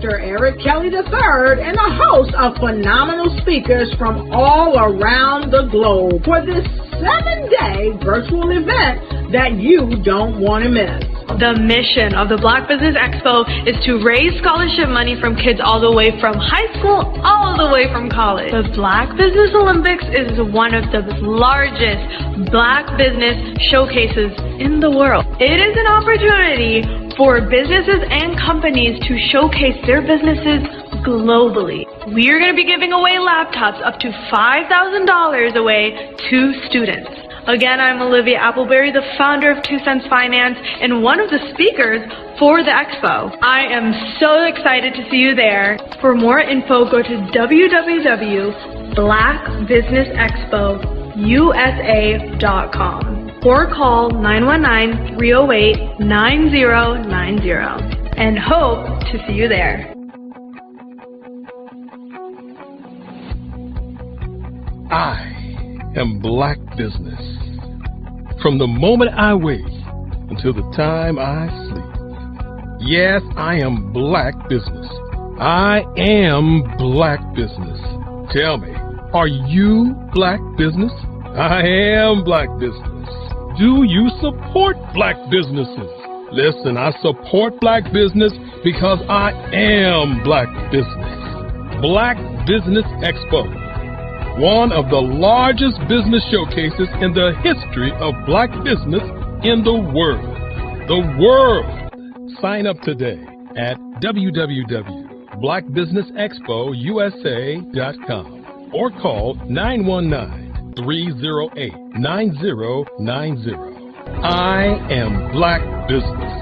Dr. Eric Kelly III and a host of phenomenal speakers from all around the globe for this 7-day virtual event that you don't want to miss. The mission of the Black Business Expo is to raise scholarship money from kids all the way from high school all the way from college. The Black Business Olympics is one of the largest Black business showcases in the world. It is an opportunity for businesses and companies to showcase their businesses globally. We are going to be giving away laptops up to $5,000 away to students. Again, I'm Olivia Appleberry, the founder of 2 Cents Finance and one of the speakers for the expo. I am so excited to see you there. For more info, go to www.blackbusinessexpousa.com or call 919-308-9090 and hope to see you there. I am Black business. From the moment I wake until the time I sleep. Yes, I am Black business. I am Black business. Tell me, are you Black business? I am Black business. Do you support Black businesses? Listen, I support Black business because I am Black business. Black Business Expo, one of the largest business showcases in the history of Black business in the world. The world! Sign up today at www.blackbusinessexpousa.com or call 919-308-9090. I am Black business.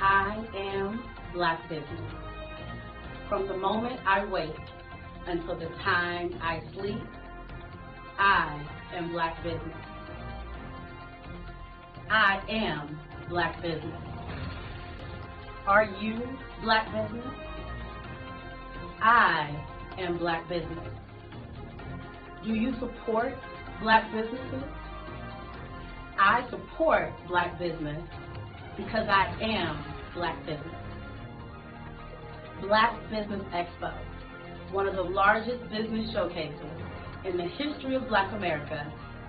I am Black business. From the moment I wake until the time I sleep, I am Black business. I am Black business. Are you Black business? I am Black business. Do you support Black businesses? I support Black business because I am Black business. Black Business Expo, one of the largest business showcases in the history of Black America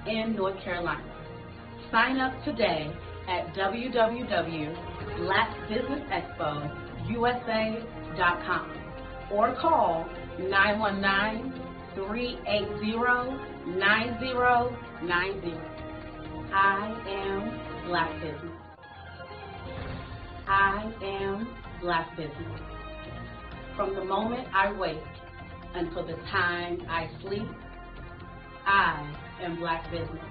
in North Carolina. Sign up today at www.blackbusinessexpousa.com or call 919-380-9090. I am Black business. I am Black business. From the moment I wake until the time I sleep, I am Black business.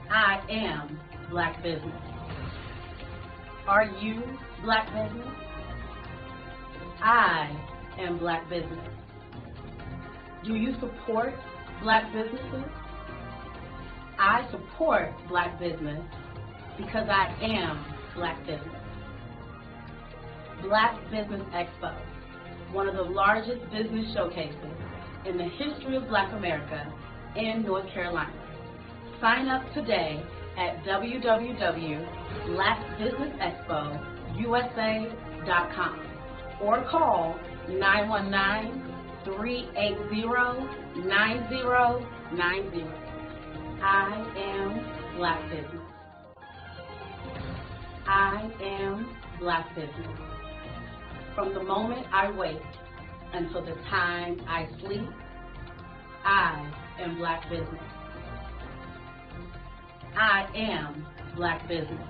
I am Black business. Are you Black business? I am Black business. Do you support Black businesses? I support Black business because I am Black business. Black Business Expo, one of the largest business showcases in the history of Black America in North Carolina. Sign up today at www.blackbusinessexpousa.com or call 919-380-9090. I am Black business. I am Black business. From the moment I wake until the time I sleep, I am Black business. I am Black business.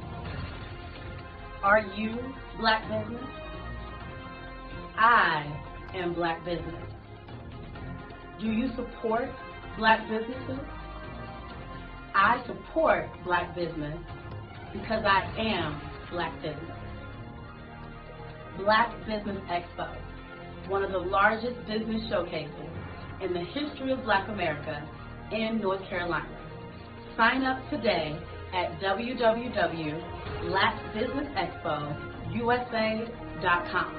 Are you Black business? I am Black business. Do you support Black businesses? I support Black business because I am Black business. Black Business Expo, one of the largest business showcases in the history of Black America in North Carolina. Sign up today at www.blackbusinessexpousa.com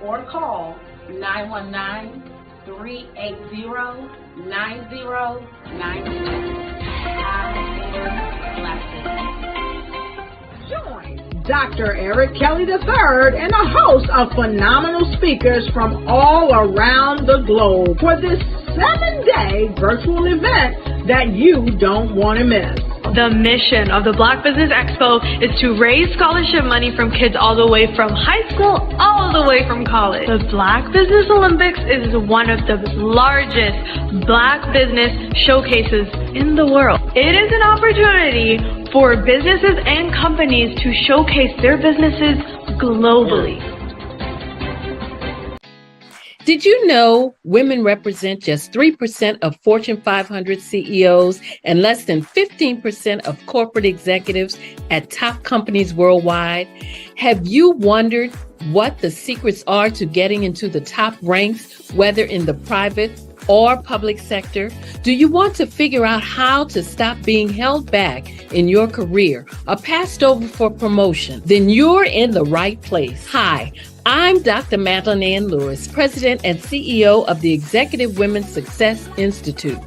or call 919-380-9090. I am Black business. Dr. Eric Kelly III and a host of phenomenal speakers from all around the globe for this 7-day virtual event that you don't want to miss. The mission of the Black Business Expo is to raise scholarship money from kids all the way from high school, all the way from college. The Black Business Olympics is one of the largest Black business showcases in the world. It is an opportunity for businesses and companies to showcase their businesses globally. Did you know women represent just 3% of Fortune 500 CEOs and less than 15% of corporate executives at top companies worldwide? Have you wondered what the secrets are to getting into the top ranks, whether in the private or public sector? Do you want to figure out how to stop being held back in your career or passed over for promotion? Then you're in the right place. Hi, I'm Dr. Madeline Ann Lewis, President and CEO of the Executive Women's Success Institute.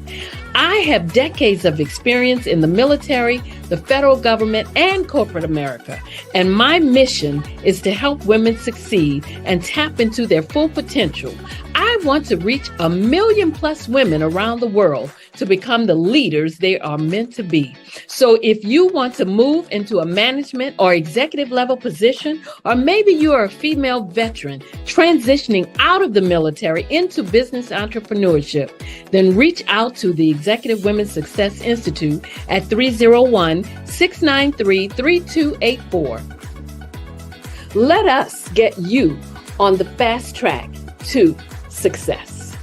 I have decades of experience in the military, the federal government, and corporate America, and my mission is to help women succeed and tap into their full potential. I want to reach 1 million plus women around the world to become the leaders they are meant to be. So if you want to move into a management or executive level position, or maybe you are a female veteran transitioning out of the military into business entrepreneurship, then reach out to the Executive Women's Success Institute at 301-693-3284. Let us get you on the fast track to success.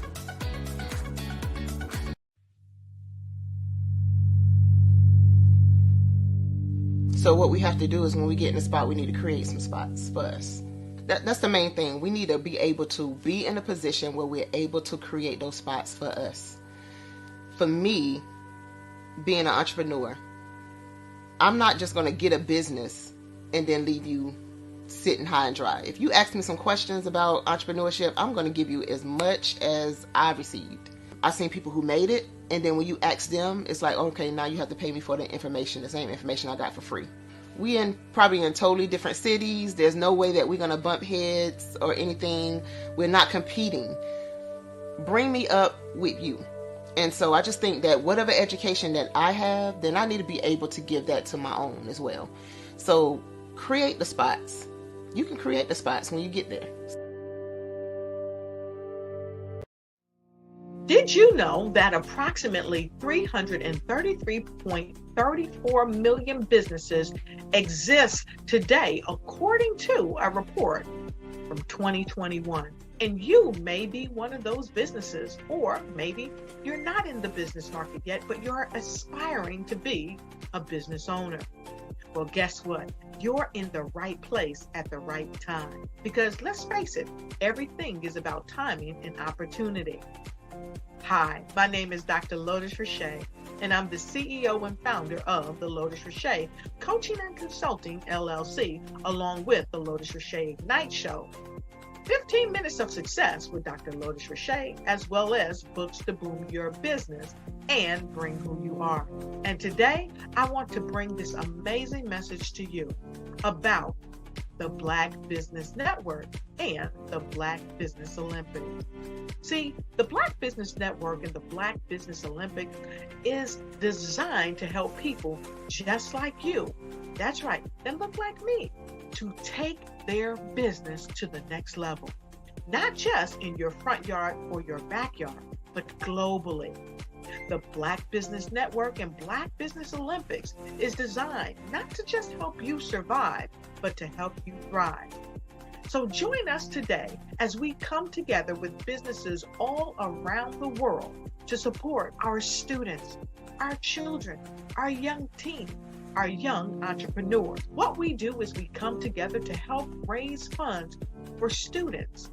So what we have to do is when we get in the spot, we need to create some spots for us. That's the main thing. We need to be able to be in a position where we're able to create those spots for us. For me, being an entrepreneur, I'm not just going to get a business and then leave you sitting high and dry. If you ask me some questions about entrepreneurship, I'm going to give you as much as I've received. I've seen people who made it, and then when you ask them, it's like, okay, now you have to pay me for the information, the same information I got for free. We probably in totally different cities. There's no way that we're going to bump heads or anything. We're not competing. Bring me up with you. And so I just think that whatever education that I have, then I need to be able to give that to my own as well. So create the spots. You can create the spots when you get there. Did you know that approximately 333.34 million businesses exist today, according to a report from 2021? And you may be one of those businesses, or maybe you're not in the business market yet, but you're aspiring to be a business owner. Well, guess what? You're in the right place at the right time. Because let's face it, everything is about timing and opportunity. Hi, my name is Dr. Lotus Richey, and I'm the CEO and founder of the Lotus Richey Coaching and Consulting LLC, along with the Lotus Richey Ignite Show. 15 minutes of success with Dr. Lotus Richey, as well as books to boom your business and bring who you are. And today, I want to bring this amazing message to you about the Black Business Network and the Black Business Olympics. See, the Black Business Network and the Black Business Olympics is designed to help people just like you, that's right, that look like me, to take their business to the next level. Not just in your front yard or your backyard, but globally. The Black Business Network and Black Business Olympics is designed not to just help you survive, but to help you thrive. So join us today as we come together with businesses all around the world to support our students, our children, our young teens, our young entrepreneurs. What we do is we come together to help raise funds for students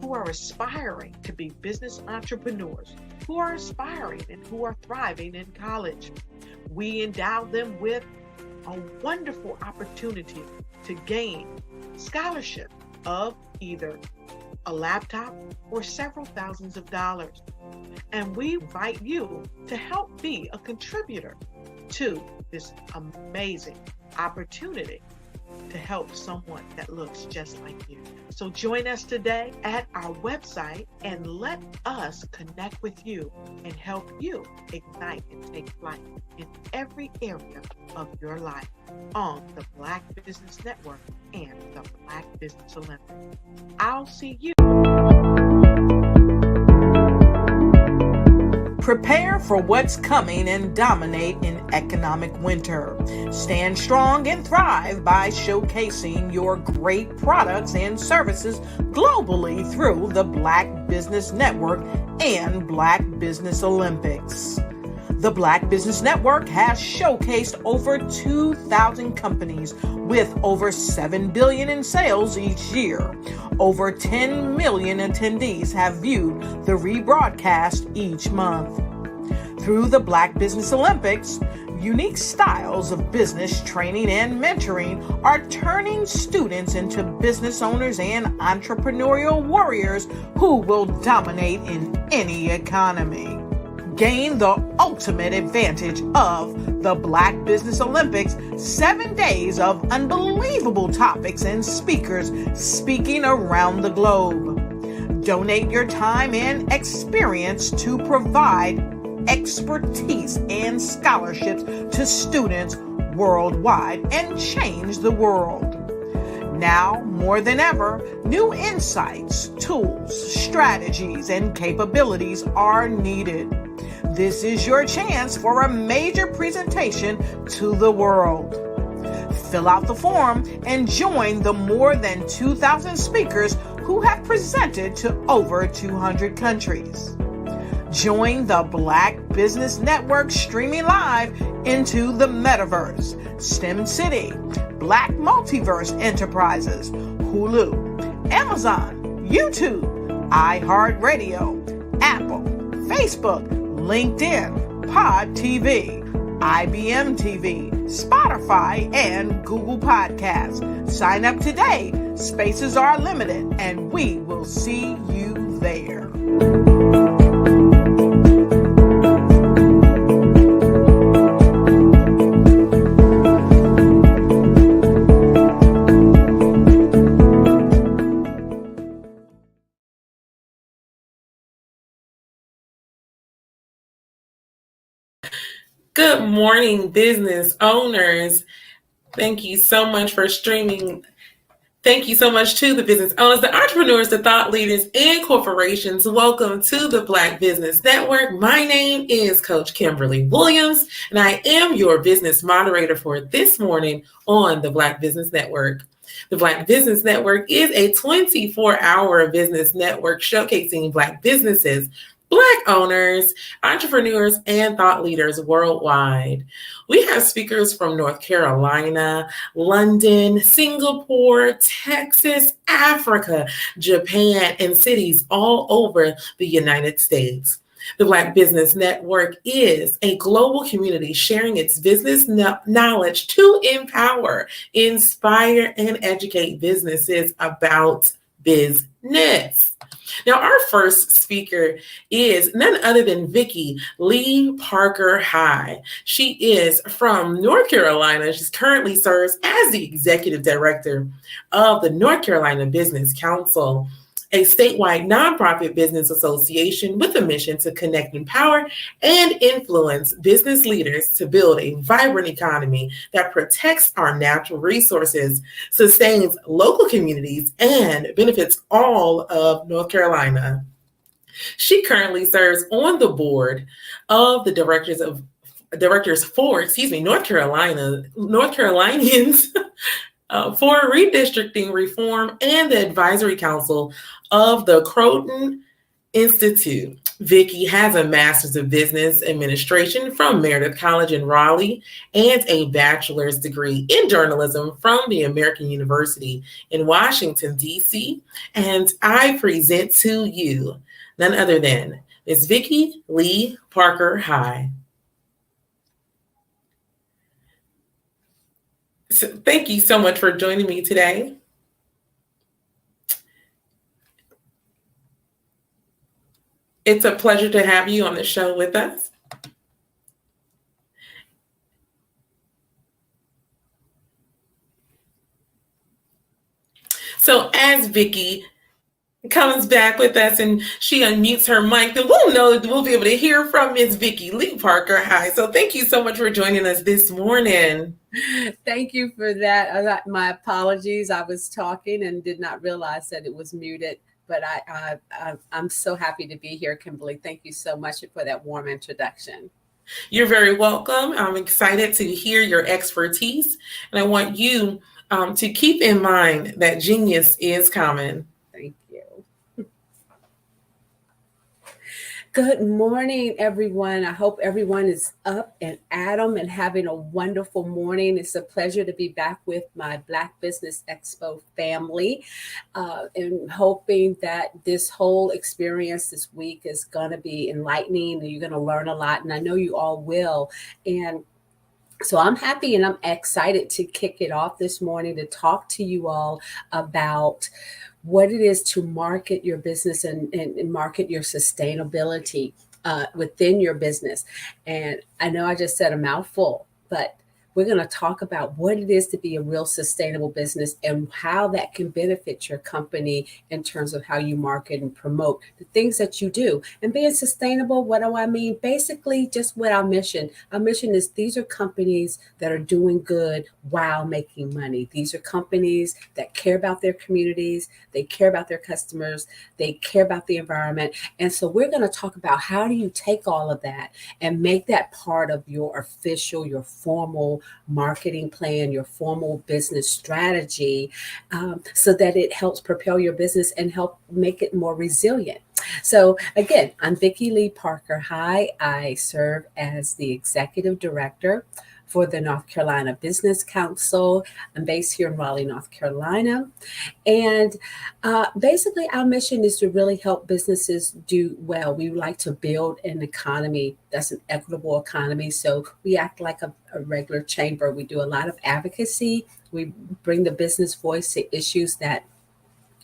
who are aspiring to be business entrepreneurs, who are aspiring and who are thriving in college. We endow them with a wonderful opportunity to gain scholarship of either a laptop or several thousands of dollars. And we invite you to help be a contributor to this amazing opportunity to help someone that looks just like you. So join us today at our website and let us connect with you and help you ignite and take flight in every area of your life on the Black Business Network and the Black Business Olympics. I'll see you. Prepare for what's coming and dominate in economic winter. Stand strong and thrive by showcasing your great products and services globally through the Black Business Network and Black Business Olympics. The Black Business Network has showcased over 2,000 companies with over $7 billion in sales each year. Over 10 million attendees have viewed the rebroadcast each month. Through the Black Business Olympics, unique styles of business training and mentoring are turning students into business owners and entrepreneurial warriors who will dominate in any economy. Gain the ultimate advantage of the Black Business Olympics, 7 days of unbelievable topics and speakers speaking around the globe. Donate your time and experience to provide expertise and scholarships to students worldwide and change the world. Now, more than ever, new insights, tools, strategies, and capabilities are needed. This is your chance for a major presentation to the world. Fill out the form and join the more than 2,000 speakers who have presented to over 200 countries. Join the Black Business Network streaming live into the Metaverse, STEM City, Black Multiverse Enterprises, Hulu, Amazon, YouTube, iHeartRadio, Apple, Facebook, LinkedIn, Pod TV, IBM TV, Spotify, and Google Podcasts. Sign up today. Spaces are limited, and we will see you there. Good morning, business owners. Thank you so much for streaming. Thank you so much to the business owners, the entrepreneurs, the thought leaders, and corporations. Welcome to the Black Business Network. My name is Coach Kimberly Williams, and I am your business moderator for this morning on the Black Business Network. The Black Business Network is a 24-hour business network showcasing Black businesses, Black owners, entrepreneurs, and thought leaders worldwide. We have speakers from North Carolina, London, Singapore, Texas, Africa, Japan, and cities all over the United States. The Black Business Network is a global community sharing its business knowledge to empower, inspire, and educate businesses about business. Now, our first speaker is none other than Vicki Lee Parker High. She is from North Carolina. She currently serves as the executive director of the North Carolina Business Council, a statewide nonprofit business association with a mission to connect, empower, and influence business leaders to build a vibrant economy that protects our natural resources, sustains local communities, and benefits all of North Carolina. She currently serves on the board of the directors for North Carolinians for redistricting reform and the advisory council of the Croton Institute. Vicki has a master's of business administration from Meredith College in Raleigh and a bachelor's degree in journalism from the American University in Washington, D.C. And I present to you none other than Ms. Vicki Lee Parker High. So thank you so much for joining me today. It's a pleasure to have you on the show with us. So as Vicki comes back with us and she unmutes her mic, then we'll know that we'll be able to hear from Miss Vicki Lee Parker. Hi. So thank you so much for joining us this morning. Thank you for that. My apologies. I was talking and did not realize that it was muted, but I'm so happy to be here, Kimberly. Thank you so much for that warm introduction. You're very welcome. I'm excited to hear your expertise, and I want you to keep in mind that genius is common. Thank you. Good morning, everyone. I hope everyone is up and at 'em and having a wonderful morning. It's a pleasure to be back with my Black Business Expo family, and hoping that this whole experience this week is going to be enlightening and you're going to learn a lot. And I know you all will. And so I'm happy and I'm excited to kick it off this morning to talk to you all about what it is to market your business and market your sustainability within your business. And I know I just said a mouthful, but we're going to talk about what it is to be a real sustainable business and how that can benefit your company in terms of how you market and promote the things that you do. And being sustainable, what do I mean? Basically, just what our mission is. These are companies that are doing good while making money. These are companies that care about their communities. They care about their customers. They care about the environment. And so we're going to talk about how do you take all of that and make that part of your official, your formal marketing plan, your formal business strategy, so that it helps propel your business and help make it more resilient. So again, I'm Vicki Lee Parker. Hi, I serve as the executive director for the North Carolina Business Council. I'm based here in Raleigh, North Carolina. And basically our mission is to really help businesses do well. We like to build an economy that's an equitable economy. So we act like a regular chamber. We do a lot of advocacy. We bring the business voice to issues that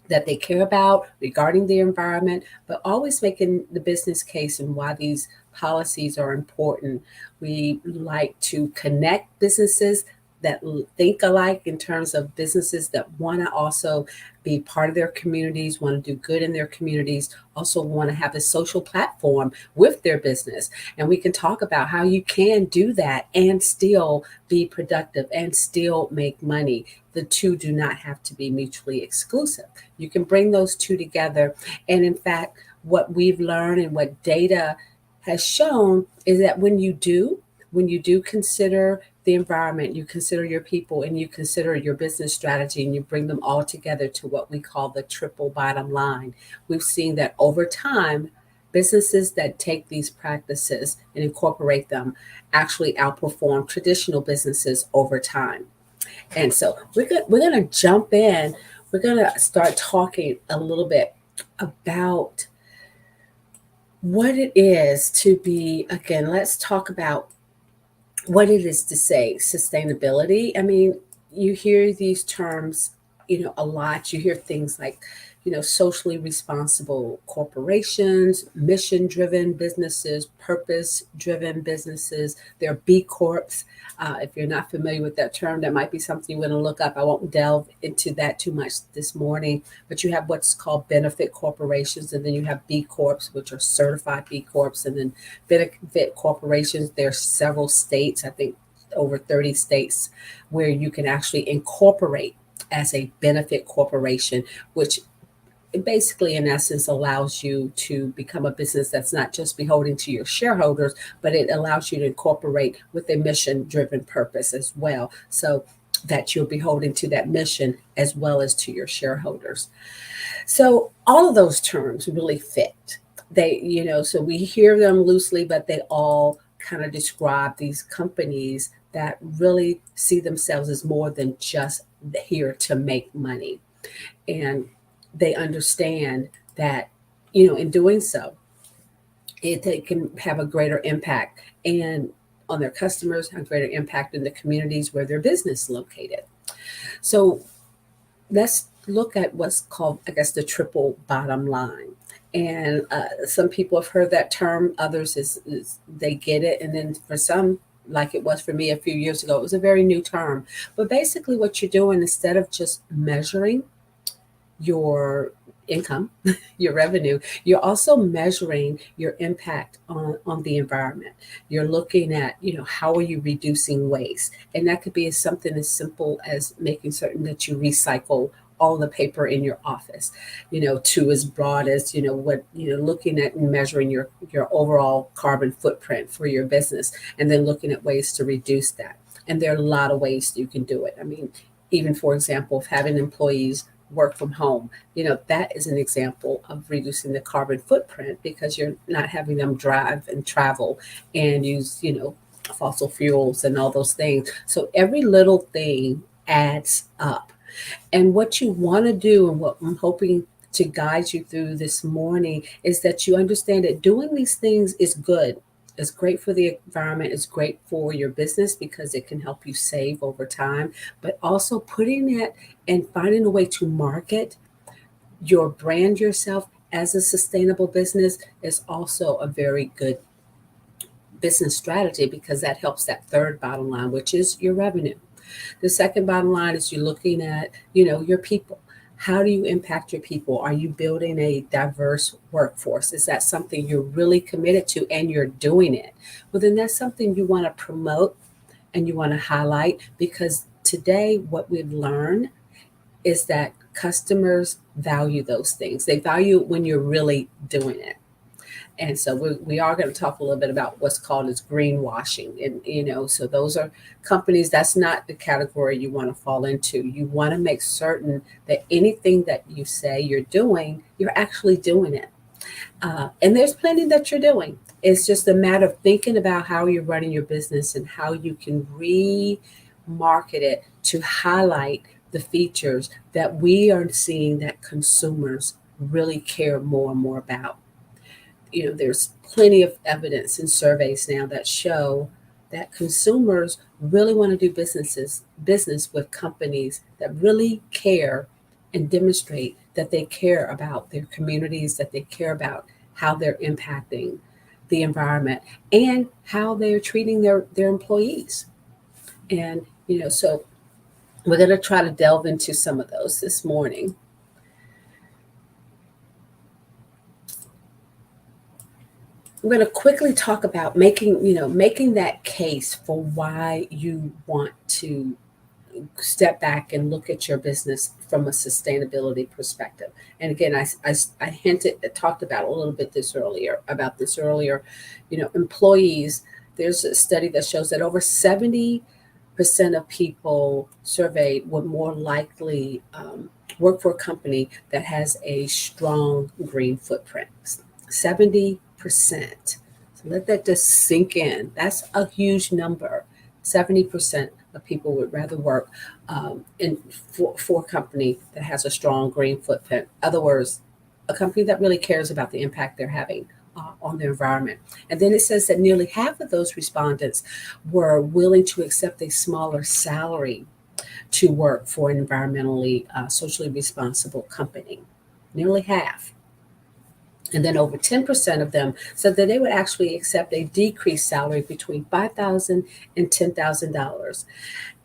they care about regarding the environment, but always making the business case and why these policies are important. We like to connect businesses that think alike in terms of businesses that want to also be part of their communities, want to do good in their communities, also want to have a social platform with their business. And we can talk about how you can do that and still be productive and still make money. The two do not have to be mutually exclusive. You can bring those two together. And in fact, what we've learned and what data has shown is that when you do consider the environment, you consider your people, and you consider your business strategy, and you bring them all together to what we call the triple bottom line. We've seen that over time, businesses that take these practices and incorporate them actually outperform traditional businesses over time. And so we're going to jump in. We're going to start talking a little bit about what it is to be, again, let's talk about what it is to say sustainability. I mean, you hear these terms, a lot. You hear things like, socially responsible corporations, mission-driven businesses, purpose-driven businesses. There are B Corps. If you're not familiar with that term, that might be something you want to look up. I won't delve into that too much this morning, but you have what's called benefit corporations, and then you have B Corps, which are certified B Corps, and then benefit corporations. There are several states, I think over 30 states, where you can actually incorporate as a benefit corporation, which basically, in essence, allows you to become a business that's not just beholden to your shareholders, but it allows you to incorporate with a mission-driven purpose as well, so that you're beholden to that mission as well as to your shareholders. So all of those terms really fit. They, so we hear them loosely, but they all kind of describe these companies that really see themselves as more than just here to make money. And they understand that, in doing so, they can have a greater impact and on their customers, a greater impact in the communities where their business is located. So let's look at what's called, I guess, the triple bottom line. And some people have heard that term. Others is they get it. And then for some, like it was for me a few years ago, it was a very new term. But basically what you're doing, instead of just measuring your income, your revenue, you're also measuring your impact on the environment. You're looking at, how are you reducing waste? And that could be something as simple as making certain that you recycle all the paper in your office, to as broad as, looking at and measuring your overall carbon footprint for your business, and then looking at ways to reduce that. And there are a lot of ways you can do it. I mean, even for example, of having employees work from home, that is an example of reducing the carbon footprint, because you're not having them drive and travel and use, fossil fuels and all those things. So every little thing adds up. And what you want to do, and what I'm hoping to guide you through this morning, is that you understand that doing these things is good. It's great for the environment. It's great for your business because it can help you save over time. But also putting it and finding a way to market your brand yourself as a sustainable business is also a very good business strategy, because that helps that third bottom line, which is your revenue. The second bottom line is you're looking at, your people. How do you impact your people? Are you building a diverse workforce? Is that something you're really committed to and you're doing it? Well, then that's something you want to promote and you want to highlight, because today what we've learned is that customers value those things. They value it when you're really doing it. And so we are going to talk a little bit about what's called as greenwashing. And, so those are companies, that's not the category you want to fall into. You want to make certain that anything that you say you're doing, you're actually doing it. And there's plenty that you're doing. It's just a matter of thinking about how you're running your business and how you can re-market it to highlight the features that we are seeing that consumers really care more and more about. There's plenty of evidence and surveys now that show that consumers really want to do business with companies that really care and demonstrate that they care about their communities, that they care about how they're impacting the environment and how they're treating their employees. And, so we're going to try to delve into some of those this morning. I'm going to quickly talk about making that case for why you want to step back and look at your business from a sustainability perspective. And again, I talked about a little bit this earlier. Employees, there's a study that shows that over 70% of people surveyed would more likely work for a company that has a strong green footprint. 70%. So let that just sink in. That's a huge number. 70% of people would rather work for a company that has a strong green footprint. In other words, a company that really cares about the impact they're having on the environment. And then it says that nearly half of those respondents were willing to accept a smaller salary to work for an environmentally, socially responsible company. Nearly half. And then over 10% of them said that they would actually accept a decreased salary between $5,000 and $10,000.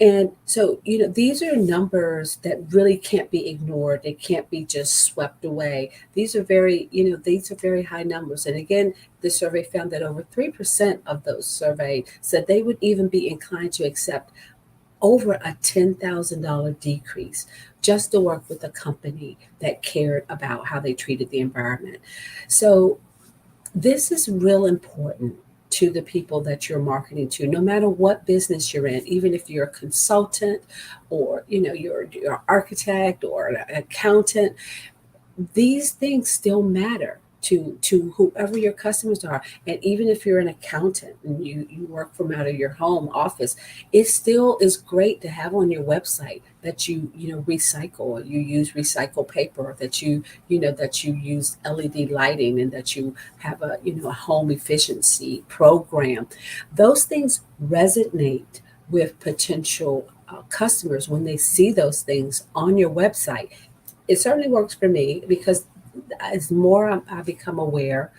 And so, these are numbers that really can't be ignored. They can't be just swept away. These are very high numbers. And again, the survey found that over 3% of those surveyed said they would even be inclined to accept over a $10,000 decrease just to work with a company that cared about how they treated the environment. So this is real important to the people that you're marketing to, no matter what business you're in, even if you're a consultant or, you're an architect or an accountant, these things still matter to whoever your customers are. And even if you're an accountant and you work from out of your home office, it still is great to have on your website that you recycle, or you use recycled paper, that you use LED lighting, and that you have a home efficiency program. Those things resonate with potential customers when they see those things on your website. It certainly works for me, because as more I become aware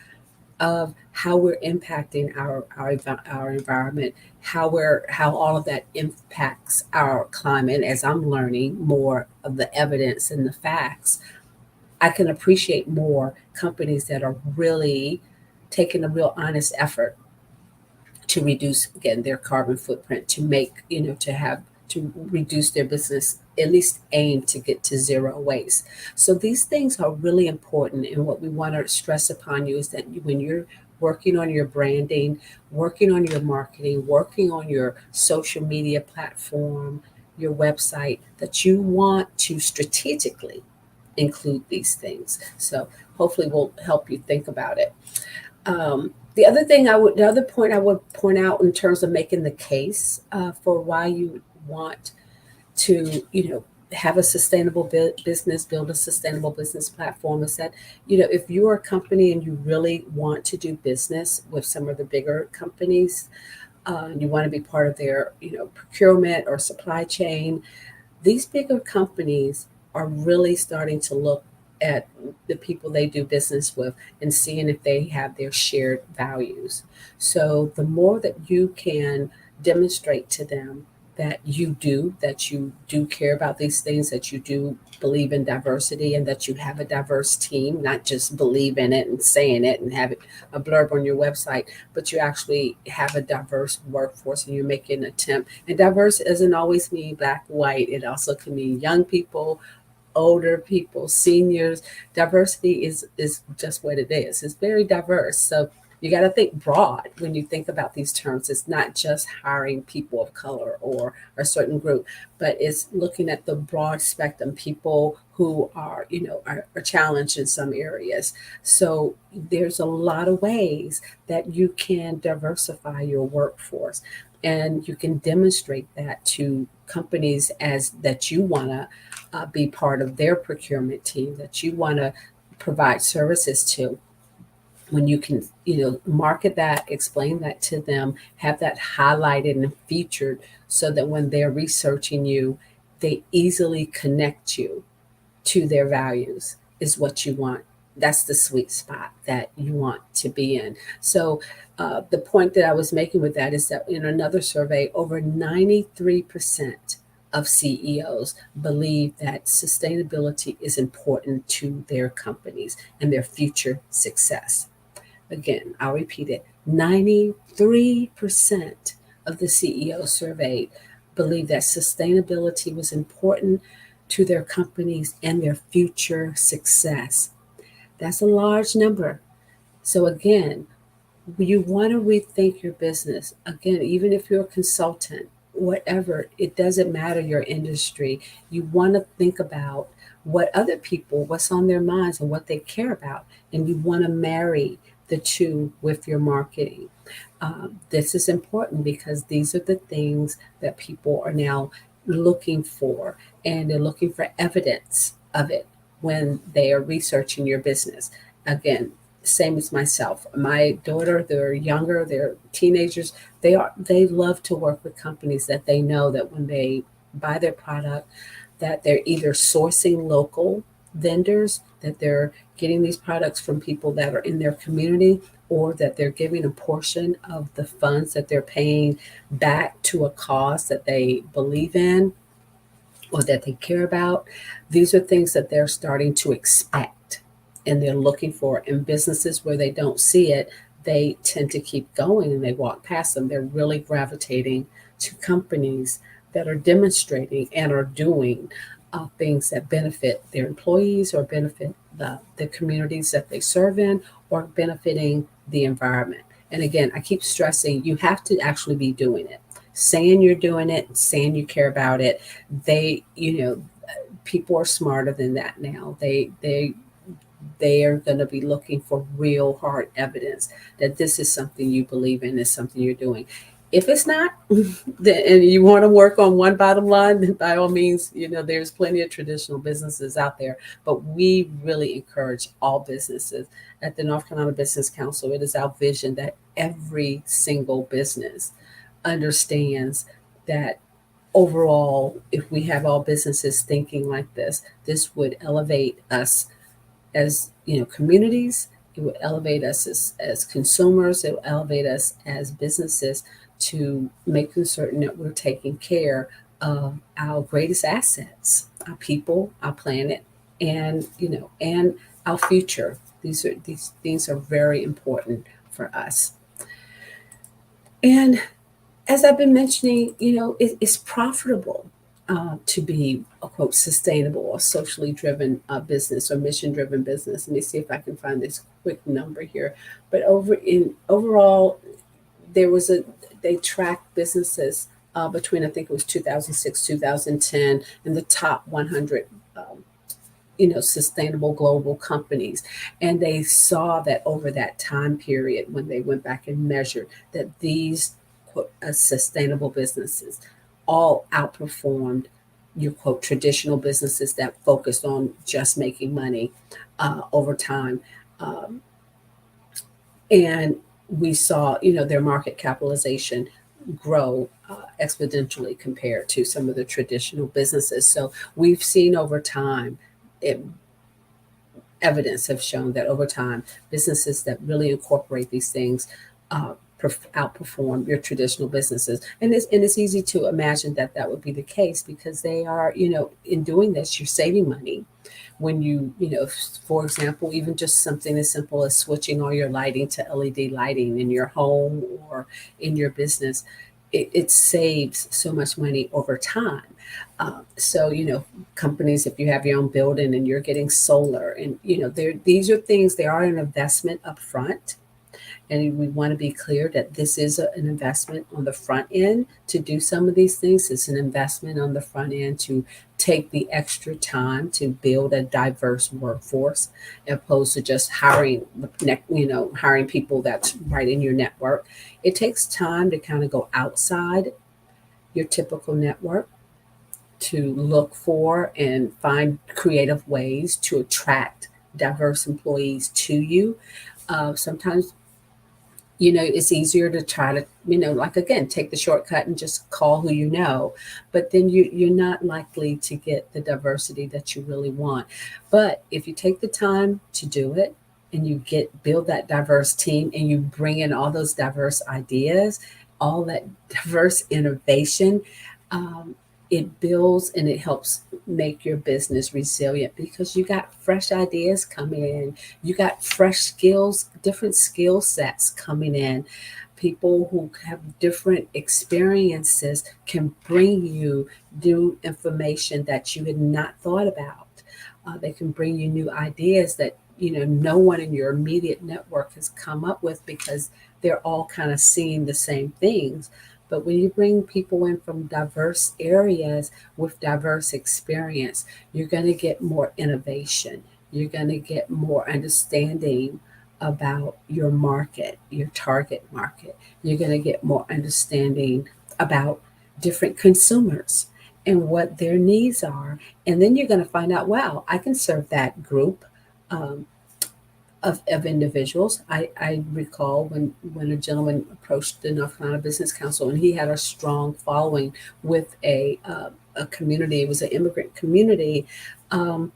of how we're impacting our environment, how all of that impacts our climate, as I'm learning more of the evidence and the facts, I can appreciate more companies that are really taking a real honest effort to reduce, again, their carbon footprint, to make, to reduce their business, at least aim to get to zero waste. So these things are really important. And what we want to stress upon you is that when you're working on your branding, working on your marketing, working on your social media platform, your website, that you want to strategically include these things. So hopefully we'll help you think about it. The other point I would point out in terms of making the case for why you want to, have a sustainable business, build a sustainable business platform, is that, if you're a company and you really want to do business with some of the bigger companies, you want to be part of their, procurement or supply chain, these bigger companies are really starting to look at the people they do business with and seeing if they have their shared values. So the more that you can demonstrate to them that you do care about these things, that you do believe in diversity, and that you have a diverse team, not just believe in it and saying it and have it a blurb on your website, but you actually have a diverse workforce and you're making an attempt. And diverse doesn't always mean black, white. It also can mean young people, older people, seniors. Diversity is just what it is. It's very diverse. So you got to think broad when you think about these terms. It's not just hiring people of color or a certain group, but it's looking at the broad spectrum, people who are, are challenged in some areas. So there's a lot of ways that you can diversify your workforce, and you can demonstrate that to companies as that you want to be part of their procurement team, that you want to provide services to. When you can, market that, explain that to them, have that highlighted and featured so that when they're researching you, they easily connect you to their values is what you want. That's the sweet spot that you want to be in. So the point that I was making with that is that in another survey, over 93% of CEOs believe that sustainability is important to their companies and their future success. Again, I'll repeat it. 93% of the CEOs surveyed believe that sustainability was important to their companies and their future success. That's a large number. So again, you want to rethink your business. Again, even if you're a consultant, whatever, it doesn't matter your industry. You want to think about what other people, what's on their minds and what they care about. And you want to marry the two with your marketing. This is important because these are the things that people are now looking for, and they're looking for evidence of it when they are researching your business. Again, same as myself. My daughter, they're younger, they're teenagers. They love to work with companies that they know that when they buy their product, that they're either sourcing local vendors, that they're getting these products from people that are in their community, or that they're giving a portion of the funds that they're paying back to a cause that they believe in or that they care about. These are things that they're starting to expect and they're looking for. In businesses where they don't see it, they tend to keep going and they walk past them. They're really gravitating to companies that are demonstrating and are doing things that benefit their employees or benefit the communities that they serve in, or benefiting the environment. And again, I keep stressing, you have to actually be doing it. Saying you're doing it, saying you care about it. People are smarter than that now. They are going to be looking for real hard evidence that this is something you believe in, is something you're doing. If it's not, and you want to work on one bottom line, then by all means, there's plenty of traditional businesses out there, but we really encourage all businesses. At the North Carolina Business Council, it is our vision that every single business understands that overall, if we have all businesses thinking like this would elevate us as communities. It would elevate us as consumers. It will elevate us as businesses to making certain that we're taking care of our greatest assets, our people, our planet, and and our future. These things are very important for us. And as I've been mentioning, it's profitable to be a quote sustainable or socially driven business or mission driven business. Let me see if I can find this quick number here. But overall, they tracked businesses between, I think it was 2006 2010, and the top 100 sustainable global companies. And they saw that over that time period, when they went back and measured, that these quote sustainable businesses all outperformed your quote traditional businesses that focused on just making money over time. And we saw, their market capitalization grow exponentially compared to some of the traditional businesses. So we've seen over time, evidence have shown that over time, businesses that really incorporate these things outperform your traditional businesses. And it's easy to imagine that would be the case, because they are, in doing this, you're saving money. When you, for example, even just something as simple as switching all your lighting to LED lighting in your home or in your business, it saves so much money over time. So, companies, if you have your own building and you're getting solar, and, these are things, they are an investment up front. And we want to be clear that this is an investment on the front end to do some of these things. It's an investment on the front end to take the extra time to build a diverse workforce, as opposed to just hiring people that's right in your network. It takes time to kind of go outside your typical network to look for and find creative ways to attract diverse employees to you. Sometimes it's easier to try to, again, take the shortcut and just call who you know, but then you're not likely to get the diversity that you really want. But if you take the time to do it and you build that diverse team and you bring in all those diverse ideas, all that diverse innovation, it builds and it helps make your business resilient, because you got fresh ideas coming in, you got fresh skills, different skill sets coming in. People who have different experiences can bring you new information that you had not thought about. They can bring you new ideas that no one in your immediate network has come up with, because they're all kind of seeing the same things. But when you bring people in from diverse areas with diverse experience, you're going to get more innovation. You're going to get more understanding about your market, your target market. You're going to get more understanding about different consumers and what their needs are. And then you're going to find out, wow, I can serve that group of individuals. I recall when a gentleman approached the North Carolina Business Council, and he had a strong following with a community. It was an immigrant community. And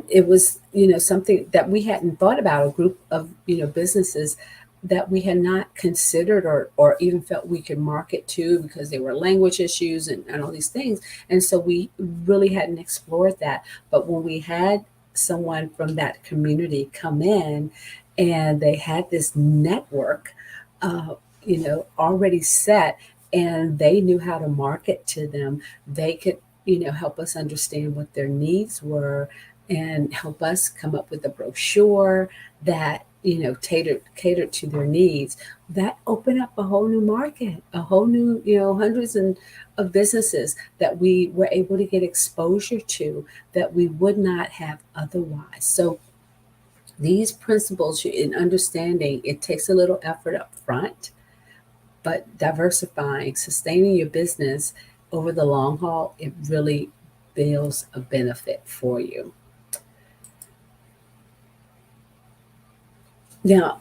it was, something that we hadn't thought about, a group of, businesses that we had not considered or even felt we could market to, because there were language issues and all these things. And so we really hadn't explored that. But when we had someone from that community come in, and they had this network, already set, and they knew how to market to them, they could, help us understand what their needs were and help us come up with a brochure that, catered to their needs. That opened up a whole new market, a whole new, hundreds of businesses that we were able to get exposure to that we would not have otherwise. So these principles in understanding, it takes a little effort up front, but diversifying, sustaining your business over the long haul, it really builds a benefit for you. Now,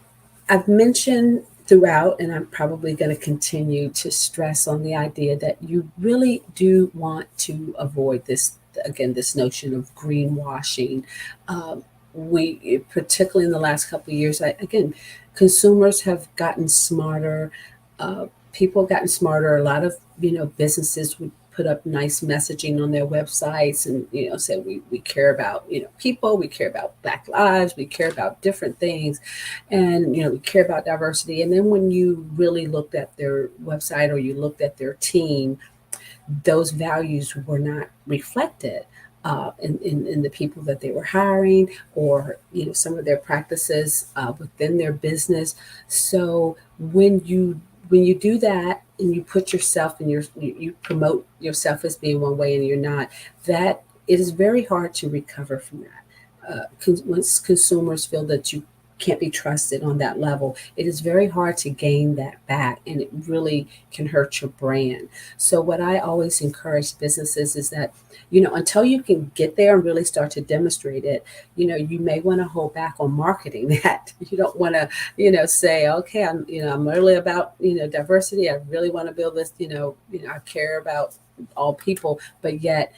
I've mentioned throughout, and I'm probably going to continue to stress on the idea that you really do want to avoid this notion of greenwashing. We, particularly in the last couple of years, consumers have gotten smarter. People have gotten smarter. A lot of, businesses would put put up nice messaging on their websites and, say we care about, people, we care about Black lives, we care about different things, and, we care about diversity. And then when you really looked at their website or you looked at their team, those values were not reflected in the people that they were hiring, or some of their practices within their business. So when you do that and you put yourself and you promote yourself as being one way and you're not, that it is very hard to recover from that. Once consumers feel that you can't be trusted on that level, it is very hard to gain that back, and it really can hurt your brand. So what I always encourage businesses is that, until you can get there and really start to demonstrate it, you may want to hold back on marketing that. You don't want to, say, okay, I'm really about, diversity. I really want to build this, I care about all people, but yet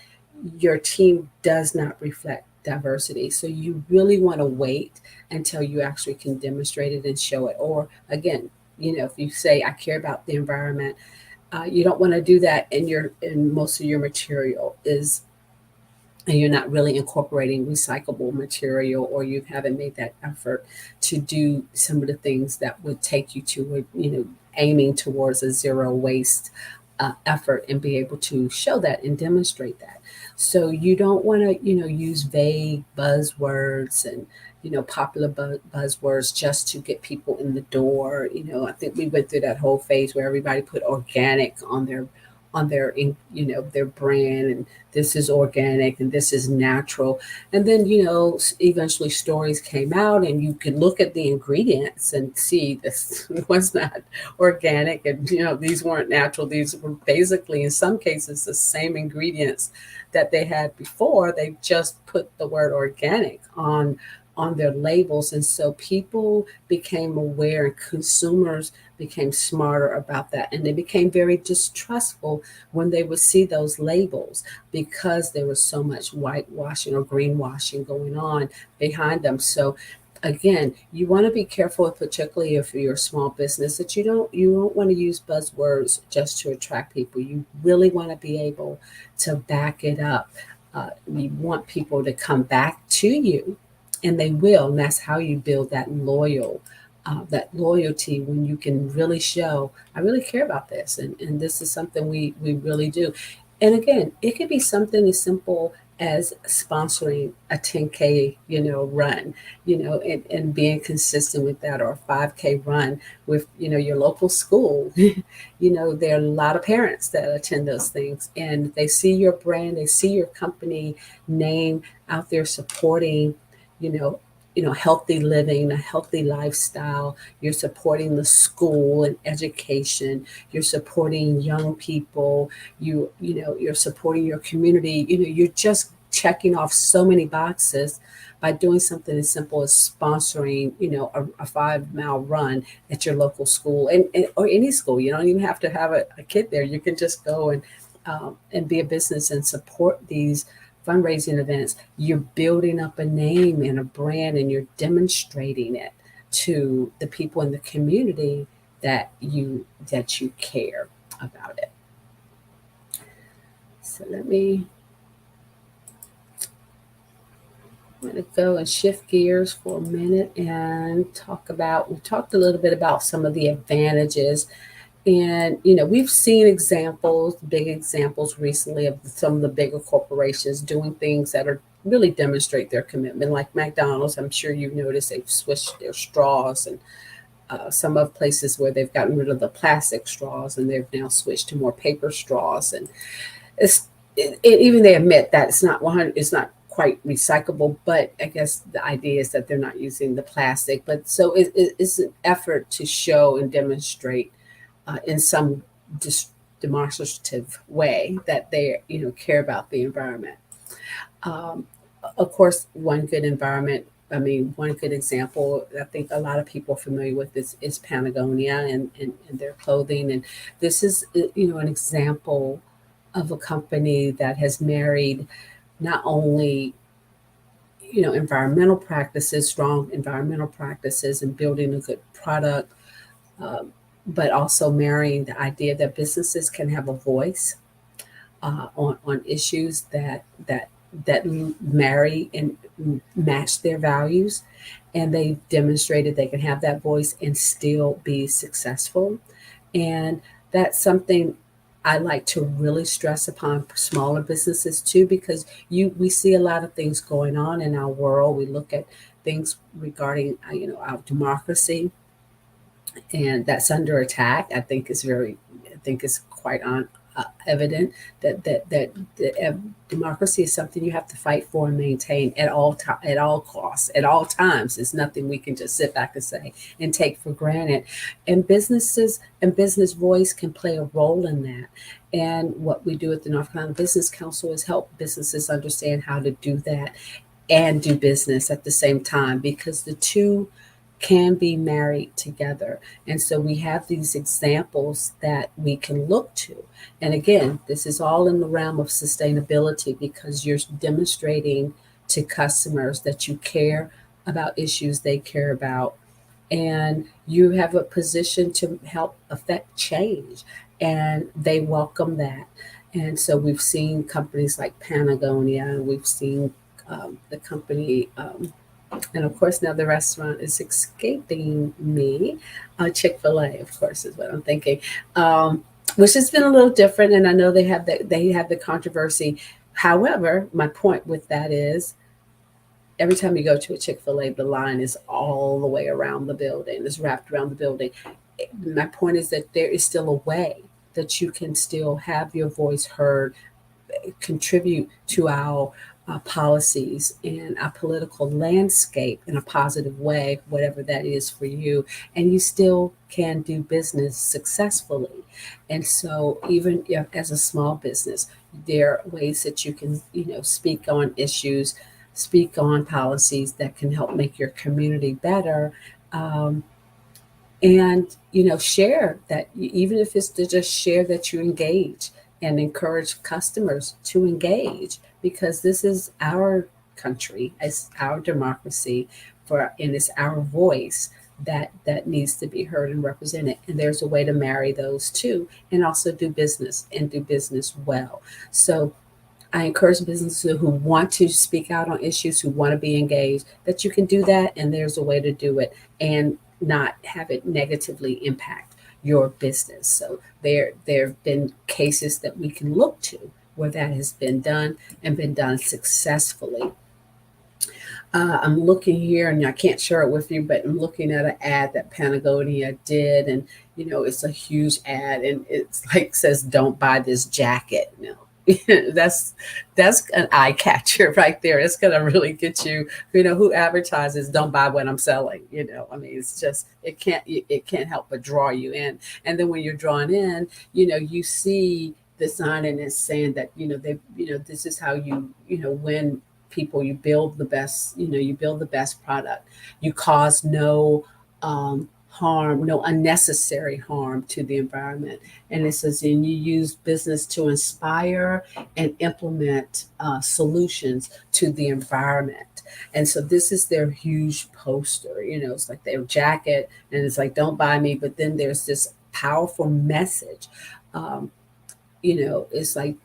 your team does not reflect diversity. So you really want to wait until you actually can demonstrate it and show it. Or again, if you say, I care about the environment, you don't want to do that and most of your material is, and you're not really incorporating recyclable material, or you haven't made that effort to do some of the things that would take you to, aiming towards a zero waste effort and be able to show that and demonstrate that. So you don't want to, use vague buzzwords and, popular buzzwords just to get people in the door. I think we went through that whole phase where everybody put organic on their, their brand, and this is organic and this is natural. And then, eventually stories came out and you could look at the ingredients and see this was not organic, and, these weren't natural. These were basically, in some cases, the same ingredients that they had before. They just put the word organic on their labels. And so people became aware and consumers became smarter about that. And they became very distrustful when they would see those labels, because there was so much whitewashing or greenwashing going on behind them. So again, you want to be careful, particularly if you're a small business, that you don't want to use buzzwords just to attract people. You really want to be able to back it up. You want people to come back to you, and they will. And that's how you build that loyalty, when you can really show, I really care about this. And this is something we really do. And again, it could be something as simple as sponsoring a 10K, run, and being consistent with that, or a 5K run with, your local school. There are a lot of parents that attend those things, and they see your brand, they see your company name out there supporting, healthy living, a healthy lifestyle. You're supporting the school and education. You're supporting young people. You're supporting your community. You're just checking off so many boxes by doing something as simple as sponsoring, a 5-mile run at your local school and or any school. You don't even have to have a kid there. You can just go and be a business and support these fundraising events. You're building up a name and a brand, and you're demonstrating it to the people in the community that you care about it. So I'm going to go and shift gears for a minute and we talked a little bit about some of the advantages. And, we've seen big examples recently of some of the bigger corporations doing things that are really demonstrate their commitment. Like McDonald's, I'm sure you've noticed they've switched their straws, and some of places where they've gotten rid of the plastic straws and they've now switched to more paper straws. And even they admit that it's not quite recyclable, but I guess the idea is that they're not using the plastic. But so it's an effort to show and demonstrate in some demonstrative way that they care about the environment. Of course, one good example I think a lot of people are familiar with is Patagonia and their clothing. And this is an example of a company that has married not only environmental practices, strong environmental practices, and building a good product, but also marrying the idea that businesses can have a voice, on issues that marry and match their values, and they've demonstrated they can have that voice and still be successful. And that's something I like to really stress upon smaller businesses too, because we see a lot of things going on in our world. We look at things regarding our democracy, and that's under attack. I think it's quite evident that democracy is something you have to fight for and maintain at all costs, at all times. It's nothing we can just sit back and say and take for granted. And businesses and business voice can play a role in that. And what we do at the North Carolina Business Council is help businesses understand how to do that and do business at the same time, because the two can be married together. And so we have these examples that we can look to. And again, this is all in the realm of sustainability, because you're demonstrating to customers that you care about issues they care about, and you have a position to help affect change, and they welcome that. And so we've seen companies like Patagonia, and we've seen the company, and of course, now the restaurant is escaping me. Chick-fil-A, of course, is what I'm thinking, which has been a little different. And I know they have the controversy. However, my point with that is, every time you go to a Chick-fil-A, the line is all the way around the building. It's wrapped around the building. My point is that there is still a way that you can still have your voice heard, contribute to our policies and our political landscape in a positive way, whatever that is for you, and you still can do business successfully. And so even as a small business, there are ways that you can, speak on issues, speak on policies that can help make your community better. And, share that, even if it's to just share that you engage and encourage customers to engage, because this is our country, it's our democracy, and it's our voice that needs to be heard and represented. And there's a way to marry those two and also do business well. So I encourage businesses who want to speak out on issues, who want to be engaged, that you can do that, and there's a way to do it and not have it negatively impact your business. So there have been cases that we can look to where that has been done and been done successfully. I'm looking here, and I can't share it with you, but I'm looking at an ad that Patagonia did, and it's a huge ad, and it's like says, "Don't buy this jacket." No. that's an eye catcher right there. It's gonna really get you. Who advertises "Don't buy what I'm selling." It's just it can't help but draw you in. And then when you're drawn in, you see the sign, and it's saying that this is how you win people. You build the best. You build the best product. You cause no harm, no unnecessary harm to the environment. And it says, and you use business to inspire and implement solutions to the environment. And so this is their huge poster. It's like their jacket, and it's like, "Don't buy me," but then there's this powerful message. It's like,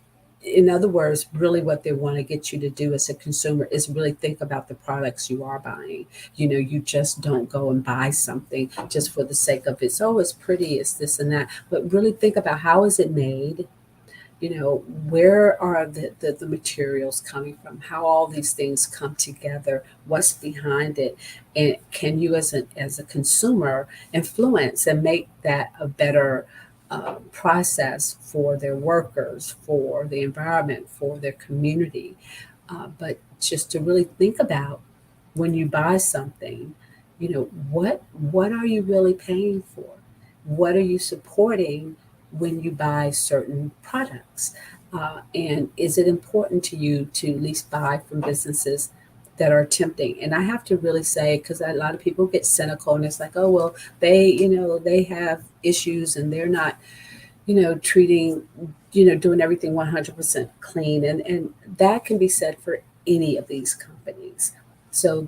in other words, really what they want to get you to do as a consumer is really think about the products you are buying. You just don't go and buy something just for the sake of it's pretty, it's this and that, but really think about, how is it made? Where are the materials coming from? How all these things come together? What's behind it? And can you as a consumer influence and make that a better process for their workers, for the environment, for their community? But just to really think about, when you buy something, what are you really paying for? What are you supporting when you buy certain products? And is it important to you to at least buy from businesses that are tempting? And I have to really say, because a lot of people get cynical, and it's like, "Oh, well, they have issues and they're not, treating, doing everything 100% clean." And that can be said for any of these companies. So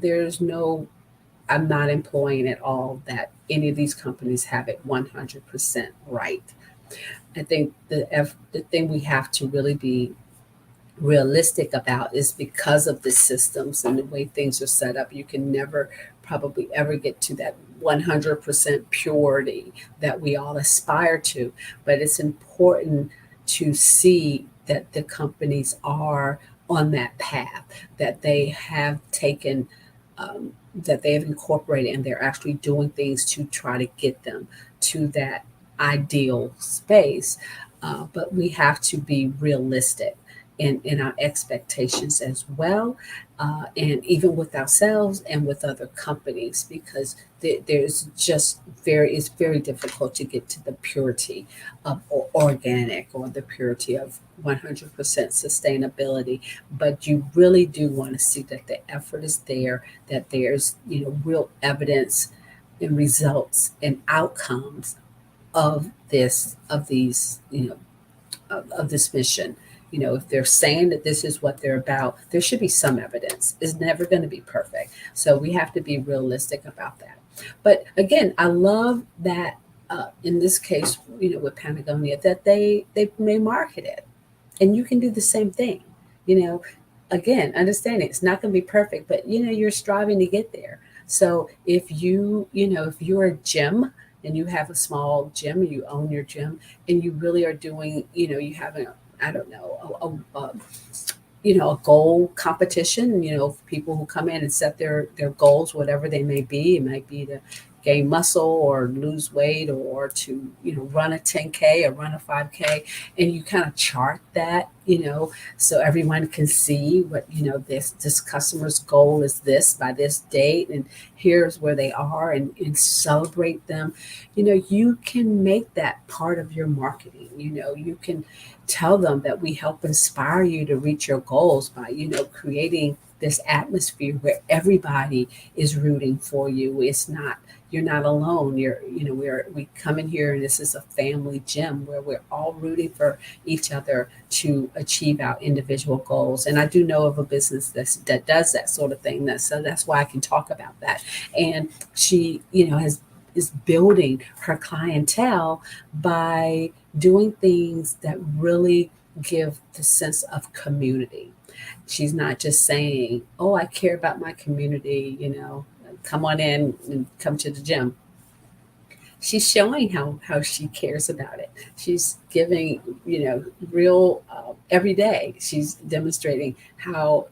I'm not implying at all that any of these companies have it 100% right. I think the thing we have to really be realistic about is because of the systems and the way things are set up, you can never probably ever get to that 100% purity that we all aspire to. But it's important to see that the companies are on that path, that they have taken, that they have incorporated, and they're actually doing things to try to get them to that ideal space. But we have to be realistic in our expectations as well, and even with ourselves and with other companies, because there's just it's very difficult to get to the purity of organic, or the purity of 100% sustainability. But you really do want to see that the effort is there, that there's real evidence and results and outcomes of this mission. If they're saying that this is what they're about, there should be some evidence. It's never going to be perfect. So we have to be realistic about that. But again, I love that in this case, with Patagonia, that they may market it. And you can do the same thing. Again, understanding it's not going to be perfect, but you're striving to get there. So if if you're a gym and you have a small gym, and you own your gym, and you really are doing, you have a goal competition, for people who come in and set their goals, whatever they may be. It might be to gain muscle or lose weight, or to, run a 10K or run a 5K. And you kind of chart that, so everyone can see what, this customer's goal is this by this date, and here's where they are, and celebrate them. You can make that part of your marketing. You can tell them that we help inspire you to reach your goals by, creating this atmosphere where everybody is rooting for you. You're not alone. We come in here, and this is a family gym where we're all rooting for each other to achieve our individual goals. And I do know of a business that does that sort of thing. So that's why I can talk about that. And she, is building her clientele by doing things that really give the sense of community. She's not just saying, oh, I care about my community, come on in and come to the gym. She's showing how she cares about it. She's giving, real every day. She's demonstrating how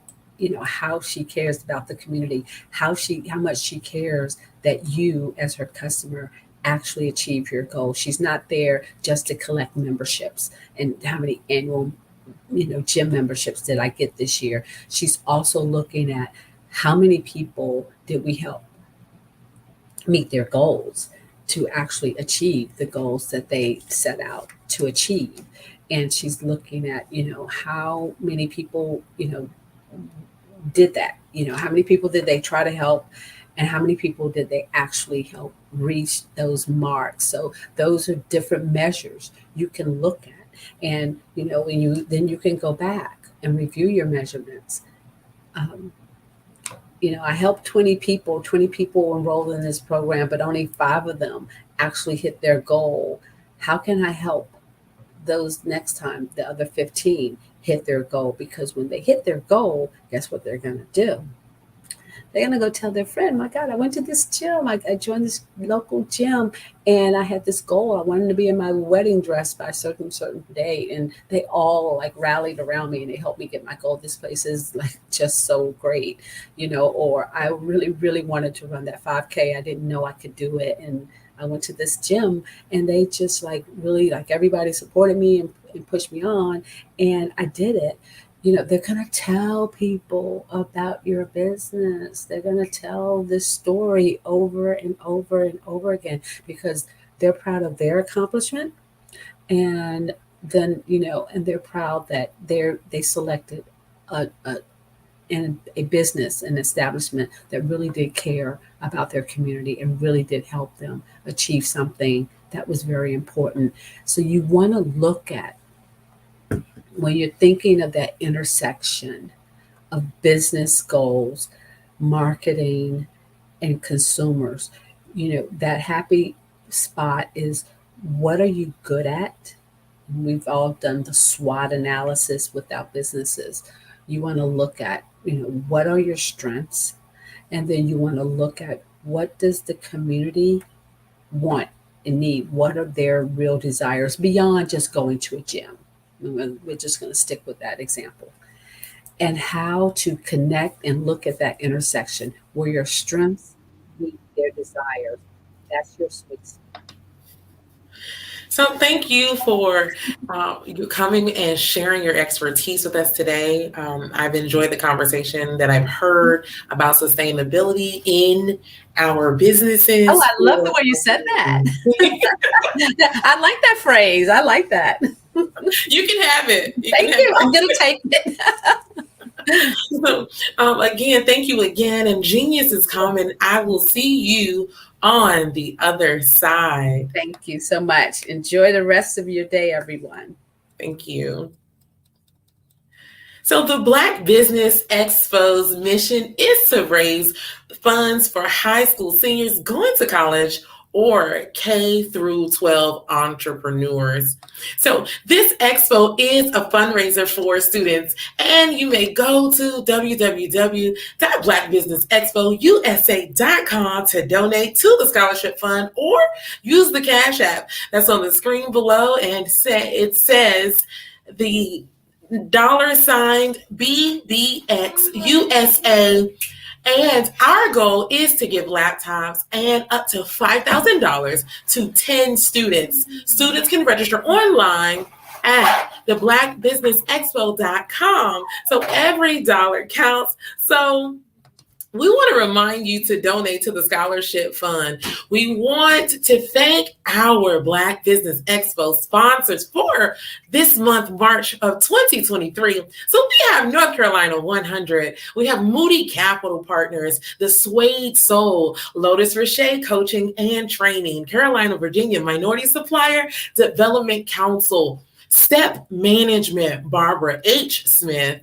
she cares about the community, how much she cares that you as her customer actually achieve your goal. She's not there just to collect memberships and how many annual gym memberships did I get this year. She's also looking at how many people did we help meet their goals to actually achieve the goals that they set out to achieve. And she's looking at, how many people, did that, how many people did they try to help, and how many people did they actually help reach those marks. So those are different measures you can look at. And, then you can go back and review your measurements. I helped 20 people enrolled in this program, but only 5 of them actually hit their goal. How can I help those next time, the other 15 hit their goal? Because when they hit their goal, guess what they're going to do? They're going to go tell their friend, my God, I went to this gym. I joined this local gym, and I had this goal. I wanted to be in my wedding dress by a certain date. And they all rallied around me, and they helped me get my goal. This place is just so great, or I really, really wanted to run that 5K. I didn't know I could do it. And I went to this gym, and they just really everybody supported me and pushed me on, and I did it. They're going to tell people about your business. They're going to tell this story over and over and over again because they're proud of their accomplishment. And then, and they're proud that they selected a business, an establishment that really did care about their community and really did help them achieve something that was very important. So you want to look at, when you're thinking of that intersection of business goals, marketing, and consumers, that happy spot is, what are you good at We've all done the SWOT analysis with our businesses. You want to look at, what are your strengths? And then you want to look at what does the community want and need? What are their real desires beyond just going to a gym? We're just going to stick with that example. And how to connect and look at that intersection where your strengths meet their desires. That's your sweet spot. So thank you for you coming and sharing your expertise with us today. I've enjoyed the conversation that I've heard about sustainability in our businesses. Oh, I love the way you said that. I like that phrase. I like that. You can have it. Thank you. I'm going to take it. So, again, thank you again. And Genius is coming. I will see you on the other side. Thank you so much. Enjoy the rest of your day, everyone. Thank you. So the Black Business Expo's mission is to raise funds for high school seniors going to college or K through 12 entrepreneurs. So this expo is a fundraiser for students, and you may go to www.blackbusinessexpousa.com to donate to the scholarship fund, or use the Cash App that's on the screen below, and it says the $BBX USA. And our goal is to give laptops and up to $5,000 to 10 students. Students can register online at theblackbusinessexpo.com. So every dollar counts. So we want to remind you to donate to the scholarship fund. We want to thank our Black Business Expo sponsors for this month, March of 2023. So we have North Carolina 100. We have Moody Capital Partners, the Suede Soul, Lotus Richey Coaching and Training, Carolina, Virginia Minority Supplier Development Council, Step Management, Barbara H. Smith.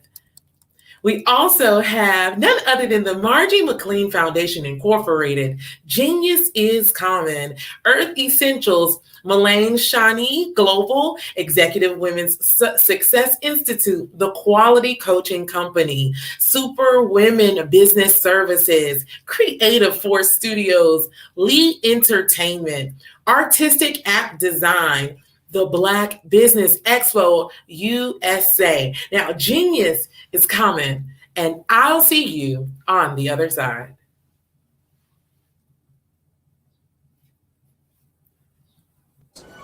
We also have none other than the Margie McLean Foundation Incorporated, Genius is Common, Earth Essentials, Mullane Shawnee Global, Executive Women's Success Institute, The Quality Coaching Company, Super Women Business Services, Creative Force Studios, Lee Entertainment, Artistic App Design, the Black Business Expo USA. Now, Genius is coming, and I'll see you on the other side.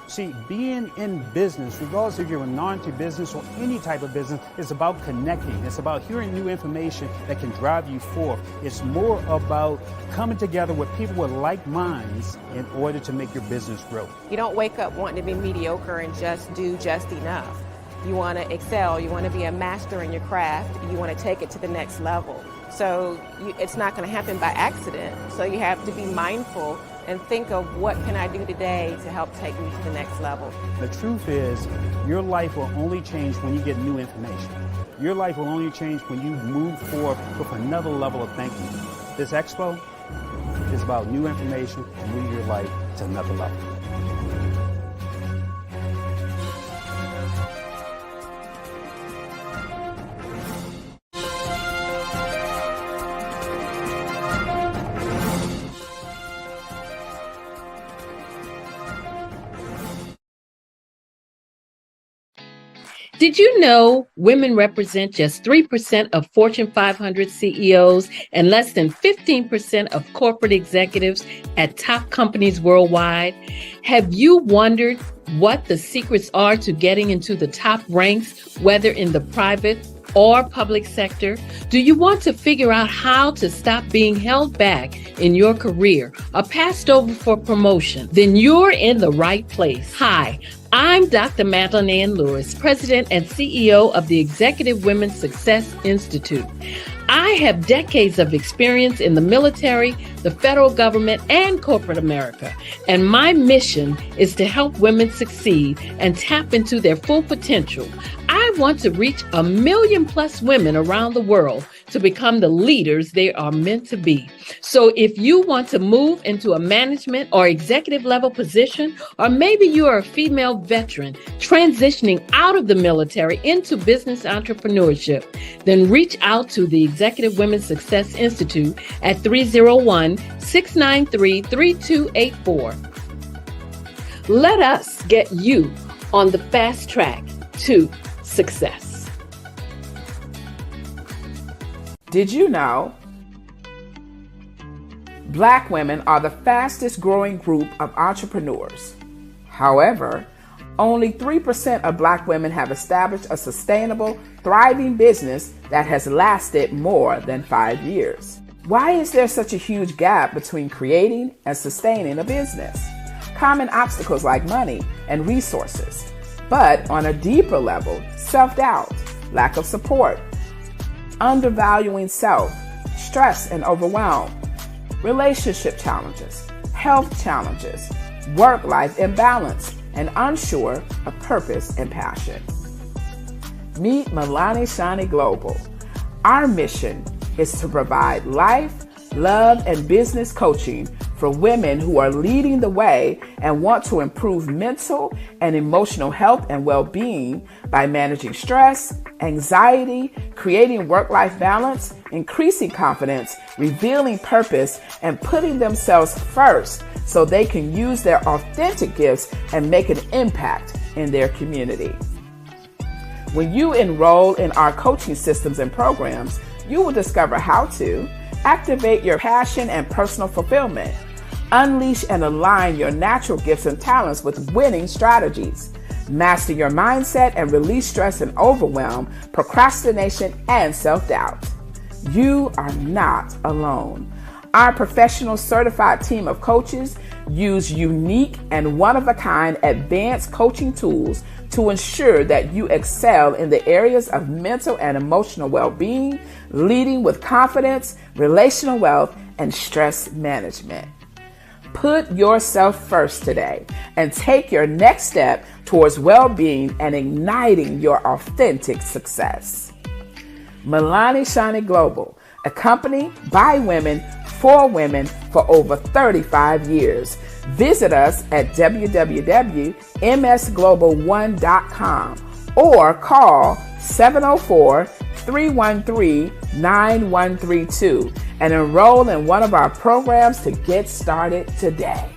See, being in business, regardless if you're a non-business or any type of business, is about connecting. It's about hearing new information that can drive you forth. It's more about coming together with people with like minds in order to make your business grow. You don't wake up wanting to be mediocre and just do just enough. You want to excel. You want to be a master in your craft. You want to take it to the next level. So it's not going to happen by accident. So you have to be mindful and think of what can I do today to help take me to the next level. The truth is, your life will only change when you get new information. Your life will only change when you move forward with another level of thinking. This expo is about new information to move your life to another level. Did you know women represent just 3% of Fortune 500 CEOs and less than 15% of corporate executives at top companies worldwide? Have you wondered what the secrets are to getting into the top ranks, whether in the private or public sector? Do you want to figure out how to stop being held back in your career or passed over for promotion? Then you're in the right place. Hi, I'm Dr. Madeline Ann Lewis, President and CEO of the Executive Women's Success Institute. I have decades of experience in the military, the federal government, and corporate America, and my mission is to help women succeed and tap into their full potential. I I want to reach 1 million plus women around the world to become the leaders they are meant to be. So if you want to move into a management or executive level position, or maybe you are a female veteran transitioning out of the military into business entrepreneurship, then reach out to the Executive Women's Success Institute at 301-693-3284. Let us get you on the fast track to success. Did you know Black women are the fastest growing group of entrepreneurs? However, only 3% of Black women have established a sustainable, thriving business that has lasted more than 5 years. Why is there such a huge gap between creating and sustaining a business? Common obstacles like money and resources. But on a deeper level, self-doubt, lack of support, undervaluing self, stress and overwhelm, relationship challenges, health challenges, work-life imbalance, and unsure of purpose and passion. Meet Milani Shani Global. Our mission is to provide life, love, and business coaching for women who are leading the way and want to improve mental and emotional health and well-being by managing stress, anxiety, creating work-life balance, increasing confidence, revealing purpose, and putting themselves first so they can use their authentic gifts and make an impact in their community. When you enroll in our coaching systems and programs, you will discover how to activate your passion and personal fulfillment, unleash and align your natural gifts and talents with winning strategies, master your mindset and release stress and overwhelm, procrastination, and self-doubt. You are not alone. Our professional certified team of coaches use unique and one-of-a-kind advanced coaching tools to ensure that you excel in the areas of mental and emotional well-being, leading with confidence, relational wealth, and stress management. Put yourself first today and take your next step towards well-being and igniting your authentic success. Milani Shani Global, a company by women for women for over 35 years. Visit us at www.msglobal1.com or call 704-313-9132 and enroll in one of our programs to get started today.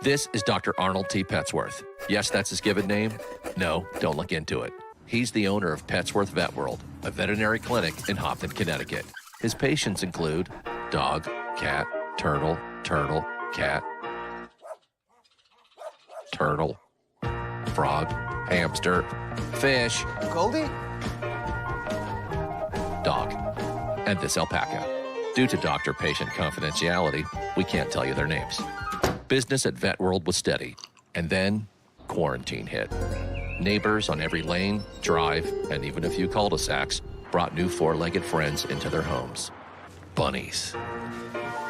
This is Dr. Arnold T. Petsworth. Yes, that's his given name. No, don't look into it. He's the owner of Petsworth Vet World, a veterinary clinic in Hopton, Connecticut. His patients include dog, cat, turtle, cat, turtle, frog, hamster, fish, Goldie, dog, and this alpaca. Due to doctor-patient confidentiality, we can't tell you their names. Business at Vet World was steady, and then quarantine hit. Neighbors on every lane, drive, and even a few cul-de-sacs brought new four-legged friends into their homes. Bunnies.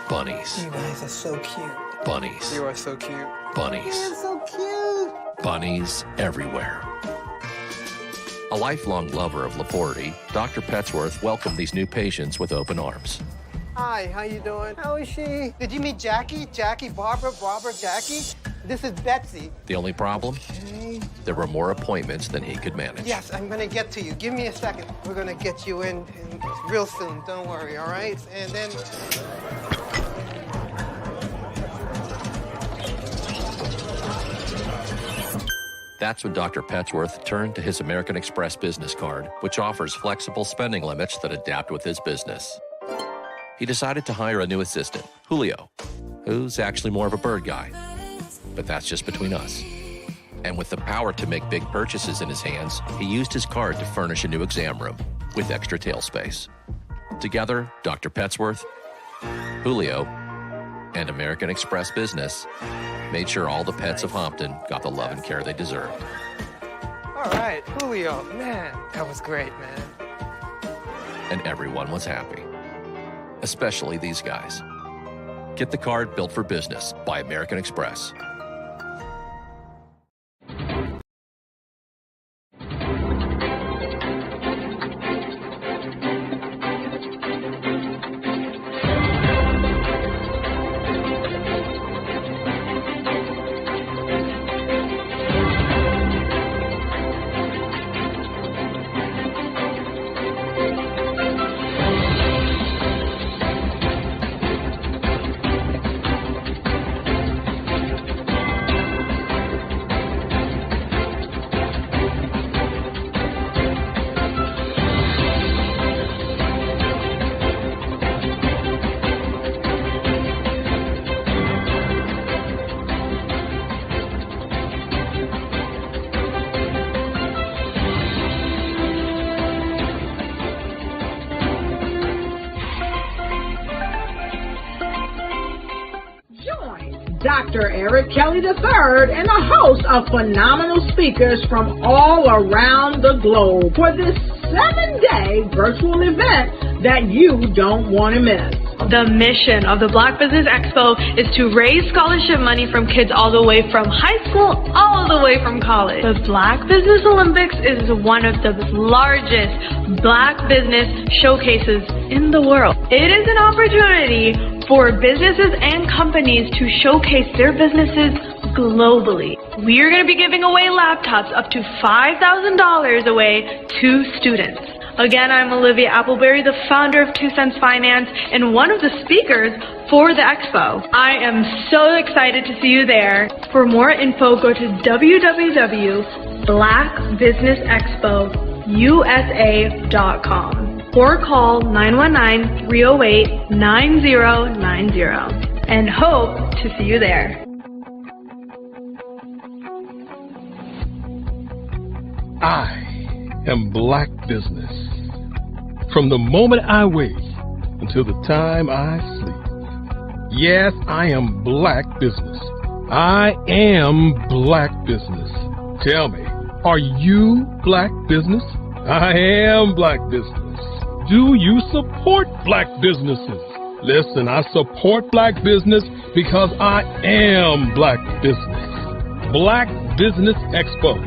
Bunnies. you guys are so cute. Bunnies. You are so cute. Bunnies. You're so cute. Bunnies everywhere. A lifelong lover of Laforte, Dr. Petsworth welcomed these new patients with open arms. Hi, how you doing? How is she? Did you meet Jackie? Jackie, Barbara, Jackie? This is Betsy. The only problem? Okay. There were more appointments than he could manage. Yes, I'm gonna get to you. Give me a second. We're gonna get you in real soon. Don't worry, all right? And then... That's when Dr. Petsworth turned to his American Express business card, which offers flexible spending limits that adapt with his business. He decided to hire a new assistant, Julio, who's actually more of a bird guy. But that's just between us. And with the power to make big purchases in his hands, he used his card to furnish a new exam room with extra tail space. Together, Dr. Petsworth, Julio, and American Express Business made sure all the pets of Hopton got the love and care they deserved. All right, Julio, man, that was great, man. And everyone was happy. Especially these guys. Get the card built for business by American Express. Dr. Eric Kelly III and a host of phenomenal speakers from all around the globe for this 7-day virtual event that you don't want to miss. The mission of the Black Business Expo is to raise scholarship money from kids all the way from high school, all the way from college. The Black Business Olympics is one of the largest Black business showcases in the world. It is an opportunity for businesses and companies to showcase their businesses globally. We are going to be giving away laptops up to $5,000 away to students. Again, I'm Olivia Appleberry, the founder of 2 Cents Finance and one of the speakers for the expo. I am so excited to see you there. For more info, go to www.blackbusinessexpousa.com or call 919-308-9090 and hope to see you there. I am Black business. From the moment I wake until the time I sleep. Yes, I am Black business. I am Black business. Tell me, are you Black business? I am Black business. Do you support Black businesses? Listen, I support Black business because I am Black business. Black Business Expo,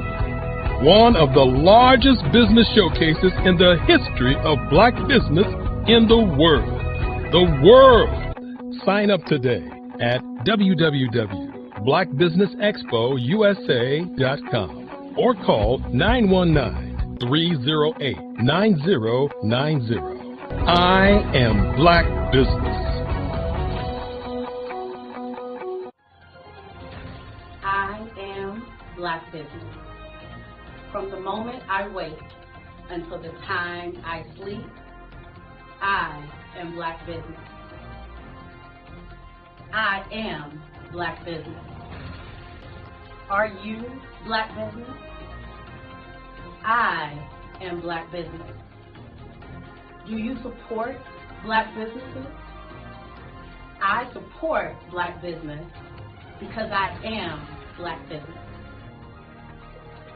one of the largest business showcases in the history of Black business in the world. The world! Sign up today at www.blackbusinessexpousa.com or call 919-308-9090. I am Black business. I am Black business. From the moment I wake until the time I sleep, I am Black business. I am Black business. Are you Black business? I am Black business. Do you support Black businesses? I support Black business because I am Black business.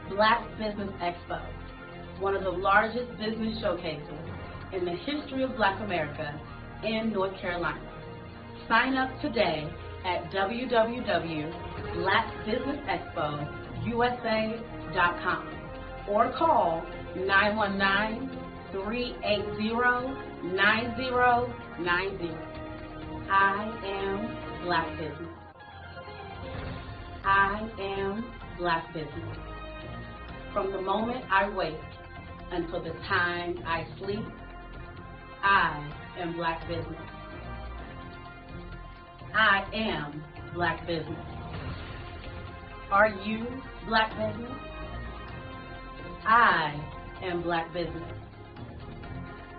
Black Business Expo, one of the largest business showcases in the history of Black America in North Carolina. Sign up today at www.blackbusinessexpousa.com or call 919-380-9090. I am Black business. I am Black business. From the moment I wake until the time I sleep, I am Black business. I am Black business. Are you Black business? I am Black business.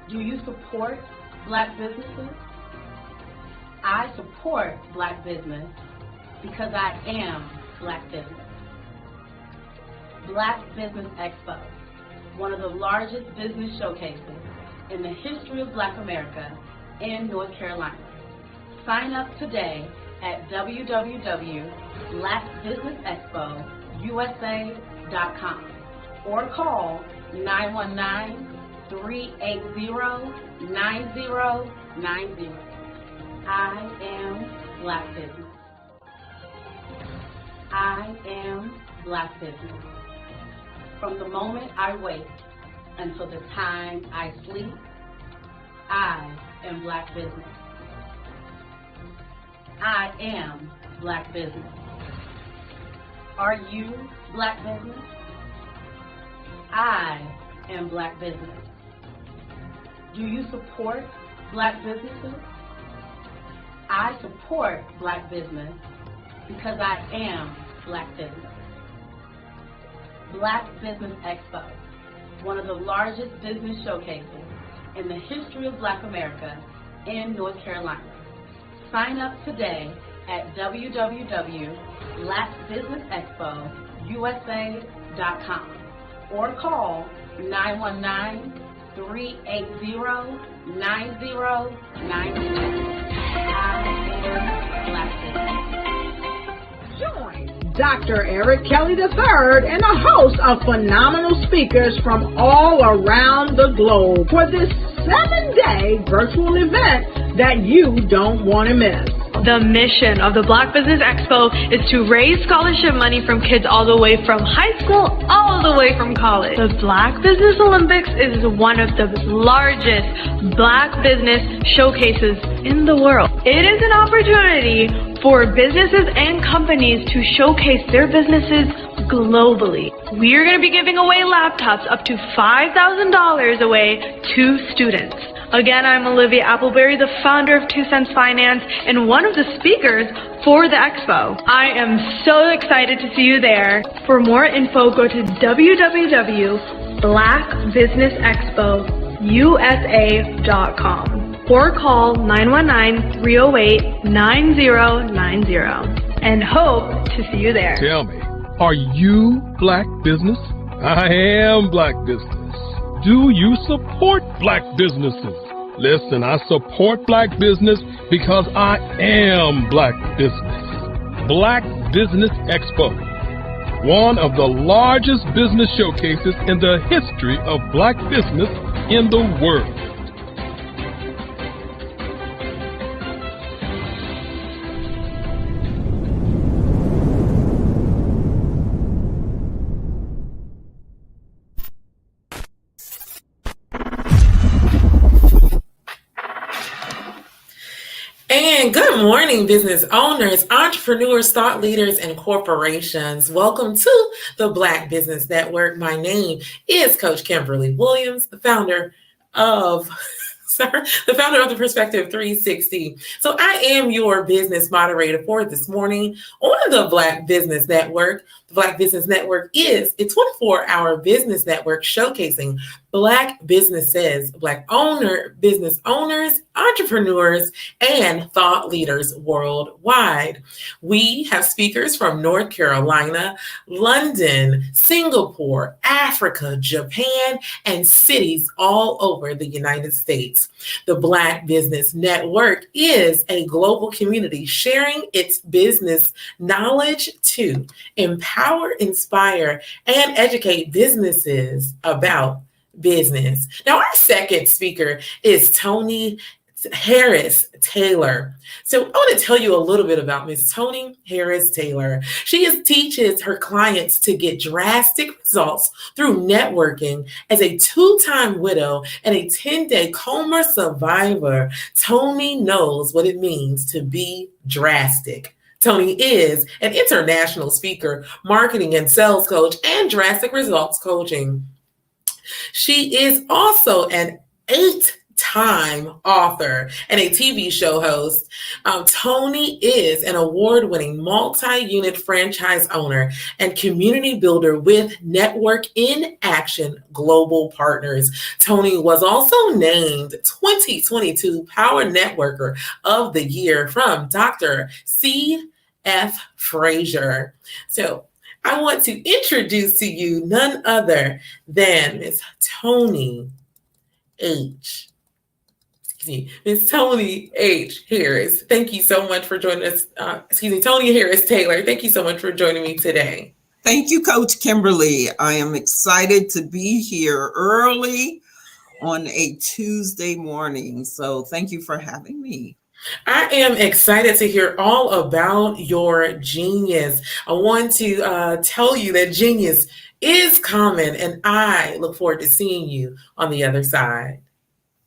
Do you support Black businesses? I support Black business because I am Black business. Black Business Expo, one of the largest business showcases in the history of Black America in North Carolina. Sign up today at www.blackbusinessexpousa.com or call 919-380-9090. I am Black business. I am Black business. From the moment I wake until the time I sleep, I am Black business. I am Black business. Are you Black business? I am Black business. Do you support Black businesses? I support Black business because I am Black business. Black Business Expo, one of the largest business showcases in the history of Black America in North Carolina. Sign up today at www.blackbusinessexpousa.com or call 919-380-9090. Join Dr. Eric Kelly III and a host of phenomenal speakers from all around the globe for this 7-day virtual event that you don't want to miss. The mission of the Black Business Expo is to raise scholarship money from kids all the way from high school, all the way from college. The Black Business Olympics is one of the largest Black business showcases in the world. It is an opportunity for businesses and companies to showcase their businesses globally. We are going to be giving away laptops up to $5,000 away to students. Again, I'm Olivia Appleberry, the founder of 2 Cents Finance and one of the speakers for the expo. I am so excited to see you there. For more info, go to www.blackbusinessexpousa.com or call 919-308-9090 and hope to see you there. Tell me, are you Black business? I am Black business. Do you support Black businesses? Listen, I support Black business because I am Black business. Black Business Expo, one of the largest business showcases in the history of Black business in the world. And good morning, business owners, entrepreneurs, thought leaders, and corporations. Welcome to the Black Business Network. My name is Coach Kimberly Williams, the founder of the Perspective 360. So I am your business moderator for this morning on the Black Business Network. The Black Business Network is a 24-hour business network showcasing Black businesses, Black business owners, entrepreneurs, and thought leaders worldwide. We have speakers from North Carolina, London, Singapore, Africa, Japan, and cities all over the United States. The Black Business Network is a global community sharing its business knowledge to empower, inspire, and educate businesses about business. Now, our second speaker is Toni Harris Taylor. So I want to tell you a little bit about Miss Toni Harris Taylor. She teaches her clients to get drastic results through networking. As a 2-time widow and a 10-day coma survivor, Toni knows what it means to be drastic. Toni is an international speaker, marketing and sales coach, and drastic results coaching. She is also an 8-time author and a TV show host. Toni is an award-winning multi-unit franchise owner and community builder with Network in Action Global Partners. Toni was also named 2022 Power Networker of the Year from Dr. C.F. Frazier. So I want to introduce to you none other than Miss Toni H. Miss Toni H. Harris. Thank you so much for joining us. Toni Harris Taylor. Thank you so much for joining me today. Thank you, Coach Kimberly. I am excited to be here early on a Tuesday morning. So thank you for having me. I am excited to hear all about your genius. I want to tell you that genius is common, and I look forward to seeing you on the other side.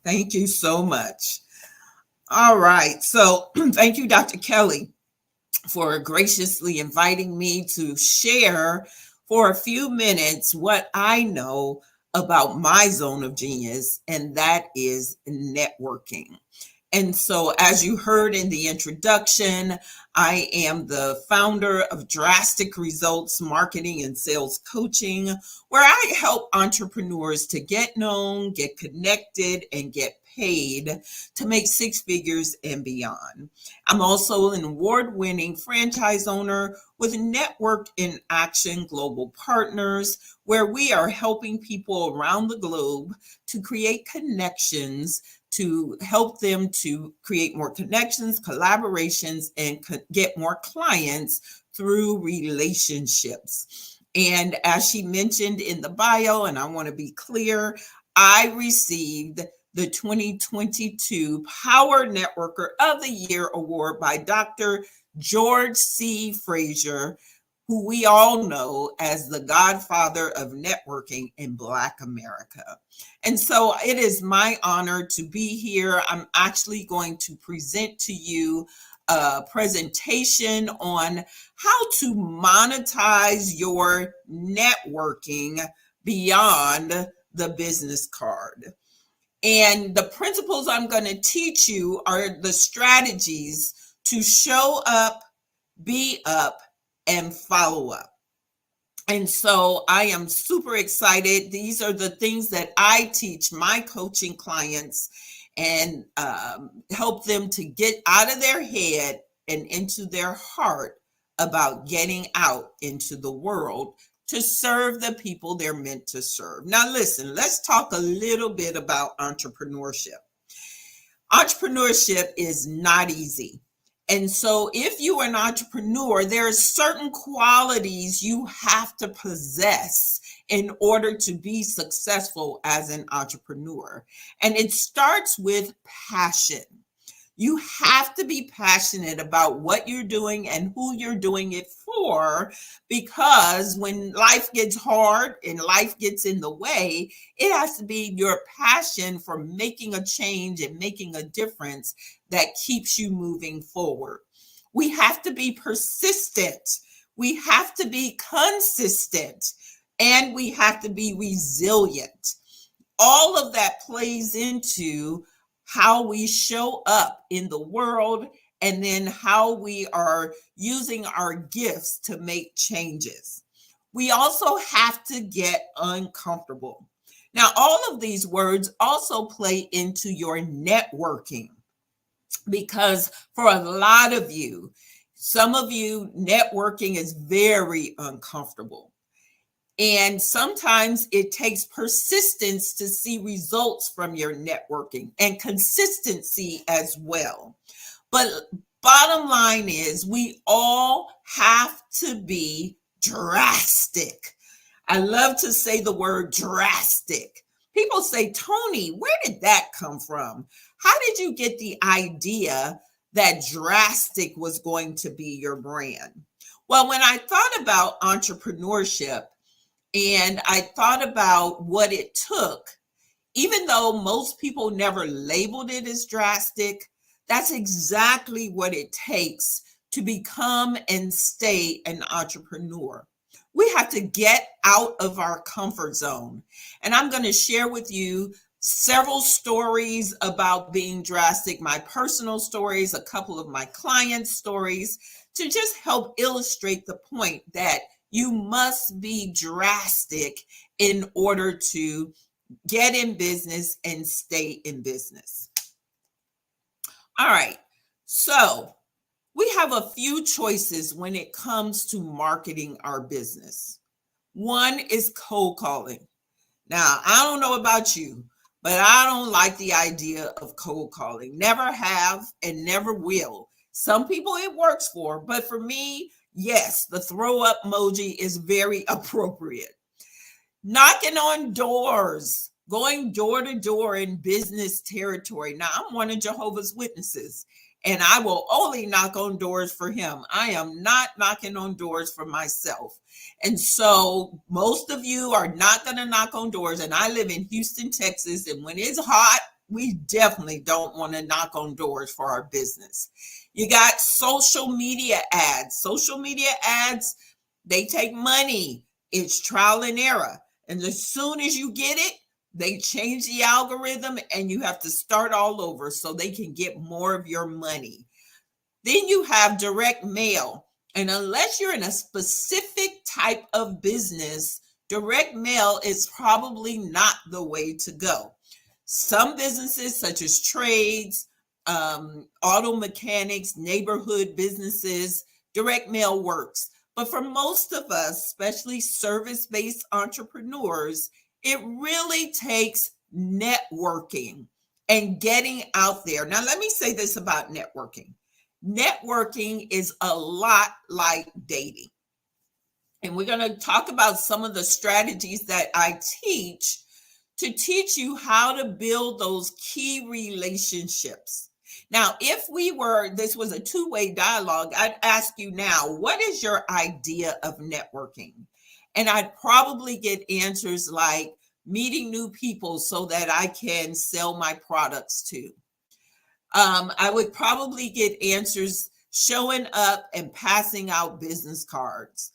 Thank you so much. All right. So thank you, Dr. Kelly, for graciously inviting me to share for a few minutes what I know about my zone of genius, and that is networking. And so, as you heard in the introduction, I am the founder of Drastic Results Marketing and Sales Coaching, where I help entrepreneurs to get known, get connected, and get paid to make six figures and beyond. I'm also an award-winning franchise owner with Network in Action Global Partners, where we are helping people around the globe to create connections, to help them to create more connections, collaborations, and get more clients through relationships. And as she mentioned in the bio, and I want to be clear, I received the 2022 Power Networker of the Year Award by Dr. George C. Fraser, who we all know as the godfather of networking in Black America. And so it is my honor to be here. I'm actually going to present to you a presentation on how to monetize your networking beyond the business card. And the principles I'm going to teach you are the strategies to show up, be up, and follow up. And so I am super excited. These are the things that I teach my coaching clients and help them to get out of their head and into their heart about getting out into the world to serve the people they're meant to serve. Now, listen, let's talk a little bit about entrepreneurship. Entrepreneurship is not easy. And so if you are an entrepreneur, there are certain qualities you have to possess in order to be successful as an entrepreneur. And it starts with passion. You have to be passionate about what you're doing and who you're doing it for, because when life gets hard and life gets in the way, it has to be your passion for making a change and making a difference that keeps you moving forward. We have to be persistent. We have to be consistent, and we have to be resilient. All of that plays into how we show up in the world, and then how we are using our gifts to make changes. We also have to get uncomfortable. Now, all of these words also play into your networking, because for a lot of you, some of you, networking is very uncomfortable. And sometimes it takes persistence to see results from your networking, and consistency as well. But bottom line is, we all have to be drastic. I love to say the word drastic. People say, Tony, where did that come from? How did you get the idea that drastic was going to be your brand? Well, when I thought about entrepreneurship, and I thought about what it took, even though most people never labeled it as drastic, that's exactly what it takes to become and stay an entrepreneur. We have to get out of our comfort zone. And I'm going to share with you several stories about being drastic, my personal stories, a couple of my clients' stories, to just help illustrate the point that you must be drastic in order to get in business and stay in business. All right, so we have a few choices when it comes to marketing our business. One is cold calling. Now, I don't know about you, but I don't like the idea of cold calling. Never have and never will. Some people it works for, but for me, yes, the throw up emoji is very appropriate. Knocking on doors, going door to door in business territory. Now, I'm one of Jehovah's Witnesses, and I will only knock on doors for him. I am not knocking on doors for myself. And so most of you are not going to knock on doors. And I live in Houston, Texas. And when it's hot, we definitely don't want to knock on doors for our business. You got social media ads. Social media ads, they take money. It's trial and error. And as soon as you get it, they change the algorithm and you have to start all over so they can get more of your money. Then you have direct mail. And unless you're in a specific type of business, direct mail is probably not the way to go. Some businesses, such as trades, auto mechanics, neighborhood businesses, direct mail works. But for most of us, especially service-based entrepreneurs, it really takes networking and getting out there. Now, let me say this about networking. Networking is a lot like dating. And we're going to talk about some of the strategies that I teach to teach you how to build those key relationships. Now, if this was a two-way dialogue, I'd ask you now, what is your idea of networking? And I'd probably get answers like meeting new people so that I can sell my products to. I would probably get answers showing up and passing out business cards.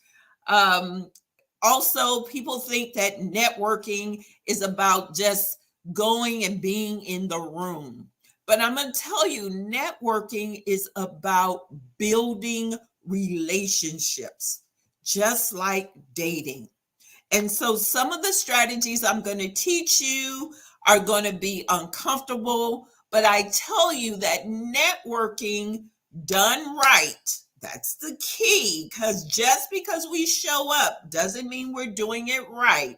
Also, people think that networking is about just going and being in the room. But I'm going to tell you, networking is about building relationships, just like dating. And so some of the strategies I'm going to teach you are going to be uncomfortable, but I tell you that networking done right, that's the key, because just because we show up doesn't mean we're doing it right.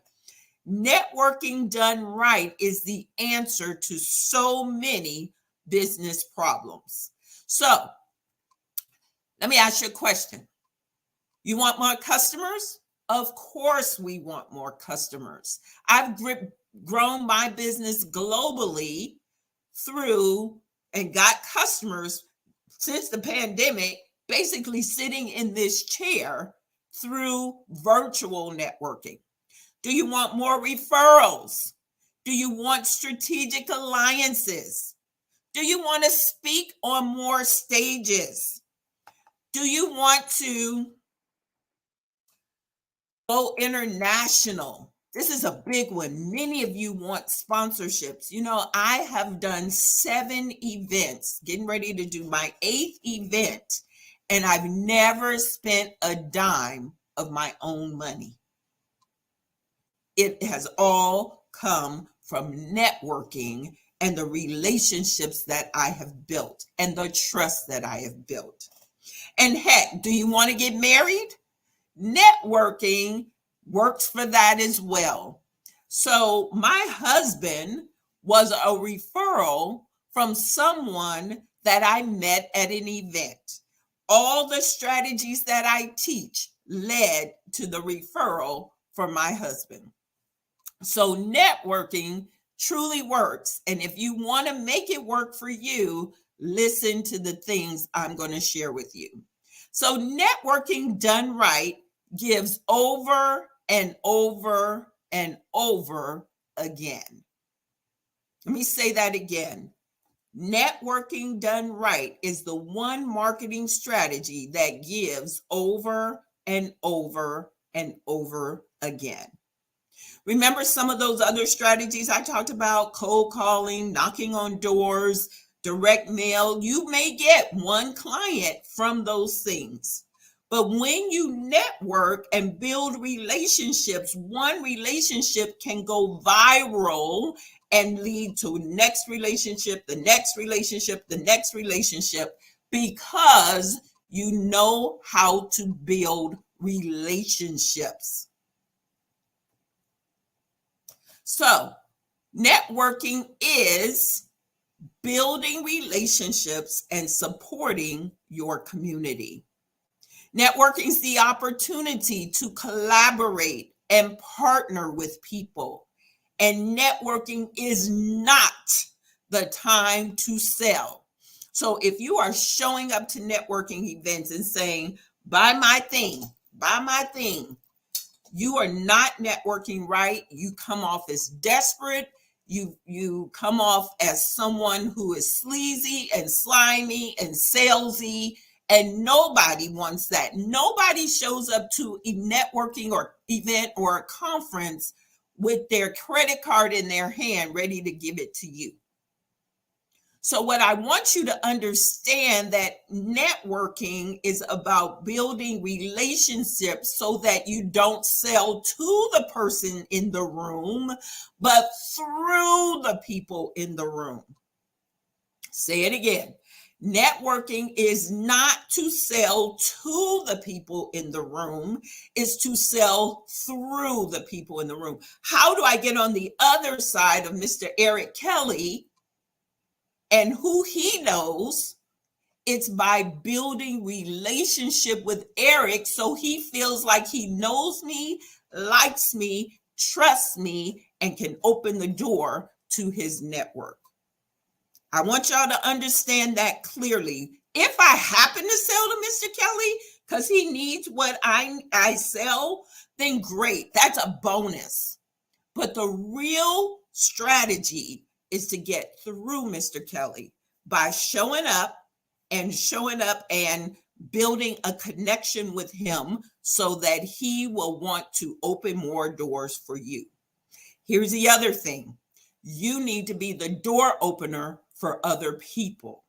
Networking done right is the answer to so many business problems. So let me ask you a question. You want more customers? Of course we want more customers. I've grown my business globally through and got customers since the pandemic, basically sitting in this chair through virtual networking. Do you want more referrals? Do you want strategic alliances? Do you want to speak on more stages? Do you want to go international? This is a big one. Many of you want sponsorships. You know, I have done 7 events, getting ready to do my 8th event, and I've never spent a dime of my own money. It has all come from networking and the relationships that I have built and the trust that I have built. And heck, do you want to get married? Networking works for that as well. So my husband was a referral from someone that I met at an event. All the strategies that I teach led to the referral for my husband. So networking truly works. And if you want to make it work for you, listen to the things I'm going to share with you. So networking done right gives over and over and over again. Let me say that again. Networking done right is the one marketing strategy that gives over and over and over again. Remember some of those other strategies I talked about: cold calling, knocking on doors, direct mail. You may get one client from those things. But when you network and build relationships, one relationship can go viral and lead to next relationship, the next relationship, the next relationship, because you know how to build relationships. So networking is building relationships and supporting your community. Networking is the opportunity to collaborate and partner with people. And networking is not the time to sell. So if you are showing up to networking events and saying, buy my thing, you are not networking right. You come off as desperate. You come off as someone who is sleazy and slimy and salesy, and nobody wants that. Nobody shows up to a networking or event or a conference with their credit card in their hand ready to give it to you. So what I want you to understand, that networking is about building relationships so that you don't sell to the person in the room, but through the people in the room. Say it again. Networking is not to sell to the people in the room, it's to sell through the people in the room. How do I get on the other side of Mr. Eric Kelly and who he knows? It's by building relationship with Eric so he feels like he knows me, likes me, trusts me, and can open the door to his network. I want y'all to understand that clearly. If I happen to sell to Mr. Kelly because he needs what I sell, then great. That's a bonus. But the real strategy is to get through Mr. Kelly by showing up and building a connection with him so that he will want to open more doors for you. Here's the other thing. You need to be the door opener for other people,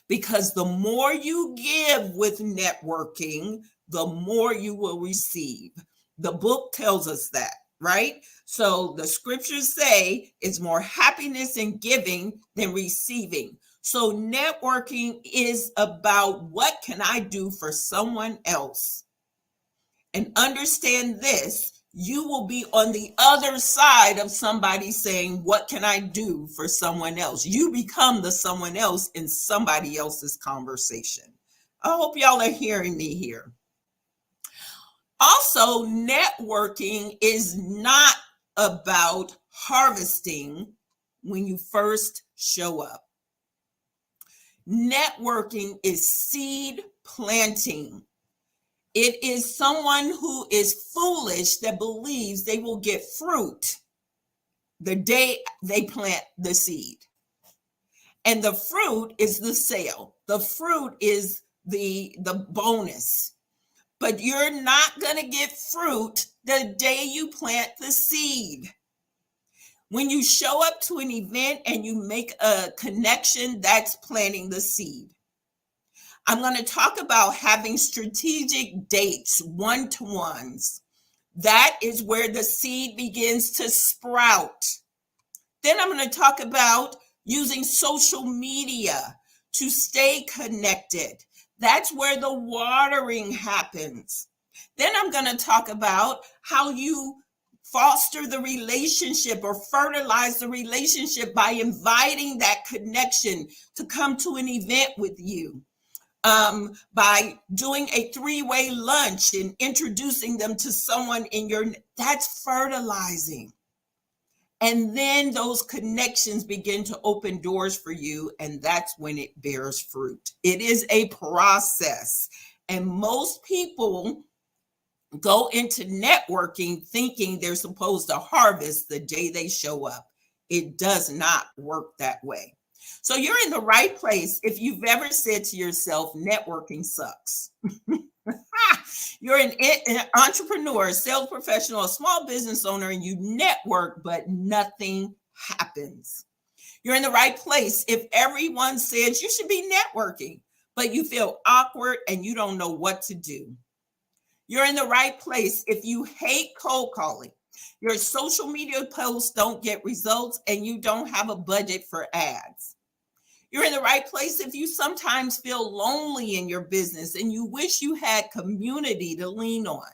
because the more you give with networking, the more you will receive. The book tells us that, right? So the scriptures say it's more happiness in giving than receiving. So networking is about what can I do for someone else? And understand this, you will be on the other side of somebody saying, what can I do for someone else? You become the someone else in somebody else's conversation. I hope y'all are hearing me here. Also, networking is not about harvesting when you first show up. Networking is seed planting. It is someone who is foolish that believes they will get fruit the day they plant the seed. And the fruit is the sale. The fruit is the bonus. But you're not going to get fruit the day you plant the seed. When you show up to an event and you make a connection, that's planting the seed. I'm going to talk about having strategic dates, one-to-ones. That is where the seed begins to sprout. Then I'm going to talk about using social media to stay connected. That's where the watering happens. Then I'm going to talk about how you foster the relationship or fertilize the relationship by inviting that connection to come to an event with you. By doing a 3-way lunch and introducing them to someone that's fertilizing. And then those connections begin to open doors for you, and that's when it bears fruit. It is a process. And most people go into networking thinking they're supposed to harvest the day they show up. It does not work that way. So you're in the right place if you've ever said to yourself, networking sucks. You're an entrepreneur, a sales professional, a small business owner, and you network, but nothing happens. You're in the right place if everyone says you should be networking, but you feel awkward and you don't know what to do. You're in the right place if you hate cold calling. Your social media posts don't get results and you don't have a budget for ads. You're in the right place if you sometimes feel lonely in your business and you wish you had community to lean on.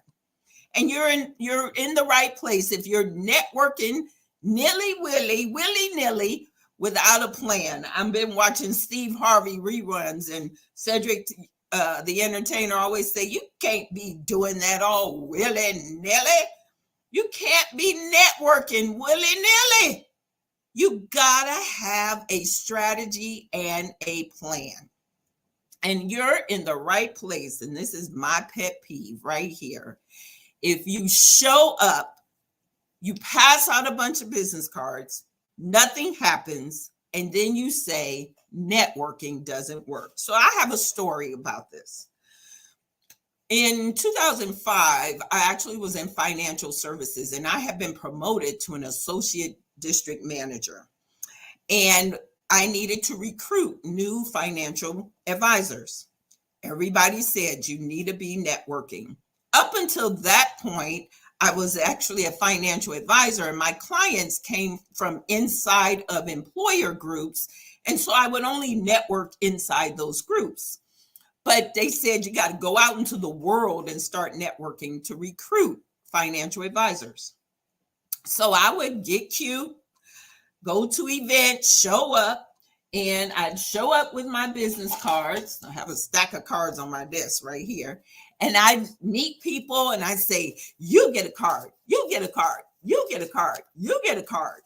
And you're in the right place if you're networking willy-nilly without a plan. I've been watching Steve Harvey reruns, and Cedric, the entertainer, always say, you can't be doing that all willy-nilly. You can't be networking willy-nilly. You gotta have a strategy and a plan. And you're in the right place. And this is my pet peeve right here. If you show up, you pass out a bunch of business cards, nothing happens, and then you say networking doesn't work. So I have a story about this. In 2005, I actually was in financial services, and I had been promoted to an associate district manager. And I needed to recruit new financial advisors. Everybody said you need to be networking. Up until that point, I was actually a financial advisor, and my clients came from inside of employer groups. And so I would only network inside those groups. But they said you got to go out into the world and start networking to recruit financial advisors. So I would get cute, go to events, show up, and I'd show up with my business cards. I have a stack of cards on my desk right here. And I'd meet people and I'd say, you get a card, you get a card, you get a card, you get a card.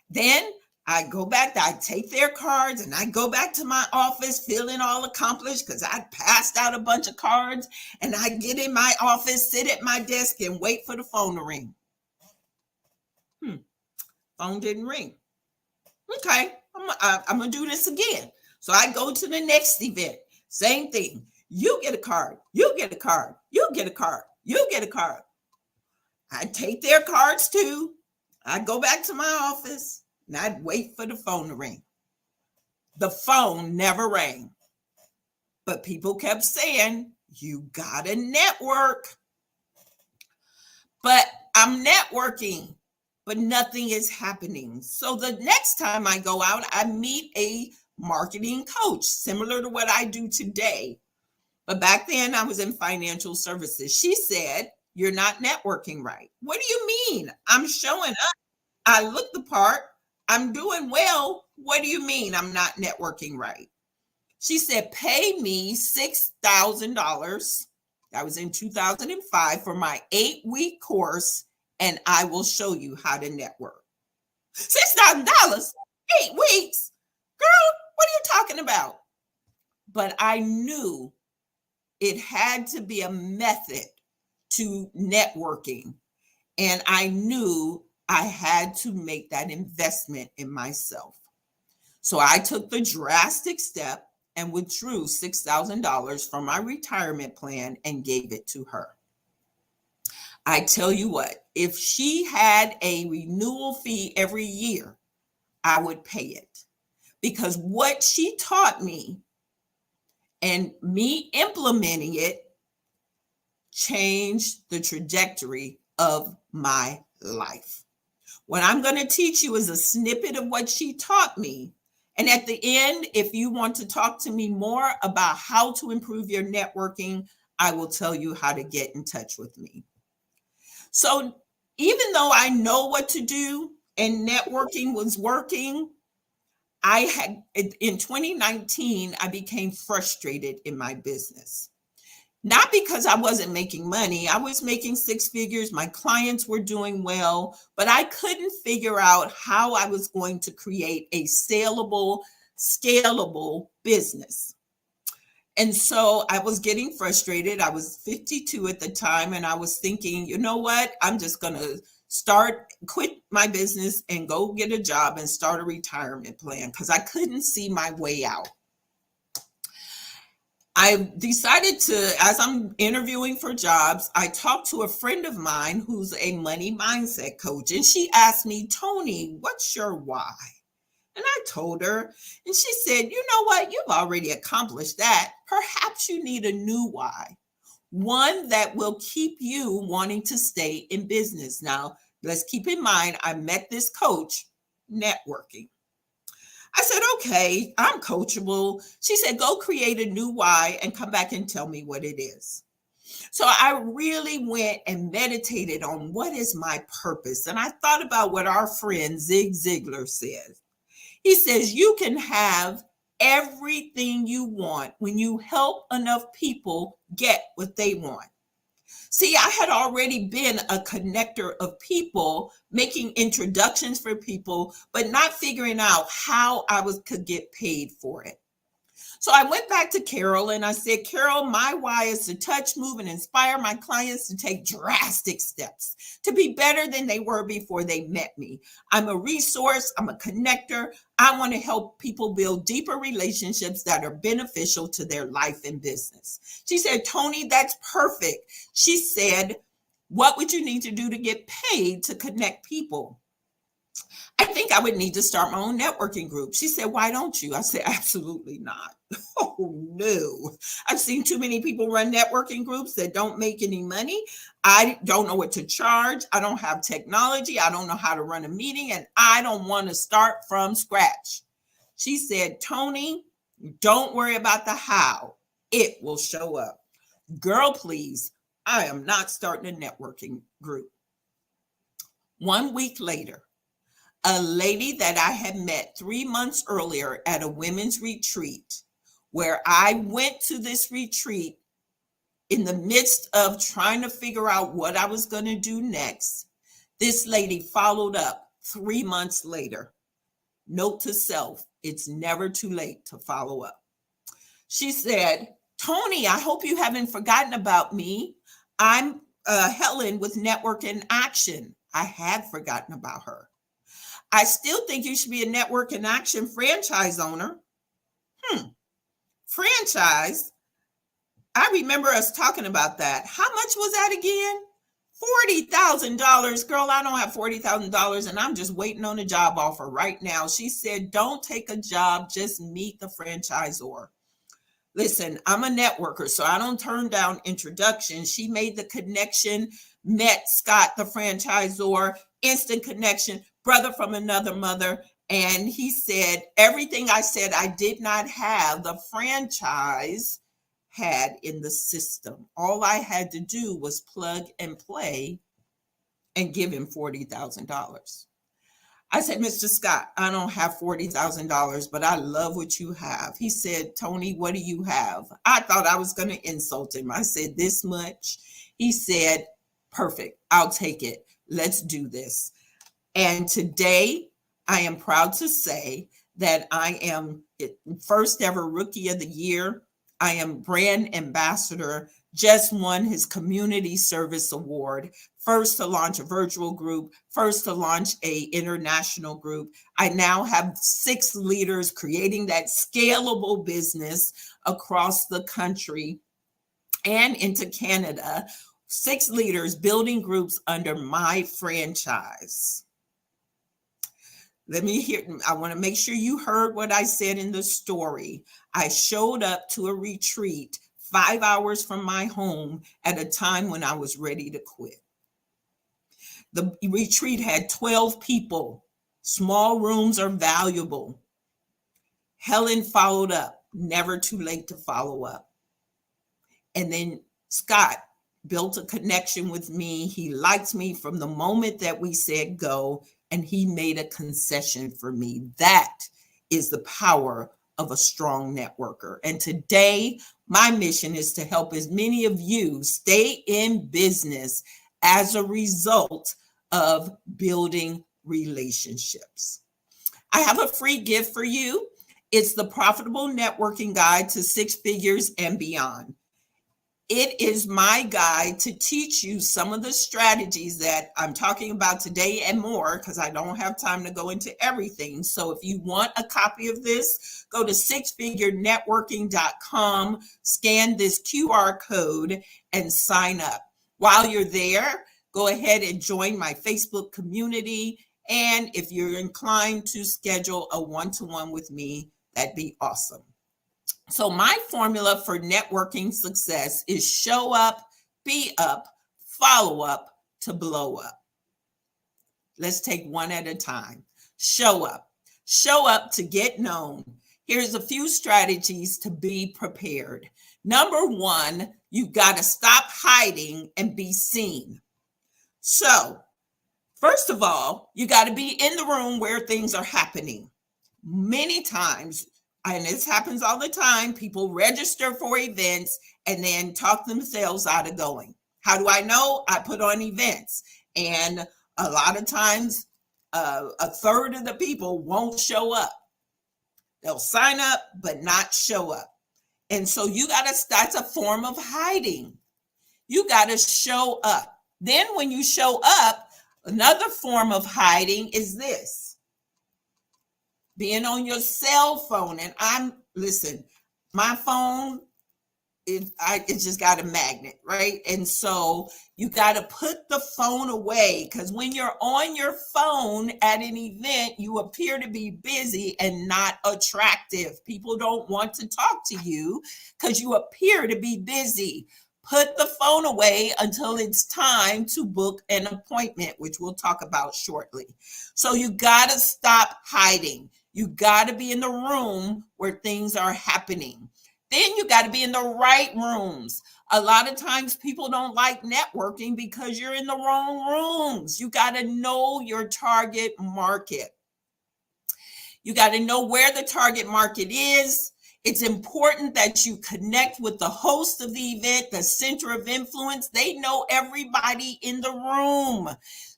Then I go back, I take their cards and I go back to my office feeling all accomplished because I passed out a bunch of cards, and I get in my office, sit at my desk and wait for the phone to ring. Phone didn't ring. Okay, I'm going to do this again. So I go to the next event, same thing. You get a card, you get a card, you get a card, you get a card. I take their cards too. I go back to my office and I'd wait for the phone to ring. The phone never rang, but people kept saying, you got to network. But I'm networking, but nothing is happening. So the next time I go out, I meet a marketing coach, similar to what I do today. But back then I was in financial services. She said, you're not networking right. What do you mean? I'm showing up. I look the part. I'm doing well. What do you mean I'm not networking right? She said, pay me $6,000. That was in 2005 for my 8-week course, and I will show you how to network. $6,000, 8 weeks? Girl, what are you talking about? But I knew it had to be a method to networking. And I knew I had to make that investment in myself. So I took the drastic step and withdrew $6,000 from my retirement plan and gave it to her. I tell you what, if she had a renewal fee every year, I would pay it. Because what she taught me and me implementing it changed the trajectory of my life. What I'm going to teach you is a snippet of what she taught me. And at the end, if you want to talk to me more about how to improve your networking, I will tell you how to get in touch with me. So even though I know what to do and networking was working, in 2019, I became frustrated in my business. Not because I wasn't making money. I was making 6 figures. My clients were doing well, but I couldn't figure out how I was going to create a saleable, scalable business. And so I was getting frustrated. I was 52 at the time, and I was thinking, you know what? I'm just going to quit my business and go get a job and start a retirement plan because I couldn't see my way out. I decided to, as I'm interviewing for jobs, I talked to a friend of mine who's a money mindset coach, and she asked me, Tony, what's your why? And I told her, and she said, you know what? You've already accomplished that. Perhaps you need a new why, one that will keep you wanting to stay in business. Now, let's keep in mind, I met this coach networking. I said, okay, I'm coachable. She said, go create a new why and come back and tell me what it is. So I really went and meditated on what is my purpose. And I thought about what our friend Zig Ziglar says. He says, you can have everything you want when you help enough people get what they want. See, I had already been a connector of people, making introductions for people, but not figuring out how I could get paid for it. So I went back to Carol and I said, Carol, my why is to touch, move, and inspire my clients to take drastic steps to be better than they were before they met me. I'm a resource. I'm a connector. I want to help people build deeper relationships that are beneficial to their life and business. She said, Tony, that's perfect. She said, what would you need to do to get paid to connect people? I think I would need to start my own networking group. She said, why don't you? I said, absolutely not. Oh, no. I've seen too many people run networking groups that don't make any money. I don't know what to charge. I don't have technology. I don't know how to run a meeting, and I don't want to start from scratch. She said, Tony, don't worry about the how. It will show up. Girl, please, I am not starting a networking group. 1 week later, a lady that I had met 3 months earlier at a women's retreat, where I went to this retreat in the midst of trying to figure out what I was going to do next. This lady followed up 3 months later. Note to self, it's never too late to follow up. She said, Tony, I hope you haven't forgotten about me. I'm Helen with Network in Action. I had forgotten about her. I still think you should be a Network in Action franchise owner. Franchise? I remember us talking about that. How much was that again? $40,000. Girl, I don't have $40,000 and I'm just waiting on a job offer right now. She said, don't take a job, just meet the franchisor. Listen, I'm a networker, so I don't turn down introductions. She made the connection, met Scott, the franchisor, instant connection, brother from another mother. And he said, everything I said I did not have, the franchise had in the system. All I had to do was plug and play and give him $40,000. I said, Mr. Scott, I don't have $40,000, but I love what you have. He said, Tony, what do you have? I thought I was going to insult him. I said, this much. He said, perfect. I'll take it. Let's do this. And today, I am proud to say that I am first ever Rookie of the Year. I am brand ambassador, just won his community service award, first to launch a virtual group, first to launch an international group. I now have 6 leaders creating that scalable business across the country and into Canada. 6 leaders building groups under my franchise. I want to make sure you heard what I said in the story. I showed up to a retreat 5 hours from my home at a time when I was ready to quit. The retreat had 12 people. Small rooms are valuable. Helen followed up, never too late to follow up. And then Scott built a connection with me. He liked me from the moment that we said go, and he made a concession for me. That is the power of a strong networker. And today, my mission is to help as many of you stay in business as a result of building relationships. I have a free gift for you. It's the Profitable Networking Guide to 6 Figures and Beyond. It is my guide to teach you some of the strategies that I'm talking about today and more, because I don't have time to go into everything. So if you want a copy of this, go to sixfigurenetworking.com, scan this QR code, and sign up. While you're there, go ahead and join my Facebook community. And if you're inclined to schedule a one-to-one with me, that'd be awesome. So my formula for networking success is show up, be up, follow up to blow up. Let's take one at a time. Show up. Show up to get known. Here's a few strategies to be prepared. Number 1, you've got to stop hiding and be seen. So, first of all, you got to be in the room where things are happening. Many times, and this happens all the time, people register for events and then talk themselves out of going. How do I know? I put on events, and a lot of times a third of the people won't show up. They'll sign up but not show up. And so that's a form of hiding. You got to show up. Then when you show up, another form of hiding is this. Being on your cell phone. And listen, my phone, it's just got a magnet, right? And so you got to put the phone away, because when you're on your phone at an event, you appear to be busy and not attractive. People don't want to talk to you because you appear to be busy. Put the phone away until it's time to book an appointment, which we'll talk about shortly. So you got to stop hiding. You got to be in the room where things are happening. Then you got to be in the right rooms. A lot of times people don't like networking because you're in the wrong rooms. You got to know your target market. You got to know where the target market is. It's important that you connect with the host of the event, the center of influence. They know everybody in the room.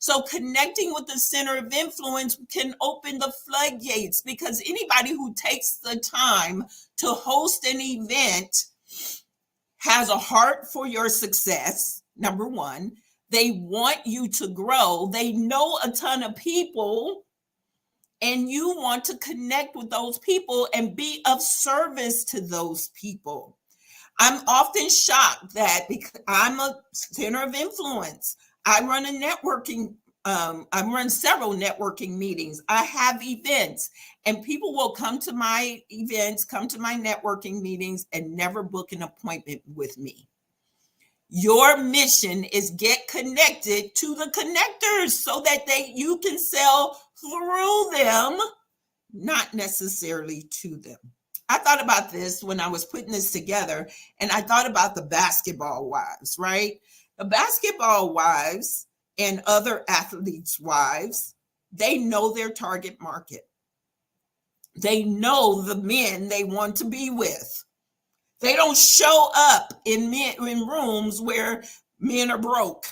So connecting with the center of influence can open the floodgates, because anybody who takes the time to host an event has a heart for your success, number one. They want you to grow. They know a ton of people, and you want to connect with those people and be of service to those people. I'm often shocked that, because I'm a center of influence, I run several networking meetings. I have events, and people will come to my events, come to my networking meetings, and never book an appointment with me. Your mission is get connected to the connectors so that you can sell through them, not necessarily to them. I thought about this when I was putting this together, and I thought about the basketball wives, right? The basketball wives and other athletes' wives, they know their target market. They know the men they want to be with. They don't show up in rooms where men are broke.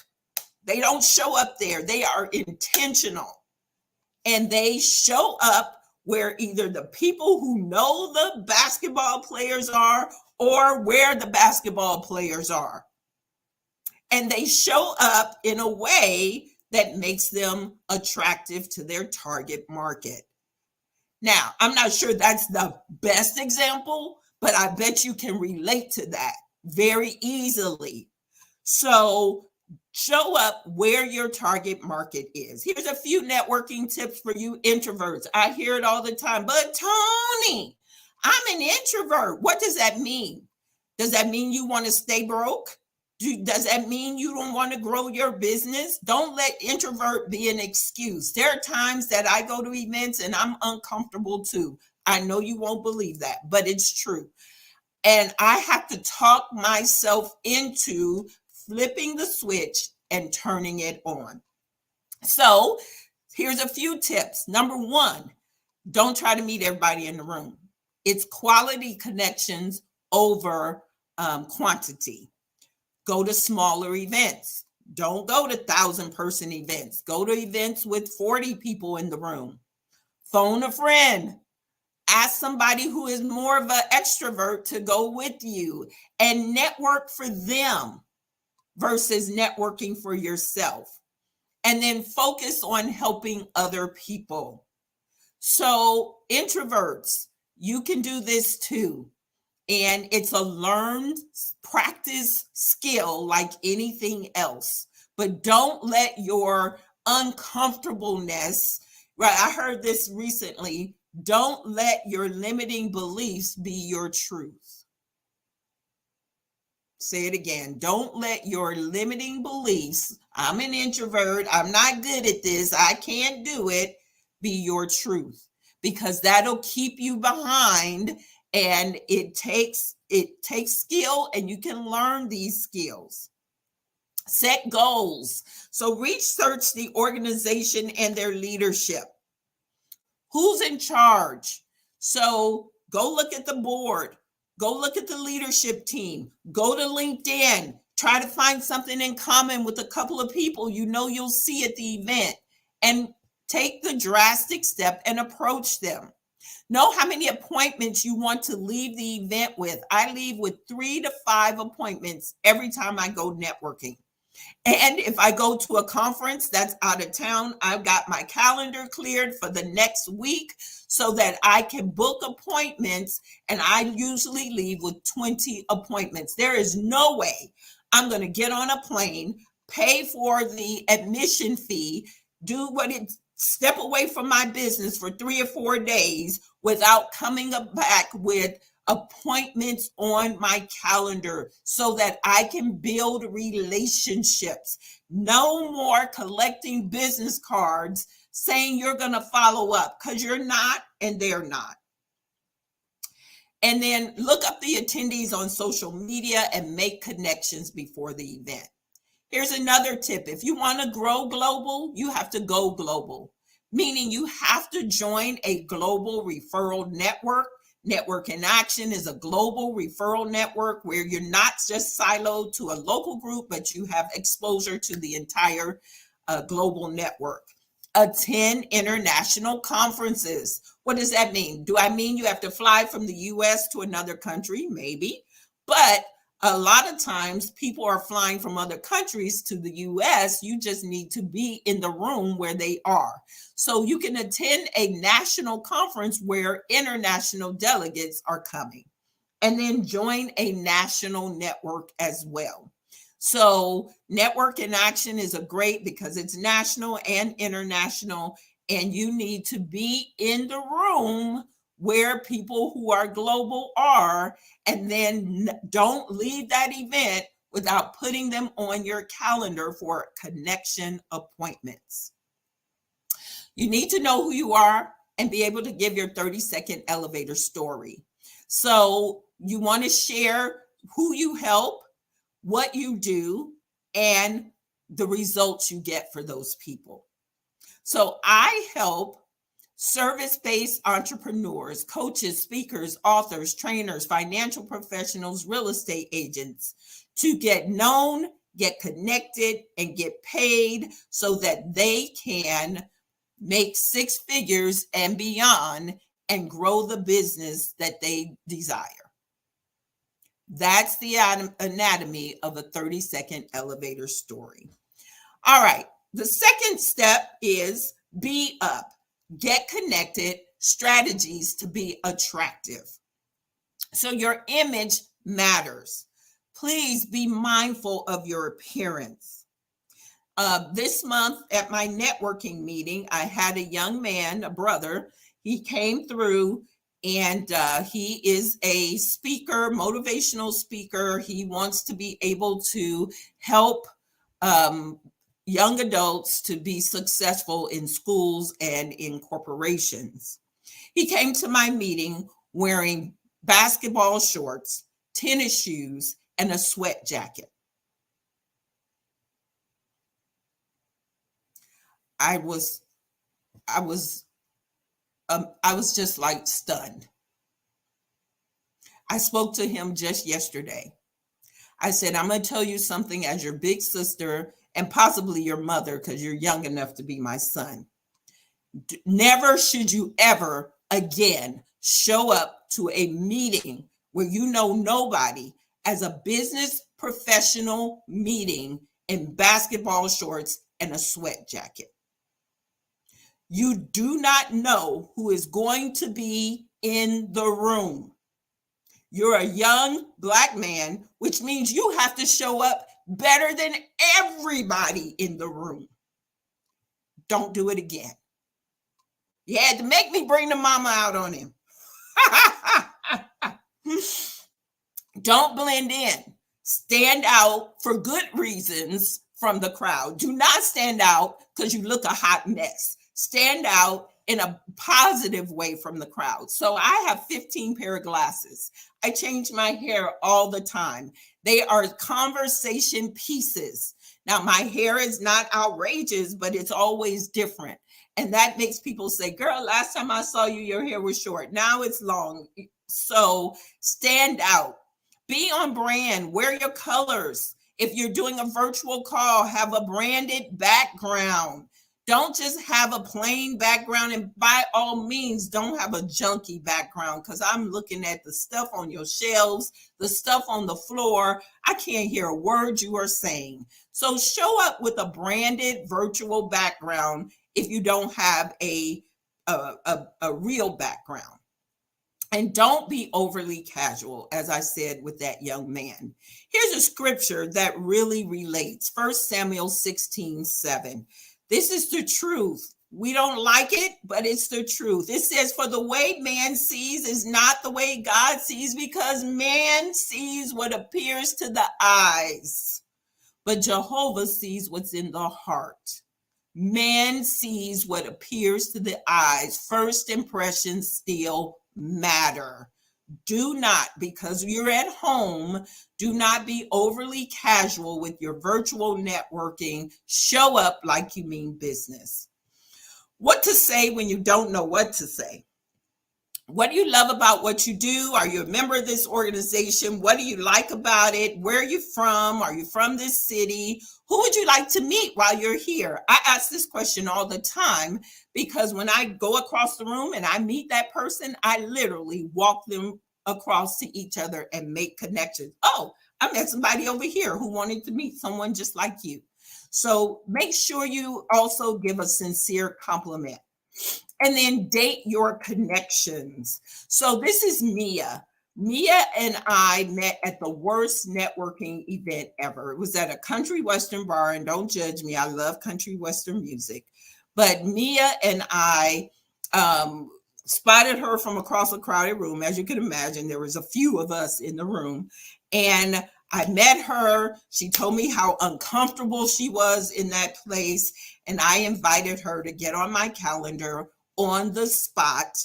They don't show up there. They are intentional. And they show up where either the people who know the basketball players are or where the basketball players are. And they show up in a way that makes them attractive to their target market. Now, I'm not sure that's the best example, but I bet you can relate to that very easily. So show up where your target market is. Here's a few networking tips for you introverts. I hear it all the time, but Tony, I'm an introvert. What does that mean? Does that mean you want to stay broke? Does that mean you don't want to grow your business? Don't let introvert be an excuse. There are times that I go to events and I'm uncomfortable too. I know you won't believe that, but it's true. And I have to talk myself into flipping the switch and turning it on. So here's a few tips. Number one, don't try to meet everybody in the room. It's quality connections over quantity. Go to smaller events. Don't go to 1,000-person events. Go to events with 40 people in the room. Phone a friend. Ask somebody who is more of an extrovert to go with you and network for them versus networking for yourself. And then focus on helping other people. So introverts, you can do this too. And it's a learned practice skill like anything else. But don't let your uncomfortableness, right? I heard this recently. Don't let your limiting beliefs be your truth. Say it again. Don't let your limiting beliefs, I'm an introvert, I'm not good at this, I can't do it, be your truth. Because that'll keep you behind. And it takes skill, and you can learn these skills. Set goals. So research the organization and their leadership. Who's in charge? So go look at the board. Go look at the leadership team. Go to LinkedIn. Try to find something in common with a couple of people you know you'll see at the event, and take the drastic step and approach them. Know how many appointments you want to leave the event with. I leave with 3 to 5 appointments every time I go networking. And if I go to a conference that's out of town, I've got my calendar cleared for the next week so that I can book appointments, and I usually leave with 20 appointments. There is no way I'm going to get on a plane, pay for the admission fee, do what it step away from my business for 3 or 4 days without coming back with appointments on my calendar so that I can build relationships. No more collecting business cards saying you're going to follow up, because you're not and they're not. And then look up the attendees on social media and make connections before the event. Here's another tip. If you want to grow global, you have to go global, meaning you have to join a global referral network. Network in Action is a global referral network where you're not just siloed to a local group, but you have exposure to the entire global network. Attend international conferences. What does that mean? Do I mean you have to fly from the US to another country? Maybe. But a lot of times people are flying from other countries to the US. You just need to be in the room where they are. So you can attend a national conference where international delegates are coming, and then join a national network as well. So Network in Action is a great because it's national and international, and you need to be in the room where people who are global are, and then don't leave that event without putting them on your calendar for connection appointments. You need to know who you are and be able to give your 30-second elevator story. So you want to share who you help, what you do, and the results you get for those people. So I help service-based entrepreneurs, coaches, speakers, authors, trainers, financial professionals, real estate agents to get known, get connected, and get paid so that they can make 6 figures and beyond and grow the business that they desire. That's the anatomy of a 30-second elevator story. All right. The second step is be up. Get connected, strategies to be attractive. So your image matters. Please be mindful of your appearance. This month at my networking meeting, I had a young man, a brother. He came through, and he is a speaker, motivational speaker. He wants to be able to help young adults to be successful in schools and in corporations. He came to my meeting wearing basketball shorts, tennis shoes, and a sweat jacket. I was just like stunned. I spoke to him just yesterday. I said, I'm going to tell you something as your big sister and possibly your mother, because you're young enough to be my son. Never should you ever again show up to a meeting where you know nobody as a business professional meeting in basketball shorts and a sweat jacket. You do not know who is going to be in the room. You're a young Black man, which means you have to show up better than everybody in the room. Don't do it again. You had to make me bring the mama out on him. Don't blend in. Stand out for good reasons from the crowd. Do not stand out because you look a hot mess. Stand out in a positive way from the crowd. So I have 15 pair of glasses. I change my hair all the time. They are conversation pieces. Now, my hair is not outrageous, but it's always different. And that makes people say, girl, last time I saw you, your hair was short. Now it's long. So stand out. Be on brand. Wear your colors. If you're doing a virtual call, have a branded background. Don't just have a plain background, and by all means, don't have a junky background, because I'm looking at the stuff on your shelves, the stuff on the floor. I can't hear a word you are saying. So show up with a branded virtual background if you don't have a real background. And don't be overly casual, as I said with that young man. Here's a scripture that really relates. 1 Samuel 16:7. This is the truth. We don't like it, but it's the truth. It says, for the way man sees is not the way God sees, because man sees what appears to the eyes, but Jehovah sees what's in the heart. Man sees what appears to the eyes. First impressions still matter. Do not, because you're at home, do not be overly casual with your virtual networking. Show up like you mean business. What to say when you don't know what to say? What do you love about what you do? Are you a member of this organization? What do you like about it? Where are you from? Are you from this city? Who would you like to meet while you're here? I ask this question all the time, because when I go across the room and I meet that person, I literally walk them across to each other and make connections. Oh, I met somebody over here who wanted to meet someone just like you. So make sure you also give a sincere compliment. And then date your connections. So this is Mia. Mia and I met at the worst networking event ever. It was at a country western bar, and don't judge me, I love country western music. But Mia and I spotted her from across a crowded room. As you can imagine, there was a few of us in the room. And I met her. She told me how uncomfortable she was in that place. And I invited her to get on my calendar on the spot.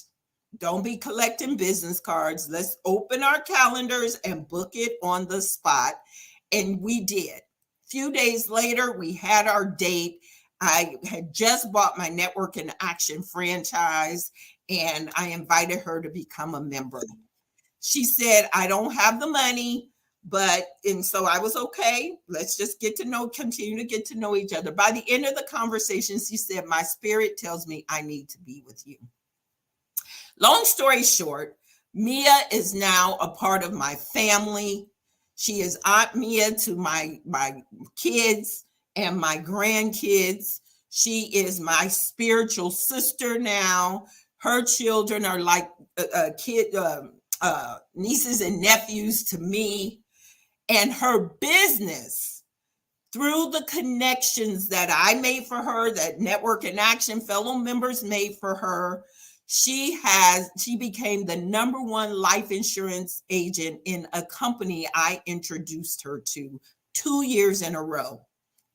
Don't be collecting business cards. Let's open our calendars and book it on the spot. And we did. A few days later, we had our date. I had just bought my Network in Action franchise, and I invited her to become a member. She said, I don't have the money, and so I was okay. Let's just continue to get to know each other. By the end of the conversation, she said, my spirit tells me I need to be with you. Long story short, Mia is now a part of my family. She is Aunt Mia to my kids and my grandkids. She is my spiritual sister now. Her children are like nieces and nephews to me. And her business, through the connections that I made for her, that Network in Action fellow members made for her, she became the #1 life insurance agent in a company I introduced her to 2 years in a row.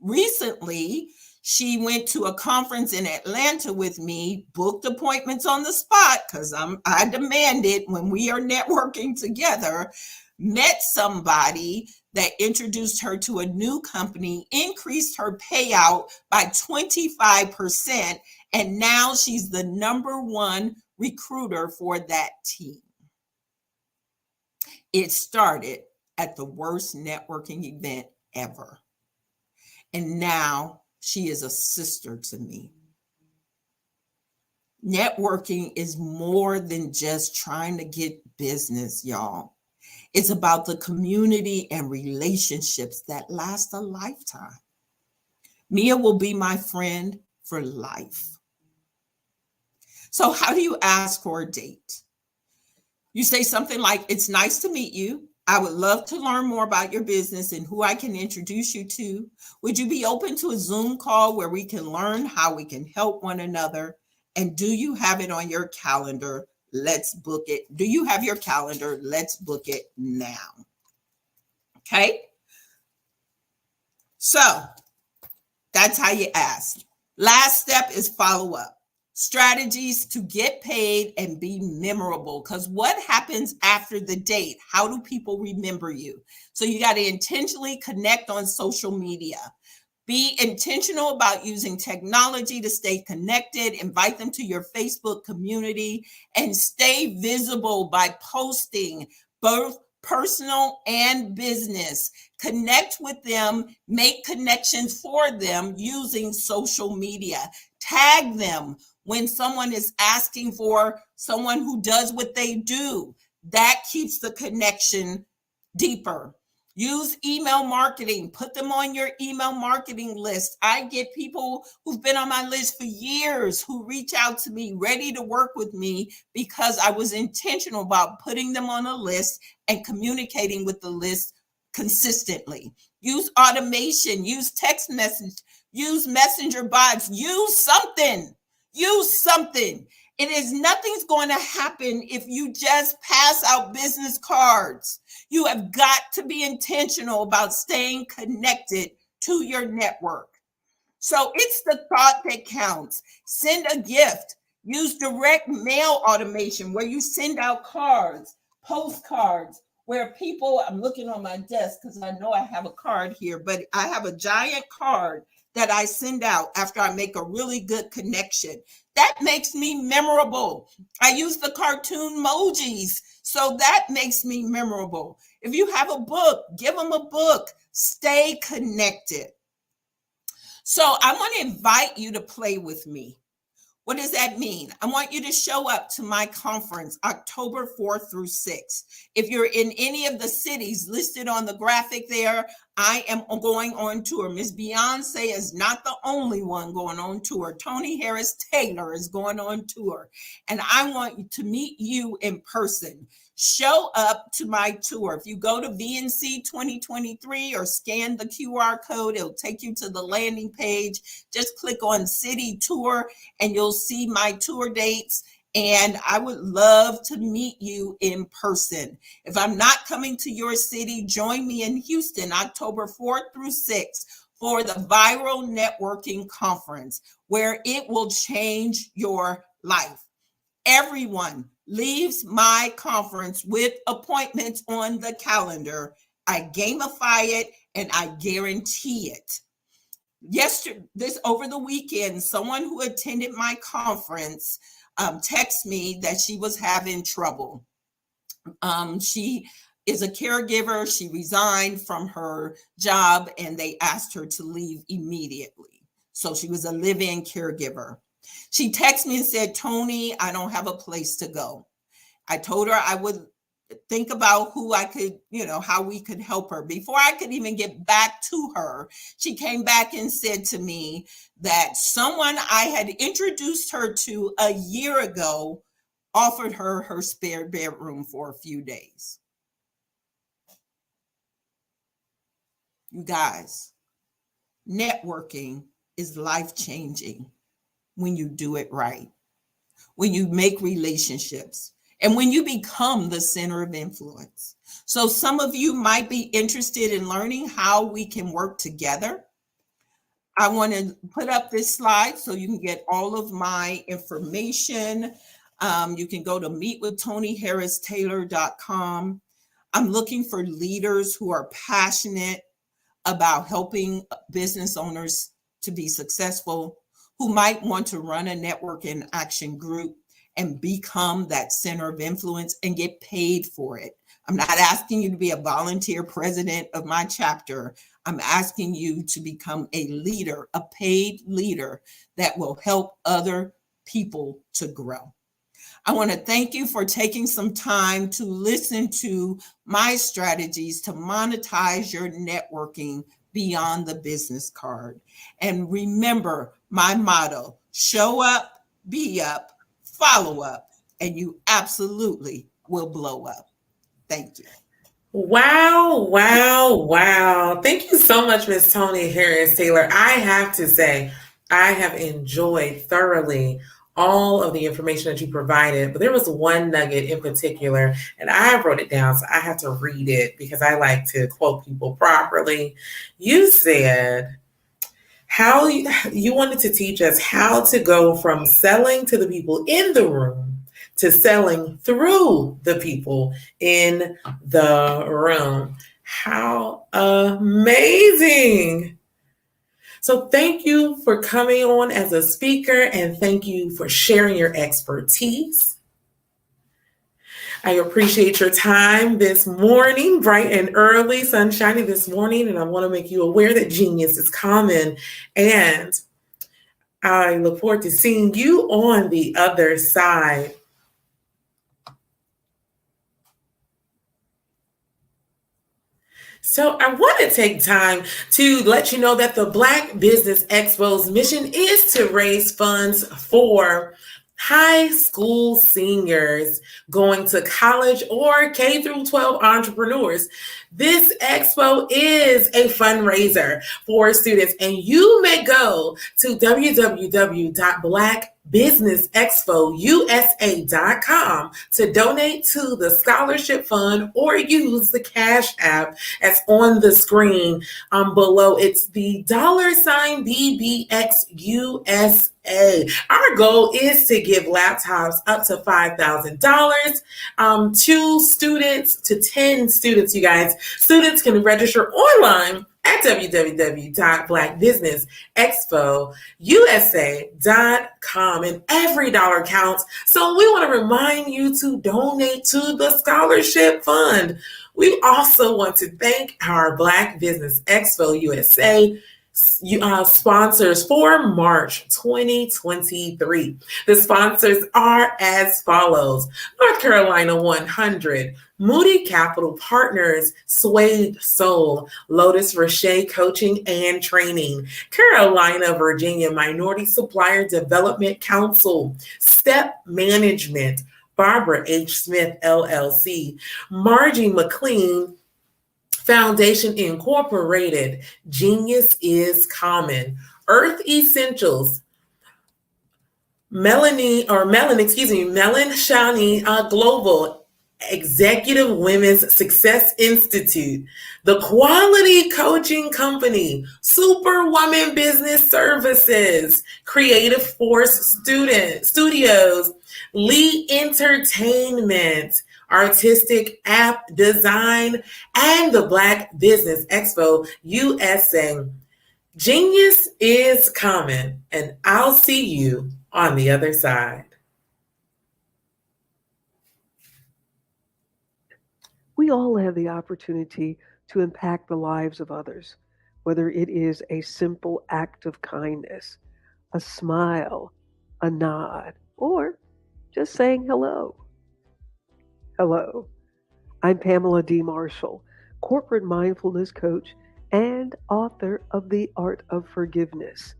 Recently, she went to a conference in Atlanta with me, booked appointments on the spot, because I demand it when we are networking together, met somebody that introduced her to a new company, increased her payout by 25%, and now she's the #1 recruiter for that team. It started at the worst networking event ever. And now she is a sister to me. Networking is more than just trying to get business, y'all. It's about the community and relationships that last a lifetime. Mia will be my friend for life. So how do you ask for a date? You say something like, it's nice to meet you. I would love to learn more about your business and who I can introduce you to. Would you be open to a Zoom call where we can learn how we can help one another? And do you have it on your calendar? Let's book it. Do you have your calendar? Let's book it now. Okay. So that's how you ask. Last step is follow up. Strategies to get paid and be memorable. Because what happens after the date? How do people remember you? So you got to intentionally connect on social media. Be intentional about using technology to stay connected. Invite them to your Facebook community and stay visible by posting both personal and business. Connect with them, make connections for them using social media. Tag them when someone is asking for someone who does what they do. That keeps the connection deeper. Use email marketing. Put them on your email marketing list. I get people who've been on my list for years who reach out to me ready to work with me because I was intentional about putting them on a list and communicating with the list consistently. Use automation. Use text message. Use messenger bots. Use something. Use something. It is nothing's going to happen if you just pass out business cards. You have got to be intentional about staying connected to your network. So it's the thought that counts. Send a gift. Use direct mail automation where you send out cards, postcards, where people, I'm looking on my desk because I know I have a card here, but I have a giant card that I send out after I make a really good connection. That makes me memorable. I use the cartoon emojis, so that makes me memorable. If you have a book, give them a book. Stay connected. So I want to invite you to play with me. What does that mean? I want you to show up to my conference October 4th through 6th. If you're in any of the cities listed on the graphic there, I am going on tour. Miss Beyonce is not the only one going on tour. Tony Harris Taylor is going on tour. And I want to meet you in person. Show up to my tour. If you go to VNC 2023 or scan the QR code, it'll take you to the landing page. Just click on City Tour and you'll see my tour dates. And I would love to meet you in person. If I'm not coming to your city, join me in Houston, October 4th through 6th for the Viral Networking Conference, where it will change your life. Everyone leaves my conference with appointments on the calendar. I gamify it and I guarantee it. Over the weekend, someone who attended my conference texted me that she was having trouble. She is a caregiver. She resigned from her job and they asked her to leave immediately. So she was a live-in caregiver. She texted me and said, Tony, I don't have a place to go. I told her I would think about who I could, how we could help her. Before I could even get back to her, she came back and said to me that someone I had introduced her to a year ago offered her her spare bedroom for a few days. You guys, networking is life-changing when you do it right, when you make relationships, and when you become the center of influence. So some of you might be interested in learning how we can work together. I want to put up this slide so you can get all of my information. You can go to meetwithtonyharristaylor.com. I'm looking for leaders who are passionate about helping business owners to be successful, who might want to run a network and action group and become that center of influence and get paid for it. I'm not asking you to be a volunteer president of my chapter. I'm asking you to become a leader, a paid leader that will help other people to grow. I want to thank you for taking some time to listen to my strategies to monetize your networking beyond the business card. And remember my motto, show up, be up, follow up, and you absolutely will blow up. Thank you. Wow, wow, wow. Thank you so much, Miss Tony Harris Taylor. I have to say, I have enjoyed thoroughly all of the information that you provided, but there was one nugget in particular, and I wrote it down, so I have to read it because I like to quote people properly. You said how you wanted to teach us how to go from selling to the people in the room to selling through the people in the room. How amazing. So thank you for coming on as a speaker, and thank you for sharing your expertise. I appreciate your time this morning, bright and early, sunshiny this morning, and I want to make you aware that genius is common. And I look forward to seeing you on the other side. So I want to take time to let you know that the Black Business Expo's mission is to raise funds for high school seniors going to college or K through 12 entrepreneurs. This expo is a fundraiser for students, and you may go to www.blackbusinessexpousa.com to donate to the scholarship fund or use the Cash App that's on the screen below. It's the $BBXUSA. Our goal is to give laptops up to $5,000 to students, to 10 students, you guys. Students can register online at www.blackbusinessexpousa.com, and every dollar counts. So we want to remind you to donate to the scholarship fund. We also want to thank our Black Business Expo USA sponsors for March 2023. The sponsors are as follows: North Carolina 100, Moody Capital Partners, Suede Soul, Lotus Roche Coaching and Training, Carolina, Virginia Minority Supplier Development Council, Step Management, Barbara H. Smith, LLC, Margie McLean Foundation Incorporated, Genius is Common, Earth Essentials, Melon Shani Global, Executive Women's Success Institute, The Quality Coaching Company, Superwoman Business Services, Creative Force Studios, Lee Entertainment, Artistic App Design, and the Black Business Expo USA. Genius is coming, and I'll see you on the other side. We all have the opportunity to impact the lives of others, whether it is a simple act of kindness, a smile, a nod, or just saying hello. Hello, I'm Pamela D. Marshall, corporate mindfulness coach and author of The Art of Forgiveness.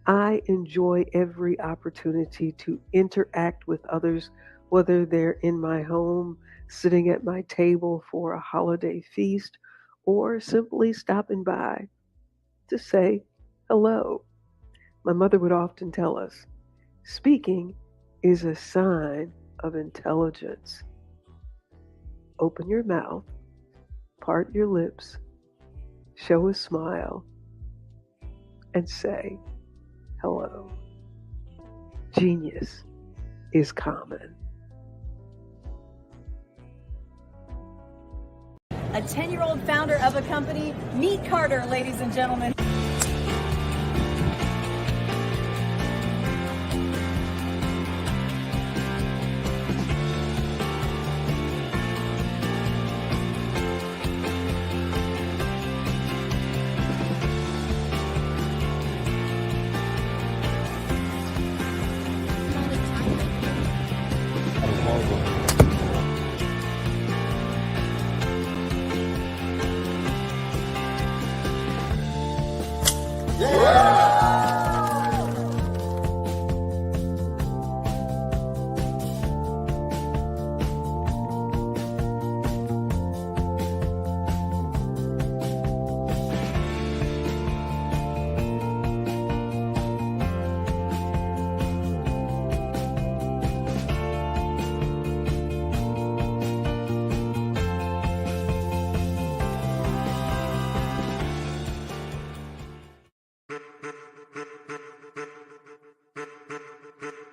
I enjoy every opportunity to interact with others, whether they're in my home, sitting at my table for a holiday feast, or simply stopping by to say hello. My mother would often tell us, speaking is a sign of intelligence. Open your mouth, part your lips, show a smile, and say hello. Genius is common. A 10-year-old founder of a company. Meet Carter, ladies and gentlemen.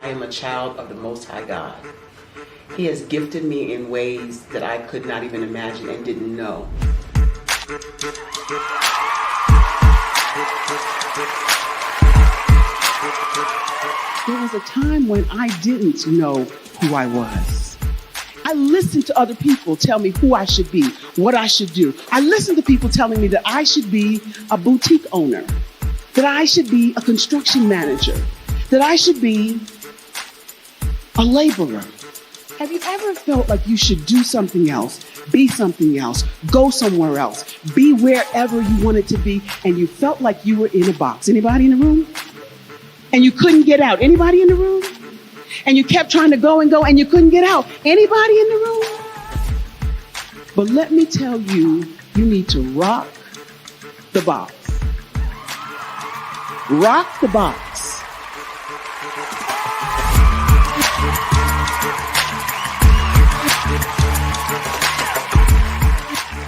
I am a child of the Most High God. He has gifted me in ways that I could not even imagine and didn't know. There was a time when I didn't know who I was. I listened to other people tell me who I should be, what I should do. I listened to people telling me that I should be a boutique owner, that I should be a construction manager, that I should be a laborer. Have you ever felt like you should do something else, be something else, go somewhere else, be wherever you wanted to be, and you felt like you were in a box? Anybody in the room? And you couldn't get out? Anybody in the room? And you kept trying to go and go and you couldn't get out? Anybody in the room? But let me tell you, you need to rock the box. Rock the box.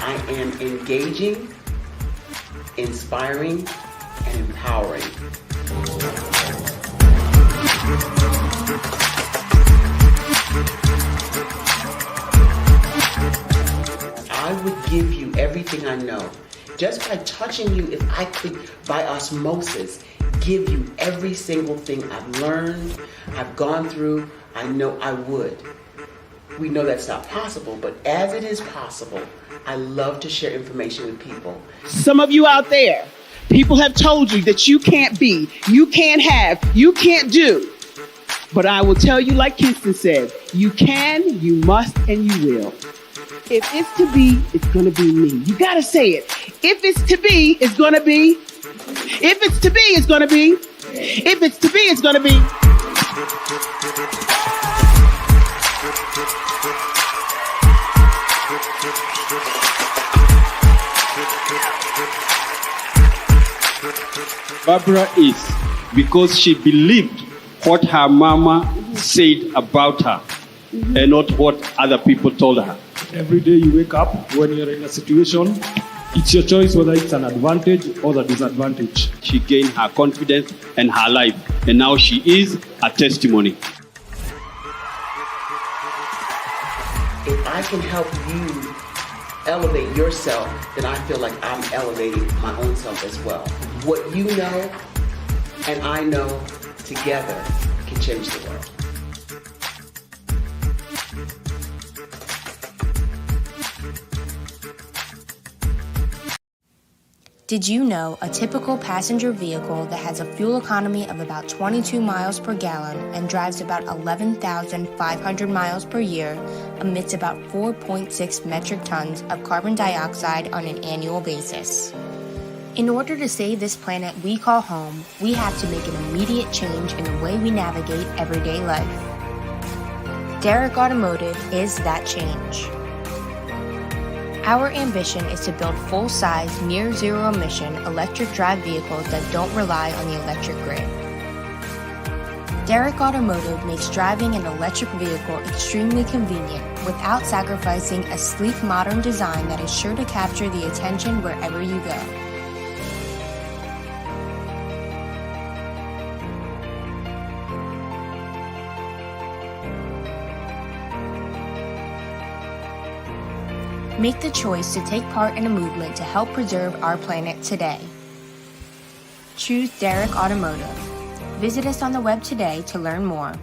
I am engaging, inspiring, and empowering. I would give you everything I know. Just by touching you, if I could, by osmosis, give you every single thing I've learned, I've gone through, I know I would. We know that's not possible, but as it is possible, I love to share information with people. Some of you out there, people have told you that you can't be, you can't have, you can't do. But I will tell you, like Kinston said, you can, you must, and you will. If it's to be, it's going to be me. You got to say it. If it's to be, it's going to be. If it's to be, it's going to be. If it's to be, it's going to be. Barbara is because she believed what her mama said about her and not what other people told her. Every day you wake up, when you're in a situation, it's your choice whether it's an advantage or the disadvantage. She gained her confidence and her life, and now she is a testimony. If I can help you elevate yourself, then I feel like I'm elevating my own self as well. What you know and I know together can change the world. Did you know a typical passenger vehicle that has a fuel economy of about 22 miles per gallon and drives about 11,500 miles per year emits about 4.6 metric tons of carbon dioxide on an annual basis? In order to save this planet we call home, we have to make an immediate change in the way we navigate everyday life. Derrick Automotive is that change. Our ambition is to build full-size, near-zero emission electric drive vehicles that don't rely on the electric grid. Derrick Automotive makes driving an electric vehicle extremely convenient without sacrificing a sleek, modern design that is sure to capture the attention wherever you go. Make the choice to take part in a movement to help preserve our planet today. Choose Derrick Automotive. Visit us on the web today to learn more.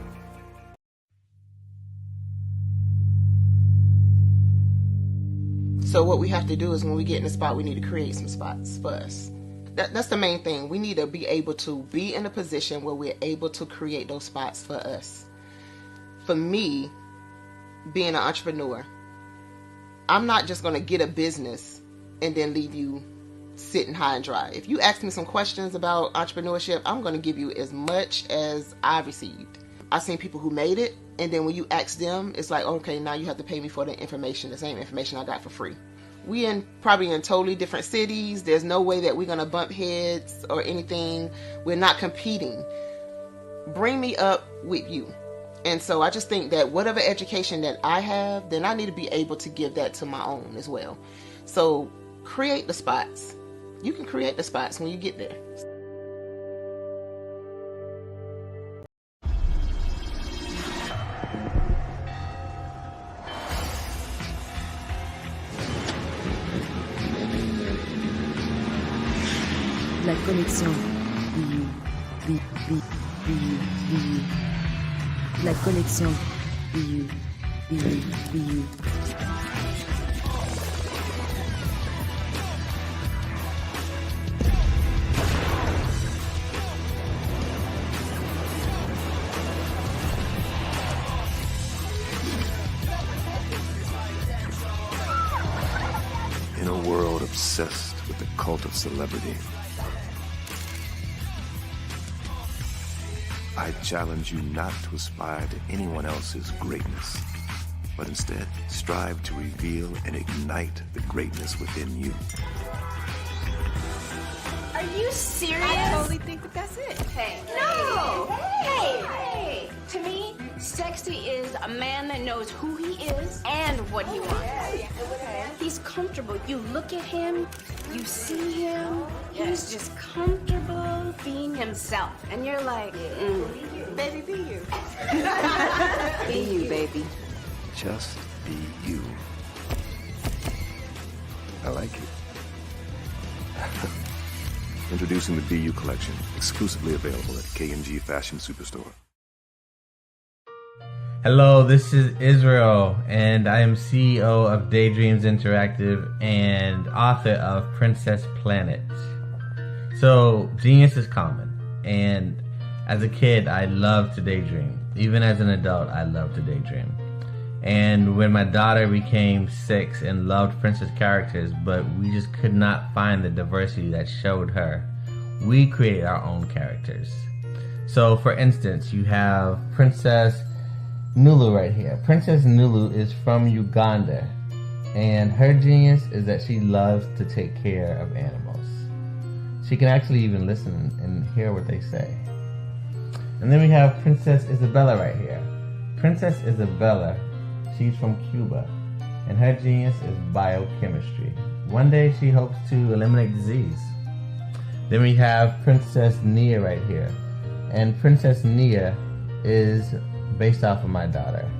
So what we have to do is when we get in the spot, we need to create some spots for us. That's the main thing. We need to be able to be in a position where we're able to create those spots for us. For me, being an entrepreneur, I'm not just going to get a business and then leave you sitting high and dry. If you ask me some questions about entrepreneurship, I'm going to give you as much as I've received. I've seen people who made it, and then when you ask them, it's like, okay, now you have to pay me for the information, the same information I got for free. We probably in totally different cities. There's no way that we're going to bump heads or anything. We're not competing. Bring me up with you. And so I just think that whatever education that I have, then I need to be able to give that to my own as well. So create the spots. You can create the spots when you get there. La connexion. La connexion. a world obsessed with the cult of celebrity. I challenge you not to aspire to anyone else's greatness, but instead strive to reveal and ignite the greatness within you. Are you serious? I totally think that that's it. Hey. No! Hey! To me, sexy is a man that knows who he is and what he wants. He's comfortable. You look at him, you see him, he's just comfortable being himself. And you're like, baby, be you. Be you, baby. Just be you. I like it. Introducing the Be You collection, exclusively available at KMG Fashion Superstore. Hello, this is Israel, and I am CEO of Daydreams Interactive and author of Princess Planet. So, genius is common, and as a kid, I loved to daydream. Even as an adult, I loved to daydream. And when my daughter became 6 and loved princess characters, but we just could not find the diversity that showed her, we created our own characters. So, for instance, you have Princess Nulu right here. Princess Nulu is from Uganda, and her genius is that she loves to take care of animals. She can actually even listen and hear what they say. And then we have Princess Isabella right here. Princess Isabella, she's from Cuba, and her genius is biochemistry. One day she hopes to eliminate disease. Then we have Princess Nia right here, and Princess Nia is based off of my daughter,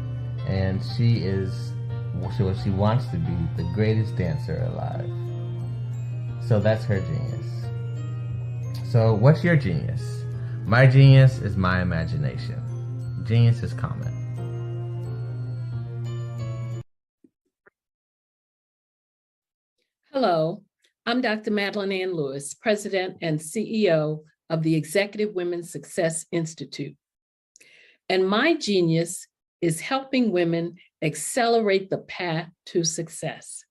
and she wants to be the greatest dancer alive. So that's her genius. So what's your genius? My genius is my imagination. Genius is common. Hello, I'm Dr. Madeline Ann Lewis, President and CEO of the Executive Women's Success Institute. And my genius is helping women accelerate the path to success.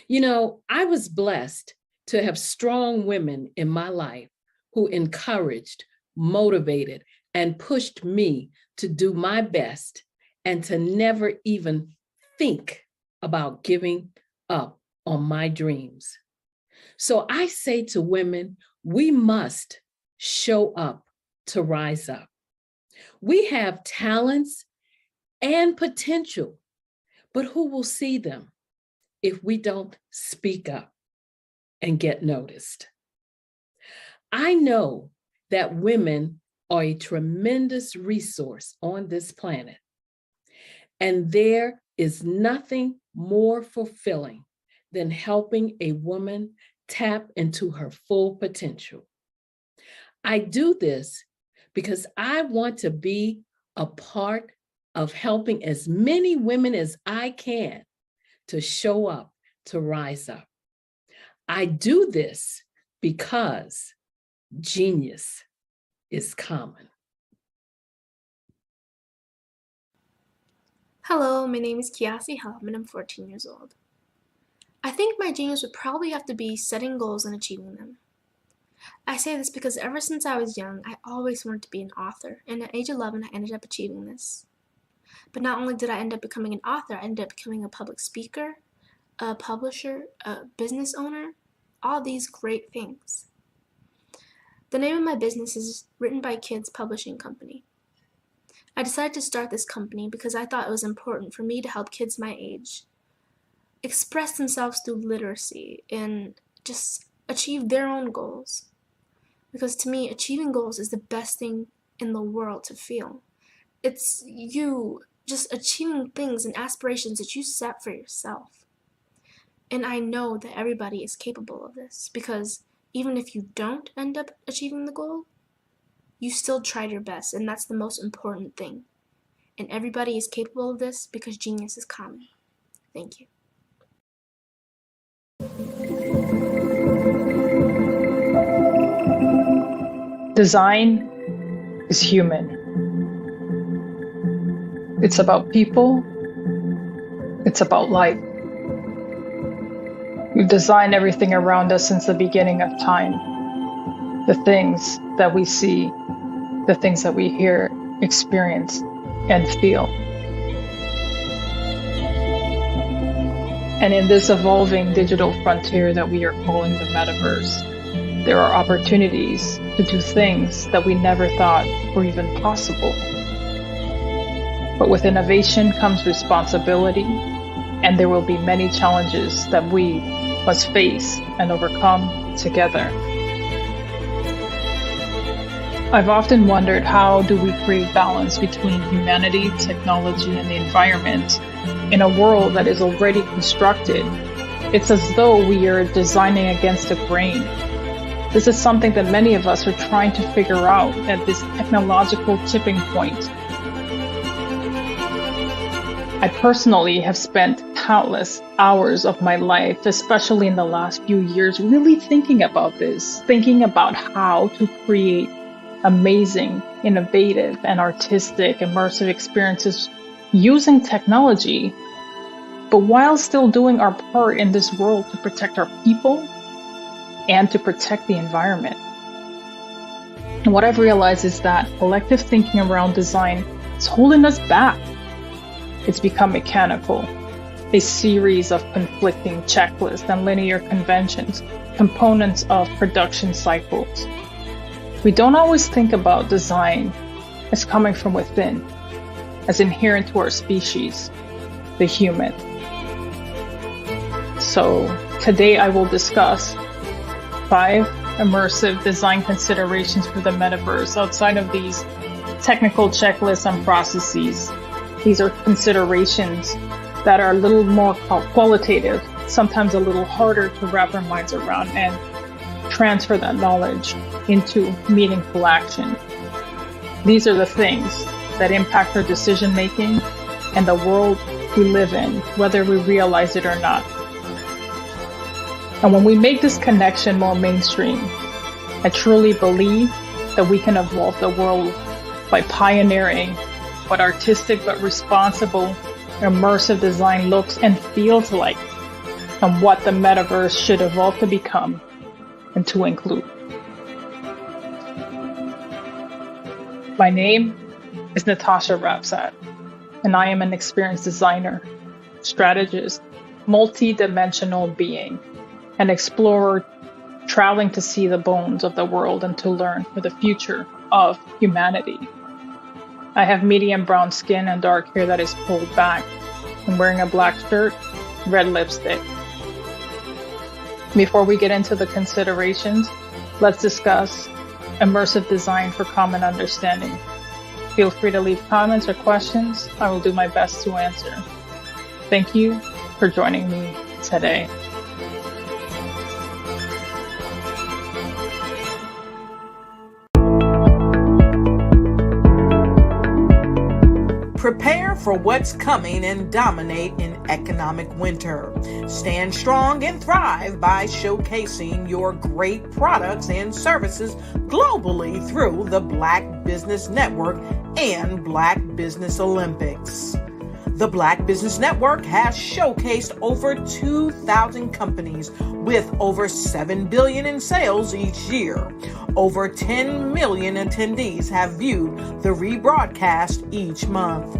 You know, I was blessed to have strong women in my life who encouraged, motivated, and pushed me to do my best and to never even think about giving up on my dreams. So I say to women, we must show up to rise up. We have talents and potential, but who will see them if we don't speak up and get noticed? I know that women are a tremendous resource on this planet, and there is nothing more fulfilling than helping a woman tap into her full potential. I do this because I want to be a part of helping as many women as I can to show up, to rise up. I do this because genius is common. Hello, my name is Kiasi Helm and I'm 14 years old. I think my genius would probably have to be setting goals and achieving them. I say this because ever since I was young, I always wanted to be an author, and at age 11, I ended up achieving this. But not only did I end up becoming an author, I ended up becoming a public speaker, a publisher, a business owner, all these great things. The name of my business is Written by Kids Publishing Company. I decided to start this company because I thought it was important for me to help kids my age express themselves through literacy and just achieve their own goals. Because to me, achieving goals is the best thing in the world to feel. It's you just achieving things and aspirations that you set for yourself. And I know that everybody is capable of this, because even if you don't end up achieving the goal, you still tried your best, and that's the most important thing. And everybody is capable of this because genius is common. Thank you. Design is human. It's about people. It's about life. We've designed everything around us since the beginning of time. The things that we see, the things that we hear, experience, and feel. And in this evolving digital frontier that we are calling the metaverse, there are opportunities to do things that we never thought were even possible. But with innovation comes responsibility, and there will be many challenges that we must face and overcome together. I've often wondered, how do we create balance between humanity, technology, and the environment in a world that is already constructed? It's as though we are designing against the grain. This is something that many of us are trying to figure out at this technological tipping point. I personally have spent countless hours of my life, especially in the last few years, really thinking about this, thinking about how to create amazing, innovative, and artistic, immersive experiences using technology, but while still doing our part in this world to protect our people and to protect the environment. And what I've realized is that collective thinking around design is holding us back. It's become mechanical, a series of conflicting checklists and linear conventions, components of production cycles. We don't always think about design as coming from within, as inherent to our species, the human. So today I will discuss 5 immersive design considerations for the metaverse outside of these technical checklists and processes. These are considerations that are a little more qualitative, sometimes a little harder to wrap our minds around and transfer that knowledge into meaningful action. These are the things that impact our decision making and the world we live in, whether we realize it or not. And when we make this connection more mainstream, I truly believe that we can evolve the world by pioneering what artistic but responsible, immersive design looks and feels like, and what the metaverse should evolve to become and to include. My name is Natasha Rapsat, and I am an experienced designer, strategist, multi-dimensional being, an explorer traveling to see the bones of the world and to learn for the future of humanity. I have medium brown skin and dark hair that is pulled back. I'm wearing a black shirt, red lipstick. Before we get into the considerations, let's discuss immersive design for common understanding. Feel free to leave comments or questions. I will do my best to answer. Thank you for joining me today. Prepare for what's coming and dominate in economic winter. Stand strong and thrive by showcasing your great products and services globally through the Black Business Network and Black Business Olympics. The Black Business Network has showcased over 2,000 companies with over $7 billion in sales each year. Over 10 million attendees have viewed the rebroadcast each month.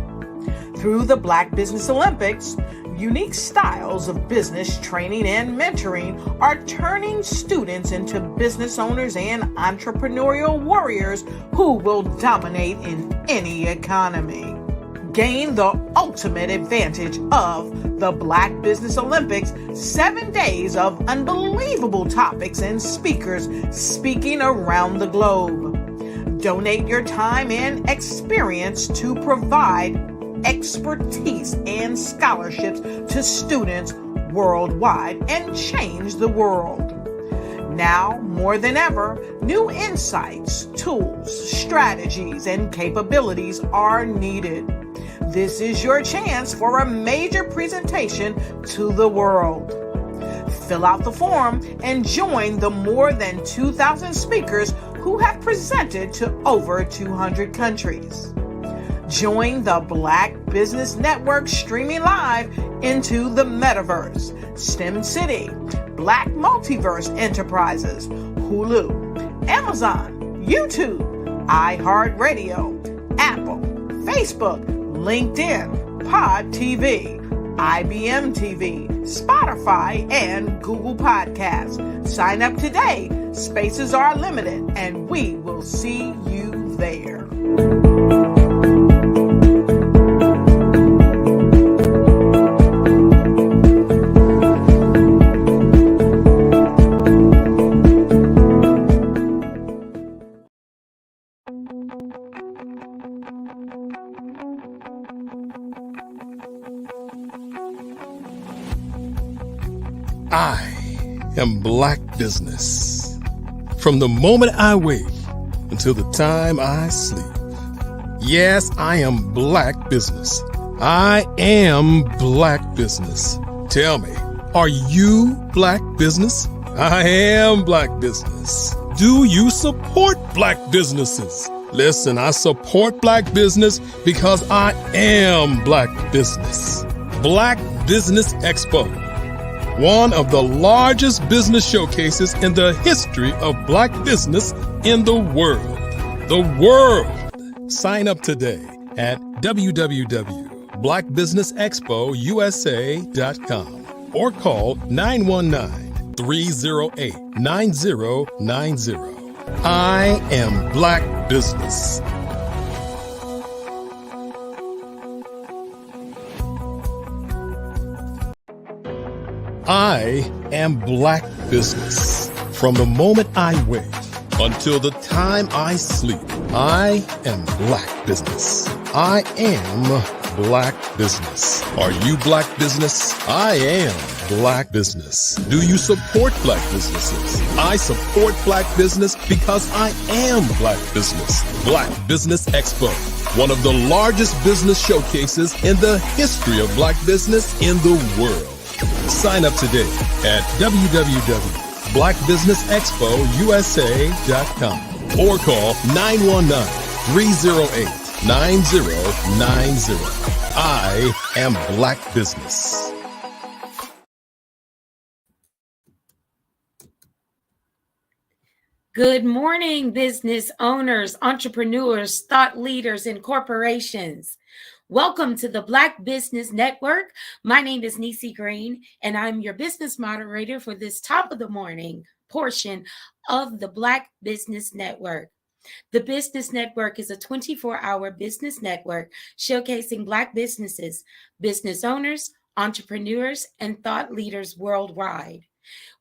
Through the Black Business Olympics, unique styles of business training and mentoring are turning students into business owners and entrepreneurial warriors who will dominate in any economy. Gain the ultimate advantage of the Black Business Olympics, 7 days of unbelievable topics and speakers speaking around the globe. Donate your time and experience to provide expertise and scholarships to students worldwide and change the world. Now, more than ever, new insights, tools, strategies, and capabilities are needed. This is your chance for a major presentation to the world. Fill out the form and join the more than 2,000 speakers who have presented to over 200 countries. Join the Black Business Network streaming live into the metaverse, STEM City, Black Multiverse Enterprises, Hulu, Amazon, YouTube, iHeartRadio, Apple, Facebook, LinkedIn, Pod TV, IBM TV, Spotify, and Google Podcasts. Sign up today. Spaces are limited, and we will see you there. I am Black business. From the moment I wake until the time I sleep. Yes, I am Black business. I am Black business. Tell me, are you Black business? I am Black business. Do you support Black businesses? Listen, I support Black business because I am Black business. Black Business Expo, one of the largest business showcases in the history of Black business in the world. The world! Sign up today at www.blackbusinessexpousa.com or call 919-308-9090. I am Black business. I am Black business. From the moment I wake until the time I sleep, I am Black business. I am Black business. Are you Black business? I am Black business. Do you support Black businesses? I support Black business because I am Black business. Black Business Expo, one of the largest business showcases in the history of Black business in the world. Sign up today at www.blackbusinessexpousa.com or call 919-308-9090. I am Black business. Good morning, business owners, entrepreneurs, thought leaders, and corporations. Welcome to the Black Business Network. My name is Nisi Green, and I'm your business moderator for this top of the morning portion of the Black Business Network. The Business Network is a 24-hour business network showcasing Black businesses, business owners, entrepreneurs, and thought leaders worldwide.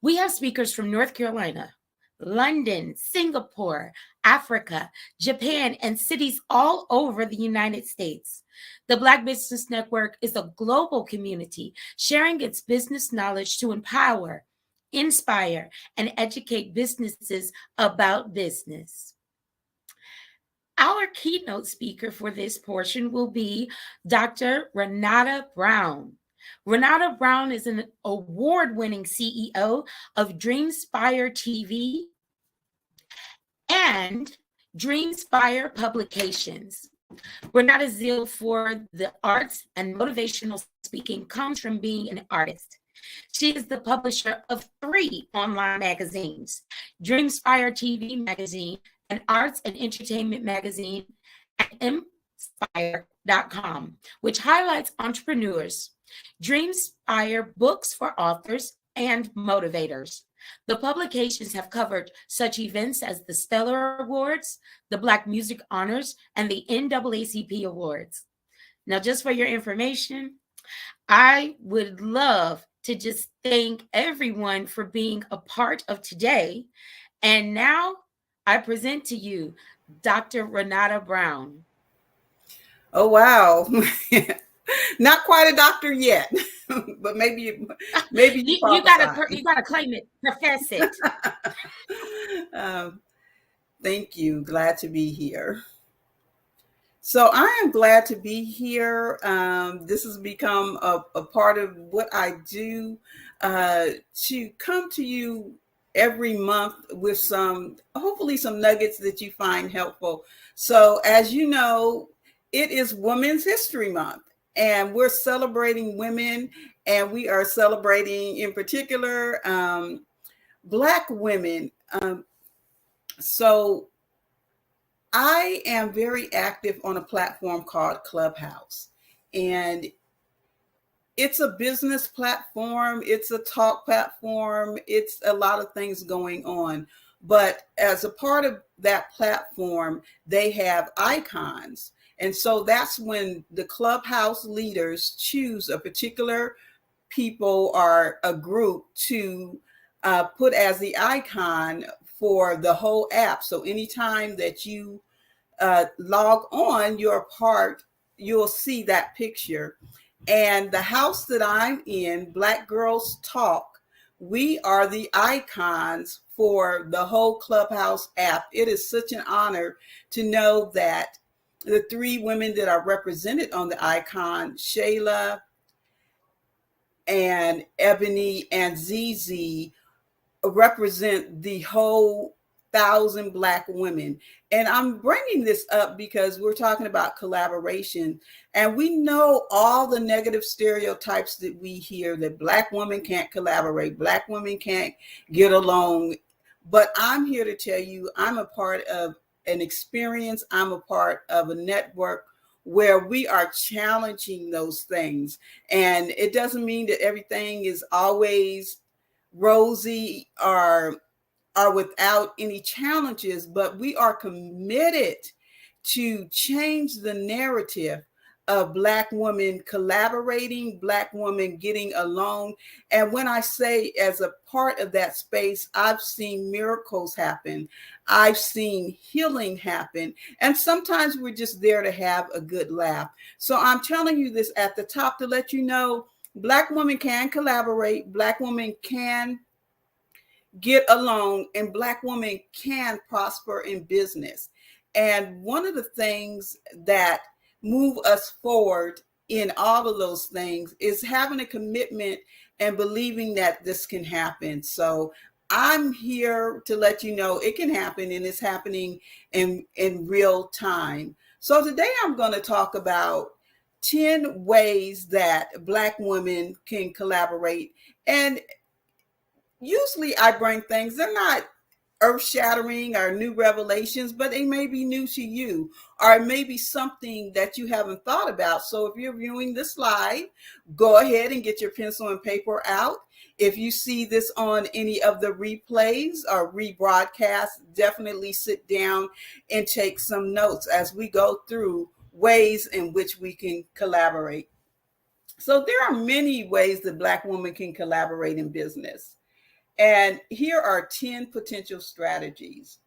We have speakers from North Carolina, London, Singapore, Africa, Japan, and cities all over the United States. The Black Business Network is a global community sharing its business knowledge to empower, inspire, and educate businesses about business. Our keynote speaker for this portion will be Dr. Renata Brown. Renata Brown is an award-winning CEO of Dreamspire TV and Dreamspire Publications. Renata's zeal for the arts and motivational speaking comes from being an artist. She is the publisher of 3 online magazines, Dreamspire TV Magazine, an arts and entertainment magazine, and Inspire.com, which highlights entrepreneurs, Dreamspire books for authors and motivators. The publications have covered such events as the Stellar Awards, the Black Music Honors, and the NAACP Awards. Now, just for your information, I would love to just thank everyone for being a part of today. And now I present to you Dr. Renata Brown. Oh, wow. Not quite a doctor yet, but maybe you gotta claim it, profess it. Thank you. Glad to be here. So I am glad to be here. This has become a part of what I do, to come to you every month with hopefully some nuggets that you find helpful. So as you know, it is Women's History Month, and we're celebrating women, and we are celebrating in particular Black women. So I am very active on a platform called Clubhouse, and it's a business platform, it's a talk platform, it's a lot of things going on. But as a part of that platform, they have icons. And so that's when the Clubhouse leaders choose a particular people or a group to put as the icon for the whole app. So anytime that you log on, you'll see that picture. And the house that I'm in, Black Girls Talk, we are the icons for the whole Clubhouse app. It is such an honor to know that the three women that are represented on the icon, Shayla and Ebony and ZZ, represent the whole 1,000 Black women. And I'm bringing this up because we're talking about collaboration, and we know all the negative stereotypes that we hear, that Black women can't collaborate, Black women can't get along. But I'm here to tell you, I'm a part of an experience, I'm a part of a network where we are challenging those things. And it doesn't mean that everything is always rosy or without any challenges, but we are committed to change the narrative of Black women collaborating, Black women getting along. And when I say as a part of that space, I've seen miracles happen. I've seen healing happen. And sometimes we're just there to have a good laugh. So I'm telling you this at the top to let you know, Black women can collaborate, Black women can get along, and Black women can prosper in business. And one of the things that move us forward in all of those things is having a commitment and believing that this can happen. So I'm here to let you know it can happen, and it's happening in real time. So today I'm going to talk about 10 ways that Black women can collaborate. And usually I bring things, they're not earth-shattering or new revelations, but they may be new to you, or it may be something that you haven't thought about. So if you're viewing this live, go ahead and get your pencil and paper out. If you see this on any of the replays or rebroadcasts, definitely sit down and take some notes as we go through ways in which we can collaborate. So there are many ways that Black women can collaborate in business. And here are 10 potential strategies.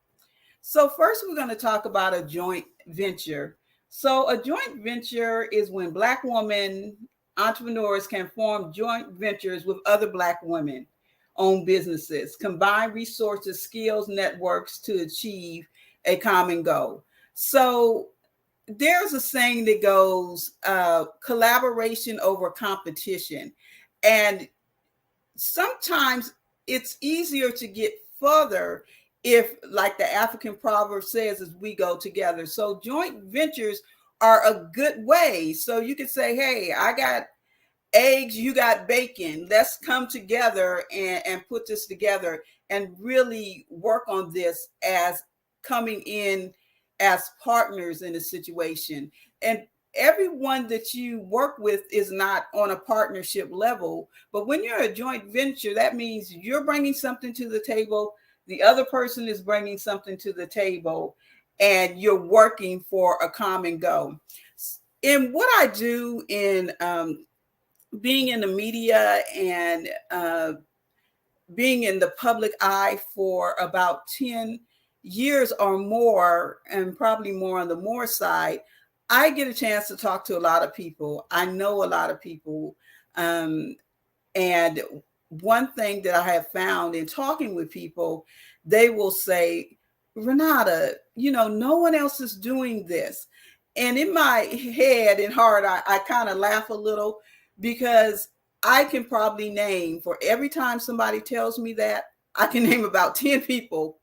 So first, we're going to talk about a joint venture. So a joint venture is when Black women entrepreneurs can form joint ventures with other Black women-owned businesses, combine resources, skills, networks to achieve a common goal. So there's a saying that goes, collaboration over competition. And sometimes it's easier to get further if, like the African proverb says, as we go together. So joint ventures are a good way. So you could say, hey, I got eggs, you got bacon. Let's come together and put this together and really work on this as coming in as partners in a situation. And everyone that you work with is not on a partnership level, but when you're a joint venture, that means you're bringing something to the table, the other person is bringing something to the table, and you're working for a common goal. In what I do in being in the media and being in the public eye for about 10 years or more, and probably more on the more side, I get a chance to talk to a lot of people. I know a lot of people. And one thing that I have found in talking with people, they will say, Renata, no one else is doing this. And in my head and heart, I kind of laugh a little, because I can probably name, for every time somebody tells me that, I can name about 10 people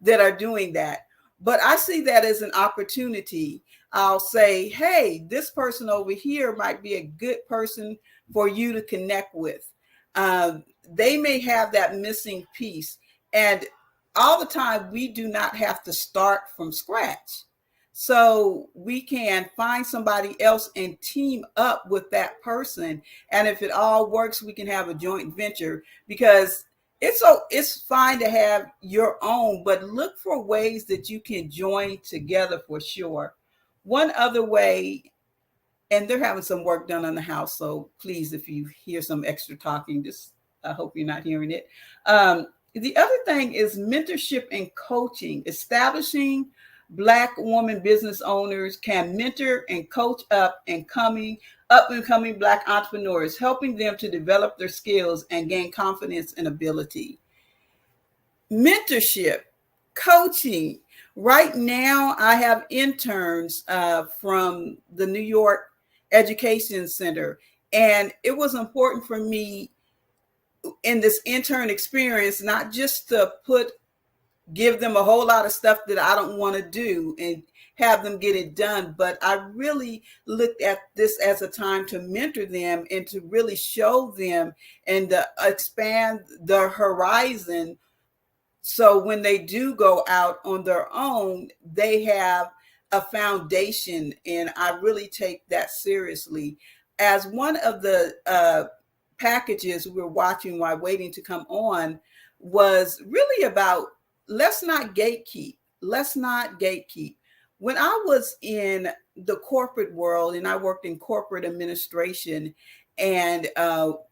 that are doing that. But I see that as an opportunity. I'll say, hey, this person over here might be a good person for you to connect with. They may have that missing piece. And all the time, we do not have to start from scratch. So we can find somebody else and team up with that person. And if it all works, we can have a joint venture, because it's fine to have your own, but look for ways that you can join together for sure. One other way, and they're having some work done on the house, so please, if you hear some extra talking, just I hope you're not hearing it. The other thing is mentorship and coaching. Establishing Black woman business owners can mentor and coach up and coming Black entrepreneurs, helping them to develop their skills and gain confidence and ability. Mentorship, coaching. Right now, I have interns from the New York Education Center, and it was important for me in this intern experience not just to give them a whole lot of stuff that I don't want to do and have them get it done, but I really looked at this as a time to mentor them and to really show them and to expand their horizon. So when they do go out on their own, they have a foundation, and I really take that seriously. As one of the packages we were watching while waiting to come on was really about let's not gatekeep. Let's not gatekeep. When I was in the corporate world, and I worked in corporate administration and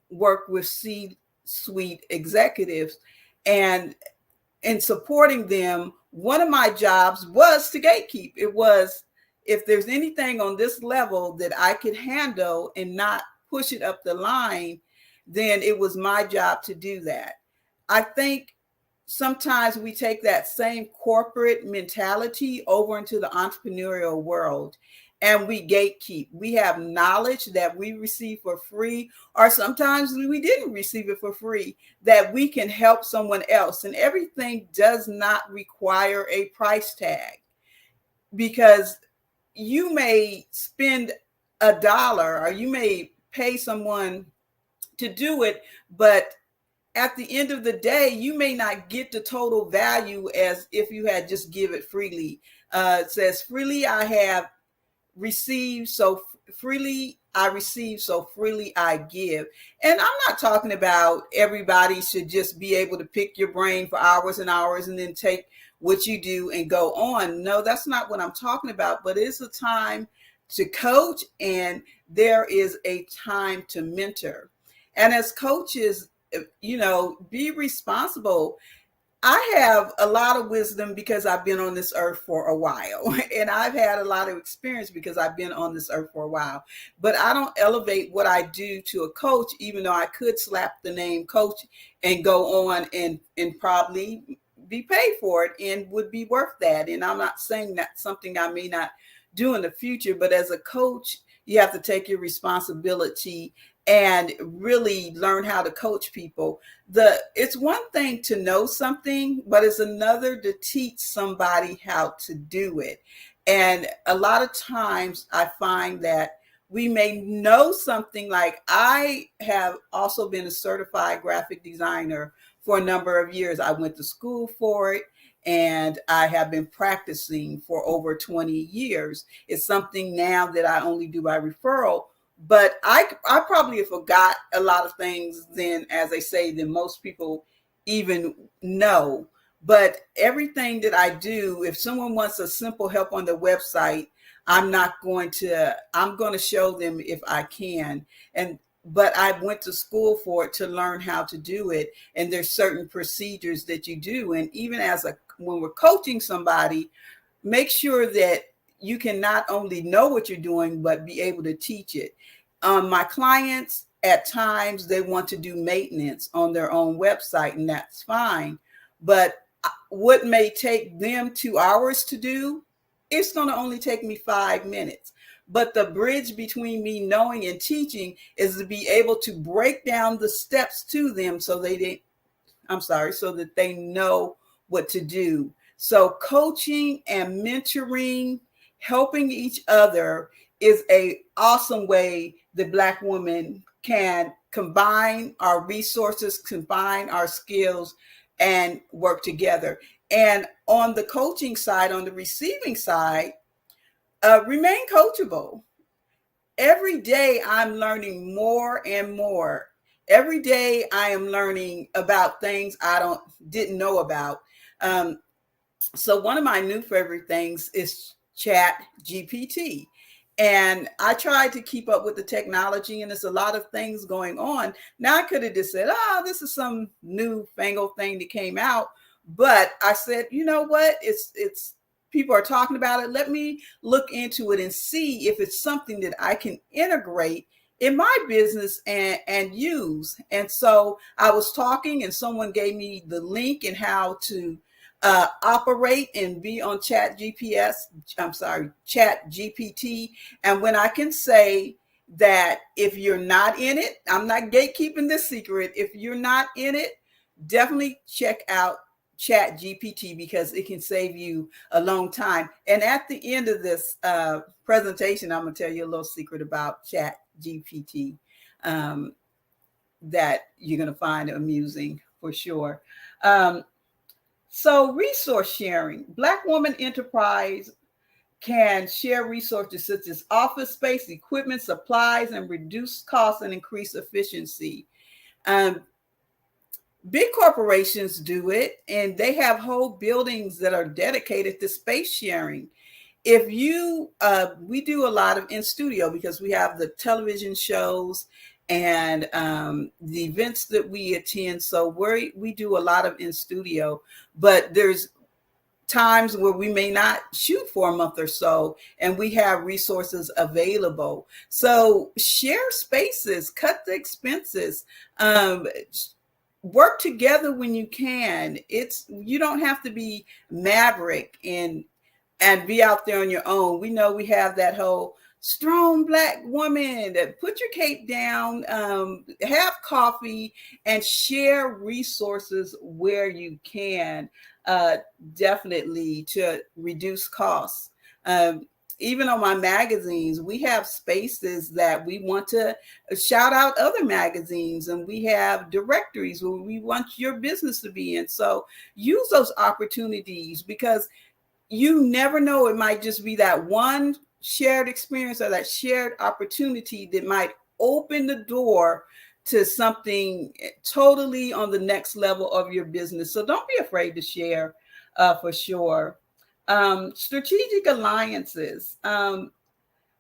worked with C-suite executives and supporting them, one of my jobs was to gatekeep. It was, if there's anything on this level that I could handle and not push it up the line, then it was my job to do that. I think sometimes we take that same corporate mentality over into the entrepreneurial world and we gatekeep. We have knowledge that we receive for free, or sometimes we didn't receive it for free, that we can help someone else. And everything does not require a price tag, because you may spend $1 or you may pay someone to do it, but at the end of the day, you may not get the total value as if you had just give it freely. It says, freely I have received, so freely I receive, so freely I give. And I'm not talking about everybody should just be able to pick your brain for hours and hours and then take what you do and go on. No, that's not what I'm talking about, but it's a time to coach and there is a time to mentor. And as coaches, be responsible. I have a lot of wisdom because I've been on this earth for a while, and I've had a lot of experience because I've been on this earth for a while, but I don't elevate what I do to a coach, even though I could slap the name coach and go on and probably be paid for it and would be worth that. And I'm not saying that's something I may not do in the future, but as a coach, you have to take your responsibility and really learn how to coach people. It's one thing to know something, but it's another to teach somebody how to do it. And a lot of times I find that we may know something, like I have also been a certified graphic designer for a number of years. I went to school for it, and I have been practicing for over 20 years. It's something now that I only do by referral. But I probably forgot a lot of things then, as I say, than most people even know. But everything that I do, if someone wants a simple help on the website, I'm going to show them if I can. But I went to school for it to learn how to do it. And there's certain procedures that you do. And even when we're coaching somebody, make sure that you can not only know what you're doing, but be able to teach it. My clients, at times, they want to do maintenance on their own website, and that's fine. But what may take them 2 hours to do, it's going to only take me 5 minutes. But the bridge between me knowing and teaching is to be able to break down the steps to them so that they know what to do. So coaching and mentoring, helping each other is a awesome way that Black women can combine our resources, combine our skills, and work together. And on the coaching side, on the receiving side, remain coachable. Every day I'm learning more and more. Every day I am learning about things I didn't know about. So one of my new favorite things is Chat GPT. And I tried to keep up with the technology, and there's a lot of things going on. Now I could have just said, this is some new fangled thing that came out. But I said, you know what? It's people are talking about it. Let me look into it and see if it's something that I can integrate in my business and use. And so I was talking, and someone gave me the link and how to operate and be on Chat GPT. And when I can say that if you're not in it, I'm not gatekeeping this secret. If you're not in it, definitely check out Chat GPT, because it can save you a long time. And at the end of this presentation, I'm going to tell you a little secret about Chat GPT that you're going to find amusing for sure. So resource sharing. Black woman enterprise can share resources such as office space, equipment, supplies, and reduce costs and increase efficiency. Big corporations do it, and they have whole buildings that are dedicated to space sharing. If you, we do a lot of in studio, because we have the television shows and the events that we attend. So we do a lot of in studio, but there's times where we may not shoot for a month or so, and we have resources available. So share spaces, cut the expenses, work together when you can. You don't have to be maverick and be out there on your own. We know we have that whole strong Black woman that put your cape down, have coffee, and share resources where you can, definitely to reduce costs. Even on my magazines, we have spaces that we want to shout out other magazines, and we have directories where we want your business to be in. So use those opportunities, because you never know, it might just be that one shared experience or that shared opportunity that might open the door to something totally on the next level of your business. So don't be afraid to share, for sure. Strategic alliances.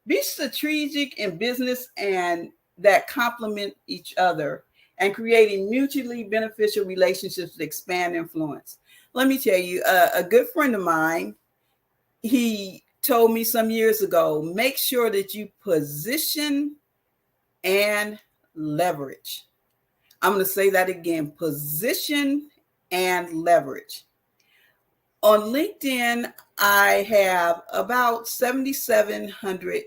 Be strategic in business and that complement each other, and creating mutually beneficial relationships that expand influence. Let me tell you, a good friend of mine, he told me some years ago, make sure that you position and leverage. I'm going to say that again, position and leverage. On LinkedIn, I have about 7,700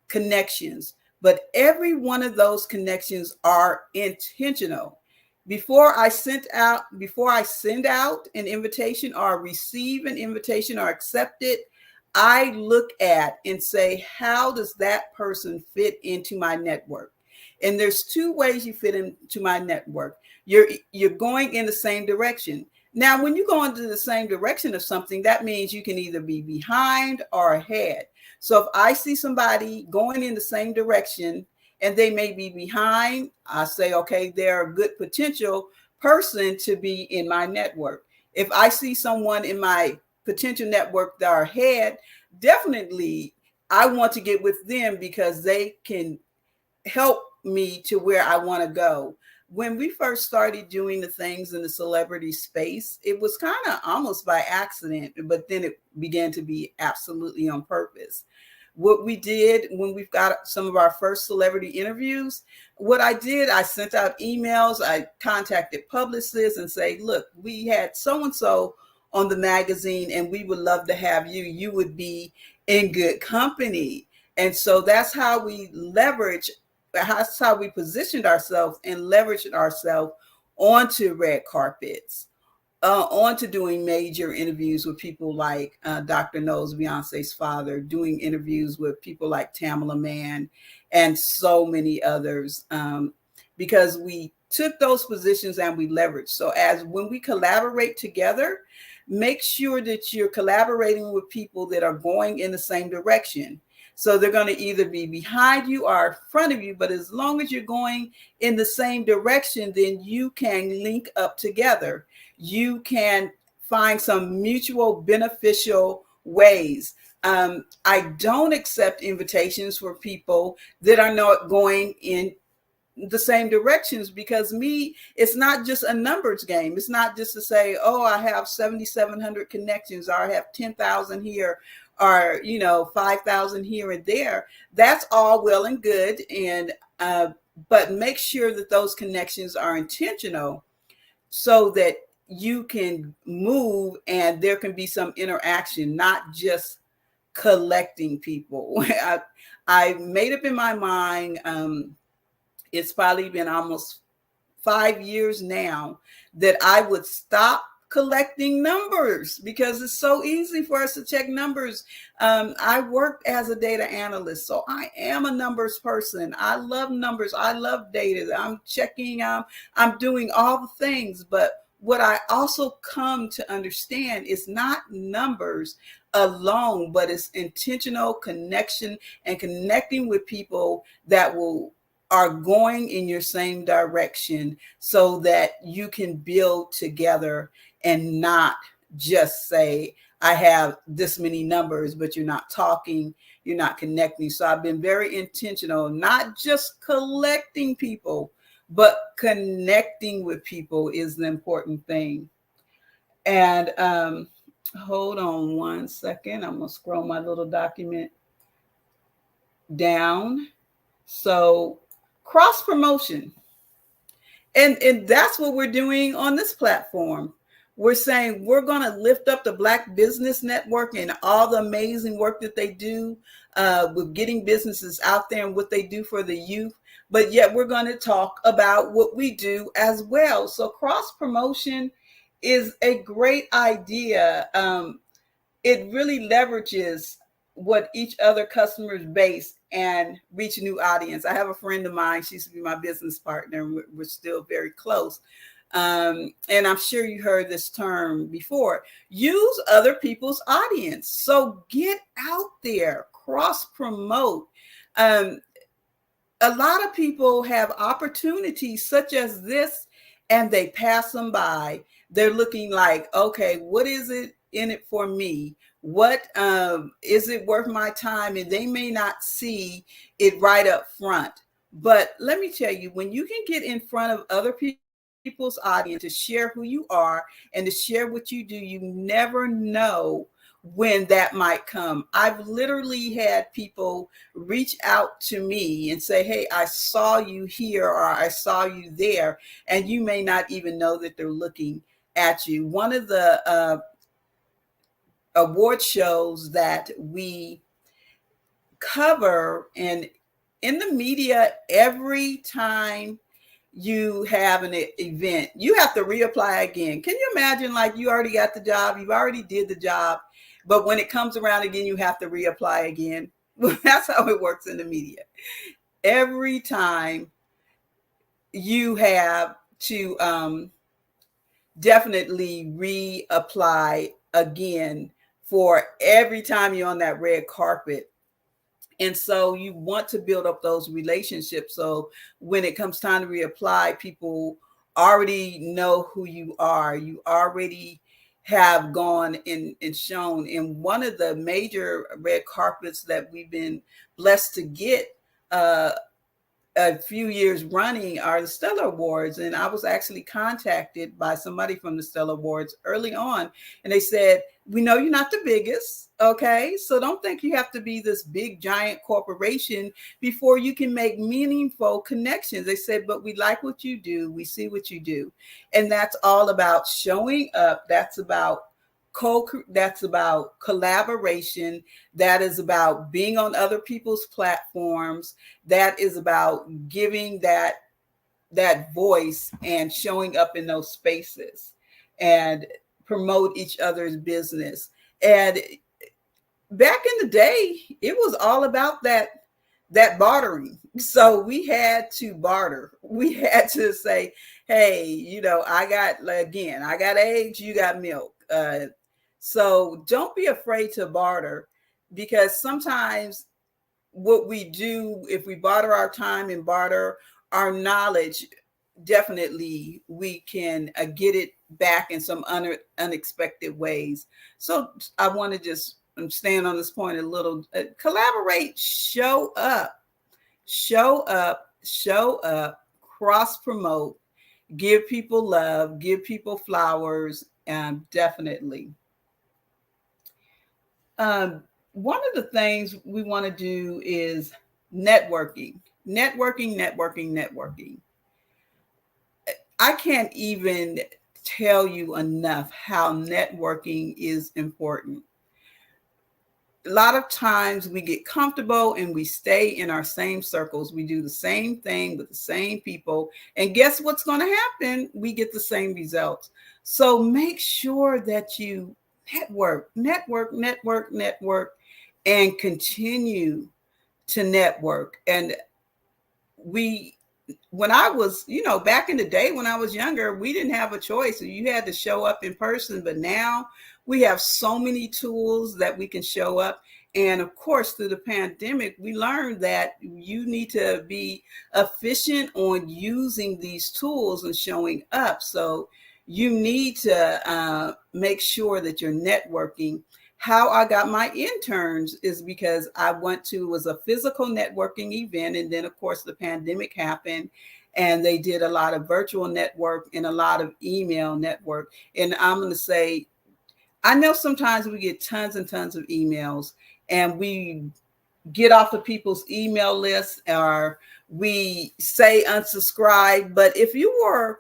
connections, but every one of those connections are intentional. Before I send out an invitation or receive an invitation or accept it, I look at and say, how does that person fit into my network? And there's two ways you fit into my network. You're going in the same direction. Now, when you go into the same direction of something, that means you can either be behind or ahead. So if I see somebody going in the same direction and they may be behind, I say, okay, they're a good potential person to be in my network. If I see someone in my potential network that are ahead, definitely I want to get with them because they can help me to where I want to go. When we first started doing the things in the celebrity space, it was kind of almost by accident, but then it began to be absolutely on purpose. What we did when we've got some of our first celebrity interviews, what I did, I sent out emails, I contacted publicists and say, look, we had so-and-so on the magazine and we would love to have you. You would be in good company. And so that's how we leverage, that's how we positioned ourselves and leveraged ourselves onto red carpets, on to doing major interviews with people like Dr. Knowles, Beyonce's father, doing interviews with people like Tamela Mann and so many others, because we took those positions and we leveraged. So as when we collaborate together, make sure that you're collaborating with people that are going in the same direction. So they're going to either be behind you or in front of you, but as long as you're going in the same direction, then you can link up together. You can find some mutual beneficial ways. I don't accept invitations for people that are not going in the same directions, because it's not just a numbers game. It's not just to say, oh, I have 7,700 connections, or I have 10,000 here, or 5,000 here and there. That's all well and good, and but make sure that those connections are intentional, so that you can move and there can be some interaction, not just collecting people. I made up in my mind, it's probably been almost 5 years now, that I would stop collecting numbers, because it's so easy for us to check numbers. I worked as a data analyst, so I am a numbers person. I love numbers. I love data. I'm checking, I'm doing all the things. But what I also come to understand is not numbers alone, but it's intentional connection and connecting with people that are going in your same direction, so that you can build together and not just say, I have this many numbers, but you're not talking, you're not connecting. So I've been very intentional, not just collecting people, but connecting with people is the important thing. And hold on one second. I'm going to scroll my little document down. So cross promotion. And that's what we're doing on this platform. We're saying we're going to lift up the Black Business Network and all the amazing work that they do with getting businesses out there and what they do for the youth. But yet we're going to talk about what we do as well. So cross promotion is a great idea. It really leverages what each other customers base and reach a new audience. I have a friend of mine, she used to be my business partner, and we're still very close. And I'm sure you heard this term before. Use other people's audience. So get out there, cross promote. A lot of people have opportunities such as this, and they pass them by. They're looking like, okay, what is it in it for me? What is it worth my time? And they may not see it right up front. But let me tell you, when you can get in front of other people's audience to share who you are and to share what you do, you never know when that might come. I've literally had people reach out to me and say, hey, I saw you here, or I saw you there, and you may not even know that they're looking at you. One of the award shows that we cover, and in the media, every time you have an event, you have to reapply again. Can you imagine, like, you already got the job, you've already did the job, but when it comes around again, you have to reapply again? That's how it works in the media. Every time you have to definitely reapply again for every time you're on that red carpet. And so you want to build up those relationships. So when it comes time to reapply, people already know who you are. You already have gone and shown. And one of the major red carpets that we've been blessed to get a few years running are the Stellar Awards. And I was actually contacted by somebody from the Stellar Awards early on, and they said, we know you're not the biggest, okay? So don't think you have to be this big, giant corporation before you can make meaningful connections. They said, but we like what you do. We see what you do. And that's all about showing up. That's about collaboration. That is about being on other people's platforms. That is about giving that voice and showing up in those spaces. and promote each other's business. And back in the day, it was all about that bartering. So we had to barter. We had to say, hey, you know, I got eggs, you got milk. So don't be afraid to barter, because sometimes what we do, if we barter our time and barter our knowledge, definitely we can get it back in some unexpected ways. So I want to just stand on this point a little. Collaborate, show up, cross promote, give people love, give people flowers, definitely. One of the things we want to do is networking. I can't even tell you enough how networking is important. A lot of times we get comfortable and we stay in our same circles. We do the same thing with the same people. And guess what's going to happen? We get the same results. So make sure that you network, and continue to network. And when I was, back in the day when I was younger, we didn't have a choice. You had to show up in person. But now we have so many tools that we can show up. And of course, through the pandemic, we learned that you need to be efficient on using these tools and showing up. So you need to make sure that you're networking. How I got my interns is because I went to, was a physical networking event. And then of course the pandemic happened and they did a lot of virtual network and a lot of email network. And I'm going to say, I know sometimes we get tons and tons of emails and we get off of people's email lists or we say unsubscribe. But if you were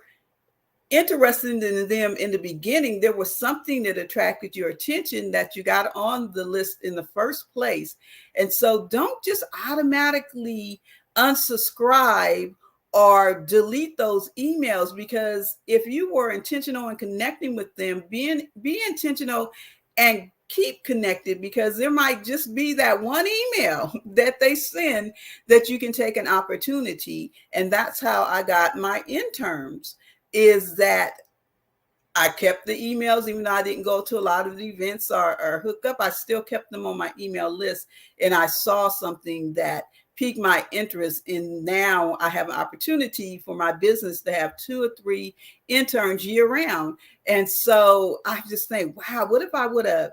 interested in them in the beginning, there was something that attracted your attention that you got on the list in the first place. And so don't just automatically unsubscribe or delete those emails, because if you were intentional in connecting with them, be intentional and keep connected, because there might just be that one email that they send that you can take an opportunity. And that's how I got my interns, is that I kept the emails, even though I didn't go to a lot of the events or hook up, I still kept them on my email list. And I saw something that piqued my interest. And now I have an opportunity for my business to have 2 or 3 interns year round. And so I just think, wow, what if I would have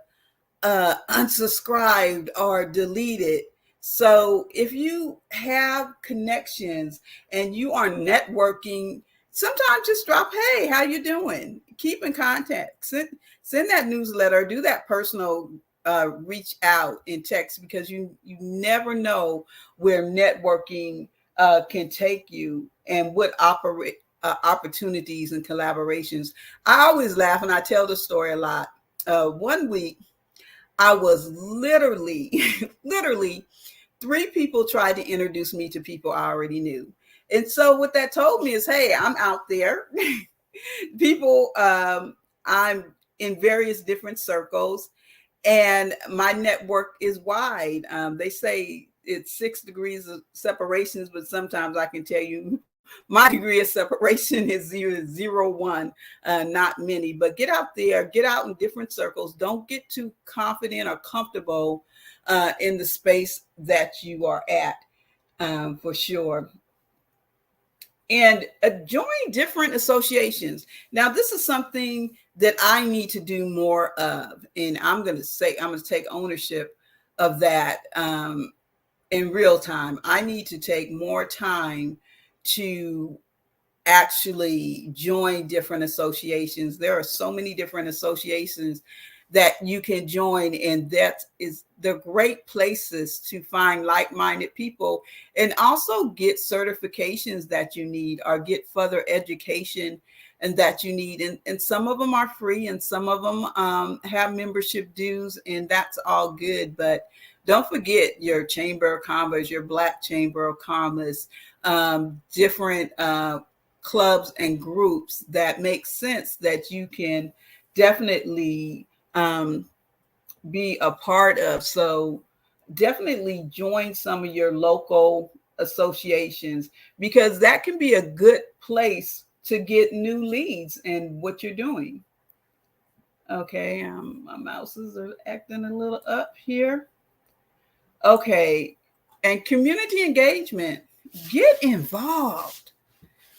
unsubscribed or deleted? So if you have connections and you are networking, sometimes just drop, hey, how you doing? Keep in contact. Send that newsletter, do that personal reach out in text, because you never know where networking can take you and what opportunities and collaborations. I always laugh and I tell the story a lot. One week, I was literally 3 people tried to introduce me to people I already knew. And so what that told me is, hey, I'm out there. People, I'm in various different circles and my network is wide. They say it's 6 degrees of separations, but sometimes I can tell you my degree of separation is 0.01, not many. But get out there, get out in different circles. Don't get too confident or comfortable in the space that you are at, for sure. And join different associations. Now, this is something that I need to do more of. And I'm going to take ownership of that in real time. I need to take more time to actually join different associations. There are so many different associations that you can join, and that is the great places to find like-minded people and also get certifications that you need or get further education and that you need. And some of them are free and some of them have membership dues, and that's all good. But don't forget your Chamber of Commerce, your Black Chamber of Commerce, different clubs and groups that make sense that you can definitely be a part of. So definitely join some of your local associations, because that can be a good place to get new leads in what you're doing. Okay, my mouses are acting a little up here. Okay, and community engagement. Get involved.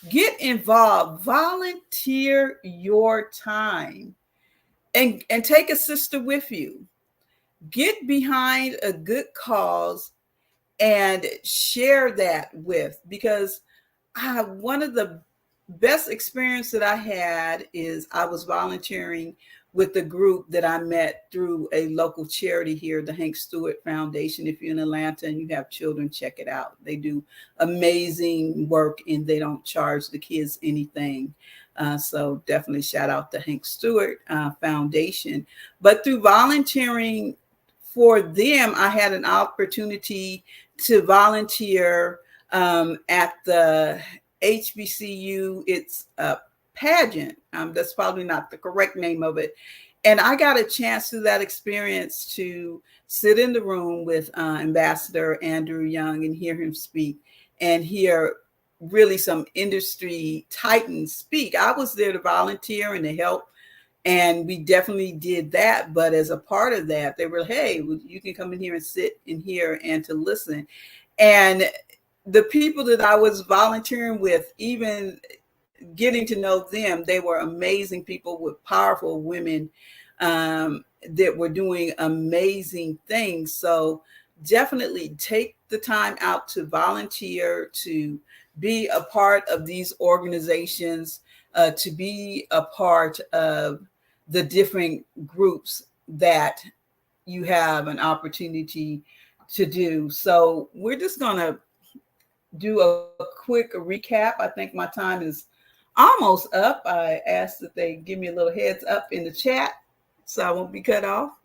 Get involved. Volunteer your time and take a sister with you. Get behind a good cause and share that with, because one of the best experience that I had is I was volunteering with the group that I met through a local charity here, the Hank Stewart Foundation. If you're in Atlanta and you have children, check it out. They do amazing work and they don't charge the kids anything. So definitely shout out the Hank Stewart Foundation. But through volunteering for them, I had an opportunity to volunteer at the HBCU. It's a pageant. That's probably not the correct name of it. And I got a chance through that experience to sit in the room with Ambassador Andrew Young and hear him speak and hear really some industry titans speak. I was there to volunteer and to help, and we definitely did that. But as a part of that, they were, hey, you can come in here and sit in here and to listen. And the people that I was volunteering with, even getting to know them, they were amazing people with powerful women that were doing amazing things. So definitely take the time out to volunteer, to be a part of these organizations, to be a part of the different groups that you have an opportunity to do. So we're just going to do a quick recap. I think my time is almost up. I asked that they give me a little heads up in the chat so I won't be cut off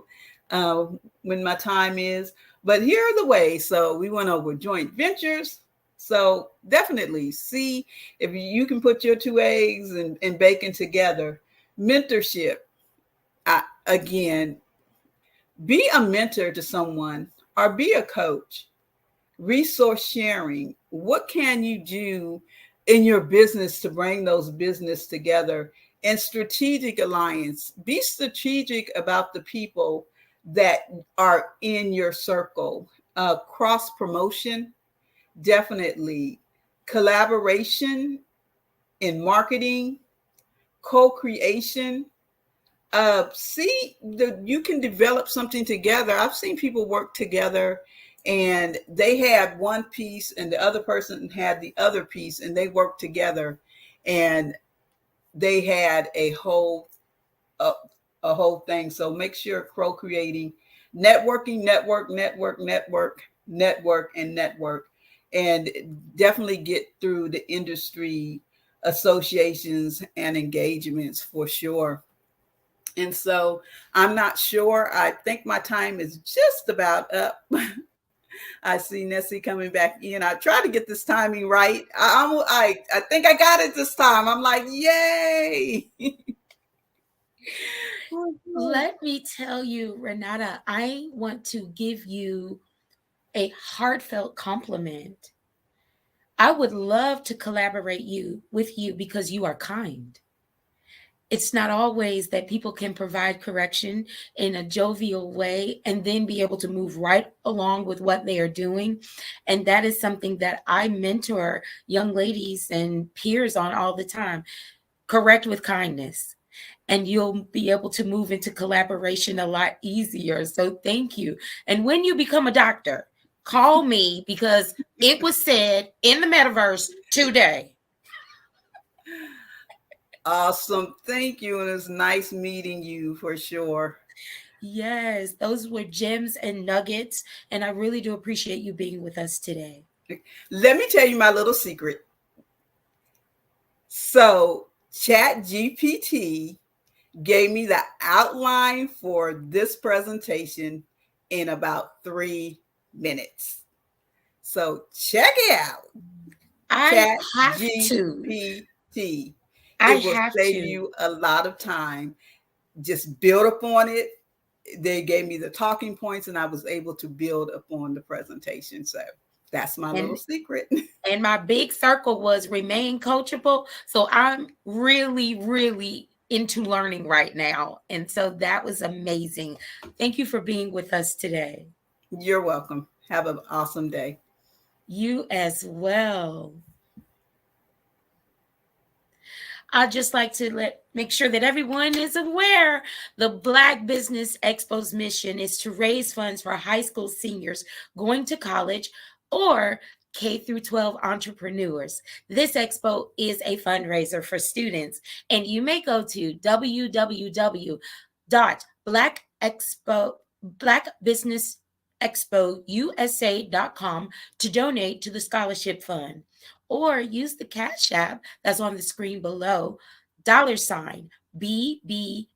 when my time is. But here are the ways. So we went over joint ventures. So definitely see if you can put your 2 eggs and bacon together. Mentorship. Again, be a mentor to someone or be a coach. Resource sharing. What can you do in your business to bring those business together? And strategic alliance. Be strategic about the people that are in your circle. Cross promotion, definitely. Collaboration in marketing, co-creation. You can develop something together. I've seen people work together and they had one piece and the other person had the other piece, and they worked together and they had a whole thing. So make sure co-creating, networking, network, and definitely get through the industry associations and engagements for sure. And so I'm not sure. I think my time is just about up. I see Nessie coming back in. I try to get this timing right. I think I got it this time. I'm like, yay. Let me tell you, Renata, I want to give you a heartfelt compliment. I would love to collaborate with you because you are kind. It's not always that people can provide correction in a jovial way and then be able to move right along with what they are doing. And that is something that I mentor young ladies and peers on all the time. Correct with kindness, and you'll be able to move into collaboration a lot easier. So thank you. And when you become a doctor, call me because it was said in the metaverse today. Awesome. Thank you. And it's nice meeting you for sure. Yes, those were gems and nuggets. And I really do appreciate you being with us today. Let me tell you my little secret. So ChatGPT gave me the outline for this presentation in about 3 minutes. So check it out. I have to. guarantee I it will have save to. you a lot of time. Just build upon it. They gave me the talking points and I was able to build upon the presentation. So that's my little secret. And my big circle was remain coachable. So I'm really, really into learning right now. And so that was amazing. Thank you for being with us today. You're welcome. Have an awesome day. You as well. I'd just like to make sure that everyone is aware the Black Business Expo's mission is to raise funds for high school seniors going to college or K through 12 entrepreneurs. This expo is a fundraiser for students, and you may go to www.blackbusinessexpousa.com to donate to the scholarship fund, or use the Cash App that's on the screen below, $BBXUSA.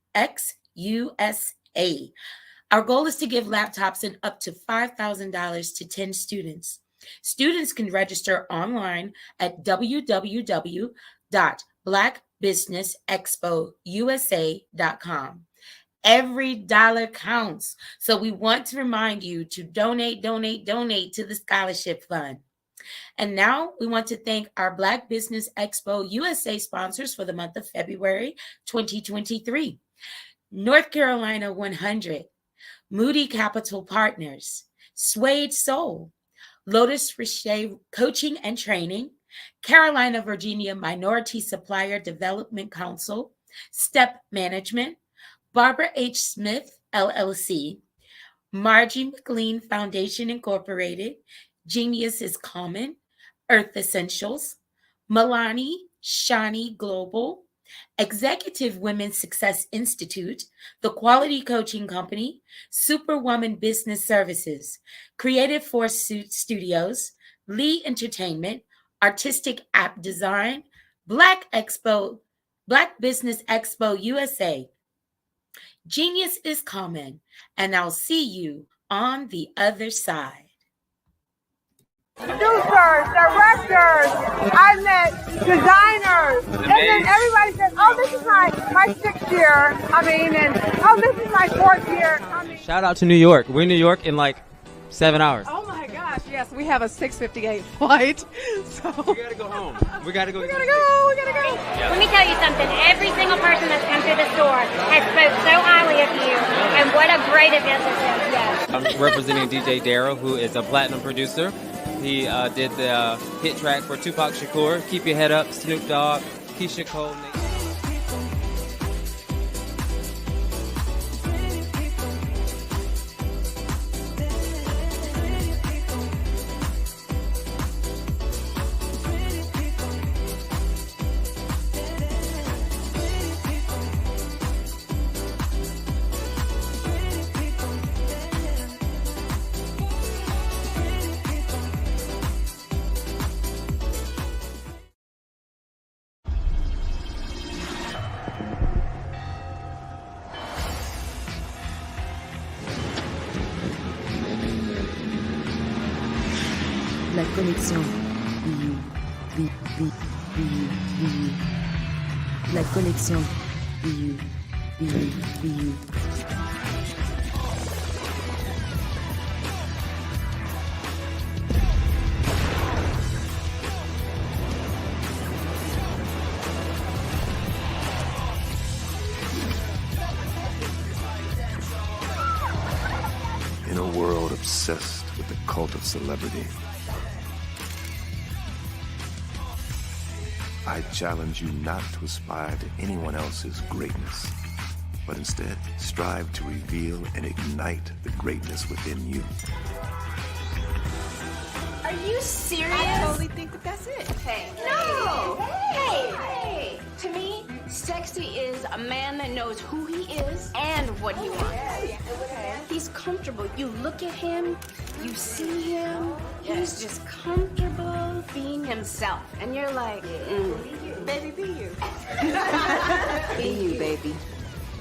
Our goal is to give laptops and up to $5,000 to 10 students. Students can register online at www.blackbusinessexpousa.com. Every dollar counts. So we want to remind you to donate to the scholarship fund. And now we want to thank our Black Business Expo USA sponsors for the month of February 2023. North Carolina 100, Moody Capital Partners, Suede Soul, Lotus Richey Coaching and Training, Carolina, Virginia Minority Supplier Development Council, Step Management, Barbara H. Smith, LLC, Margie McLean Foundation Incorporated, Genius is Common, Earth Essentials, Milani Shani Global, Executive Women's Success Institute, The Quality Coaching Company, Superwoman Business Services, Creative Force Studios, Lee Entertainment, Artistic App Design, Black Business Expo USA. Genius is Common, and I'll see you on the other side. Producers, directors, I met designers, and then everybody said, oh, this is my 6th year, and oh, this is my 4th year. Shout out to New York. We're in New York in like 7 hours. Oh my gosh, yes, we have a 6:58 flight, so. We gotta go home. We gotta go. We gotta go. Yeah. Let me tell you something, every single person that's come through the store has spoke so highly of you, and what a great event this is, yes. I'm representing DJ Darryl, who is a platinum producer. He did the hit track for Tupac Shakur, Keep Your Head Up, Snoop Dogg, Keisha Cole. La connexion. La connexion. In a world obsessed with the cult of celebrity, I challenge you not to aspire to anyone else's greatness, but instead strive to reveal and ignite the greatness within you. Are you serious? I totally think that's it. Hey. No! Hey! To me, sexy is a man that knows who he is and what he wants. He's comfortable. You look at him, you see him, he's just comfortable being himself. And you're like, Baby, be you. be you, baby.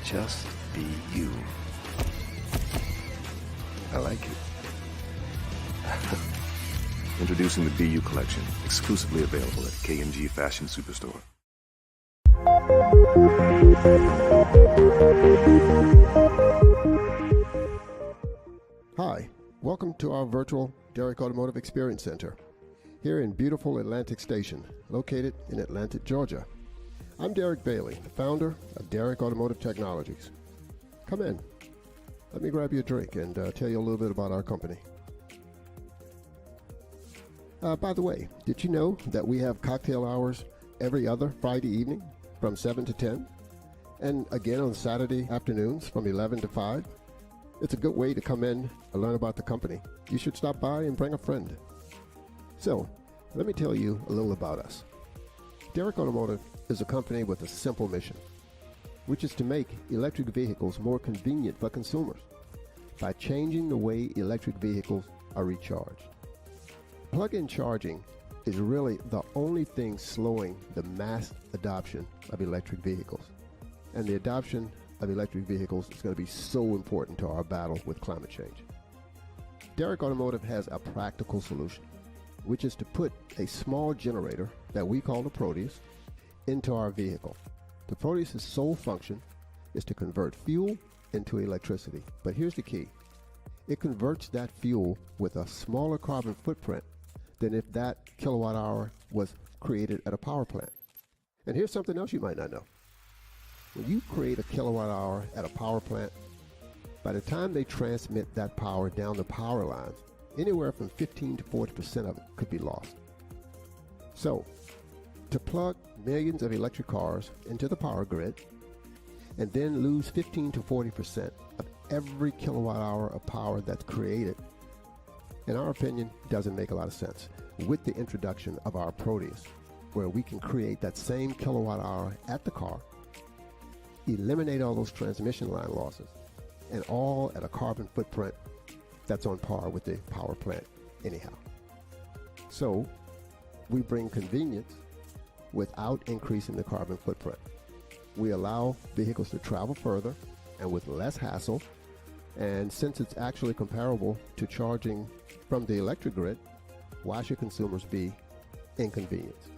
Just be you. I like it. Introducing the BU collection, exclusively available at K&G Fashion Superstore. Hi, welcome to our virtual Derrick Automotive Experience Center here in beautiful Atlantic Station, located in Atlanta, Georgia. I'm Derek Bailey, the founder of Derrick Automotive Technologies. Come in. Let me grab you a drink and tell you a little bit about our company. By the way, did you know that we have cocktail hours every other Friday evening from 7 to 10? And again on Saturday afternoons from 11 to 5? It's a good way to come in and learn about the company. You should stop by and bring a friend. So, let me tell you a little about us. Derrick Automotive is a company with a simple mission, which is to make electric vehicles more convenient for consumers by changing the way electric vehicles are recharged. Plug-in charging is really the only thing slowing the mass adoption of electric vehicles. And the adoption of electric vehicles is going to be so important to our battle with climate change. Derrick Automotive has a practical solution, which is to put a small generator that we call the Proteus into our vehicle. The Proteus' sole function is to convert fuel into electricity. But here's the key. It converts that fuel with a smaller carbon footprint than if that kilowatt hour was created at a power plant. And here's something else you might not know. When you create a kilowatt hour at a power plant, by the time they transmit that power down the power lines, anywhere from 15 to 40% of it could be lost. So, to plug millions of electric cars into the power grid and then lose 15 to 40% of every kilowatt hour of power that's created, in our opinion, doesn't make a lot of sense. With the introduction of our Proteus, where we can create that same kilowatt hour at the car, eliminate all those transmission line losses, and all at a carbon footprint that's on par with the power plant anyhow. So we bring convenience without increasing the carbon footprint. We allow vehicles to travel further and with less hassle, and since it's actually comparable to charging from the electric grid, why should consumers be inconvenienced?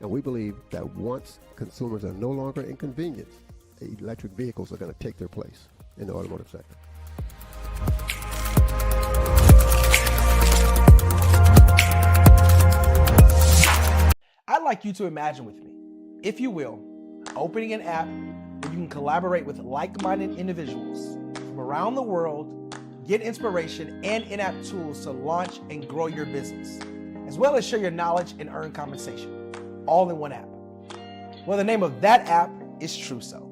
And we believe that once consumers are no longer inconvenienced, electric vehicles are going to take their place in the automotive sector. I'd like you to imagine with me, if you will, opening an app where you can collaborate with like-minded individuals from around the world, get inspiration and in-app tools to launch and grow your business, as well as share your knowledge and earn compensation, all in one app. Well, the name of that app is Truso.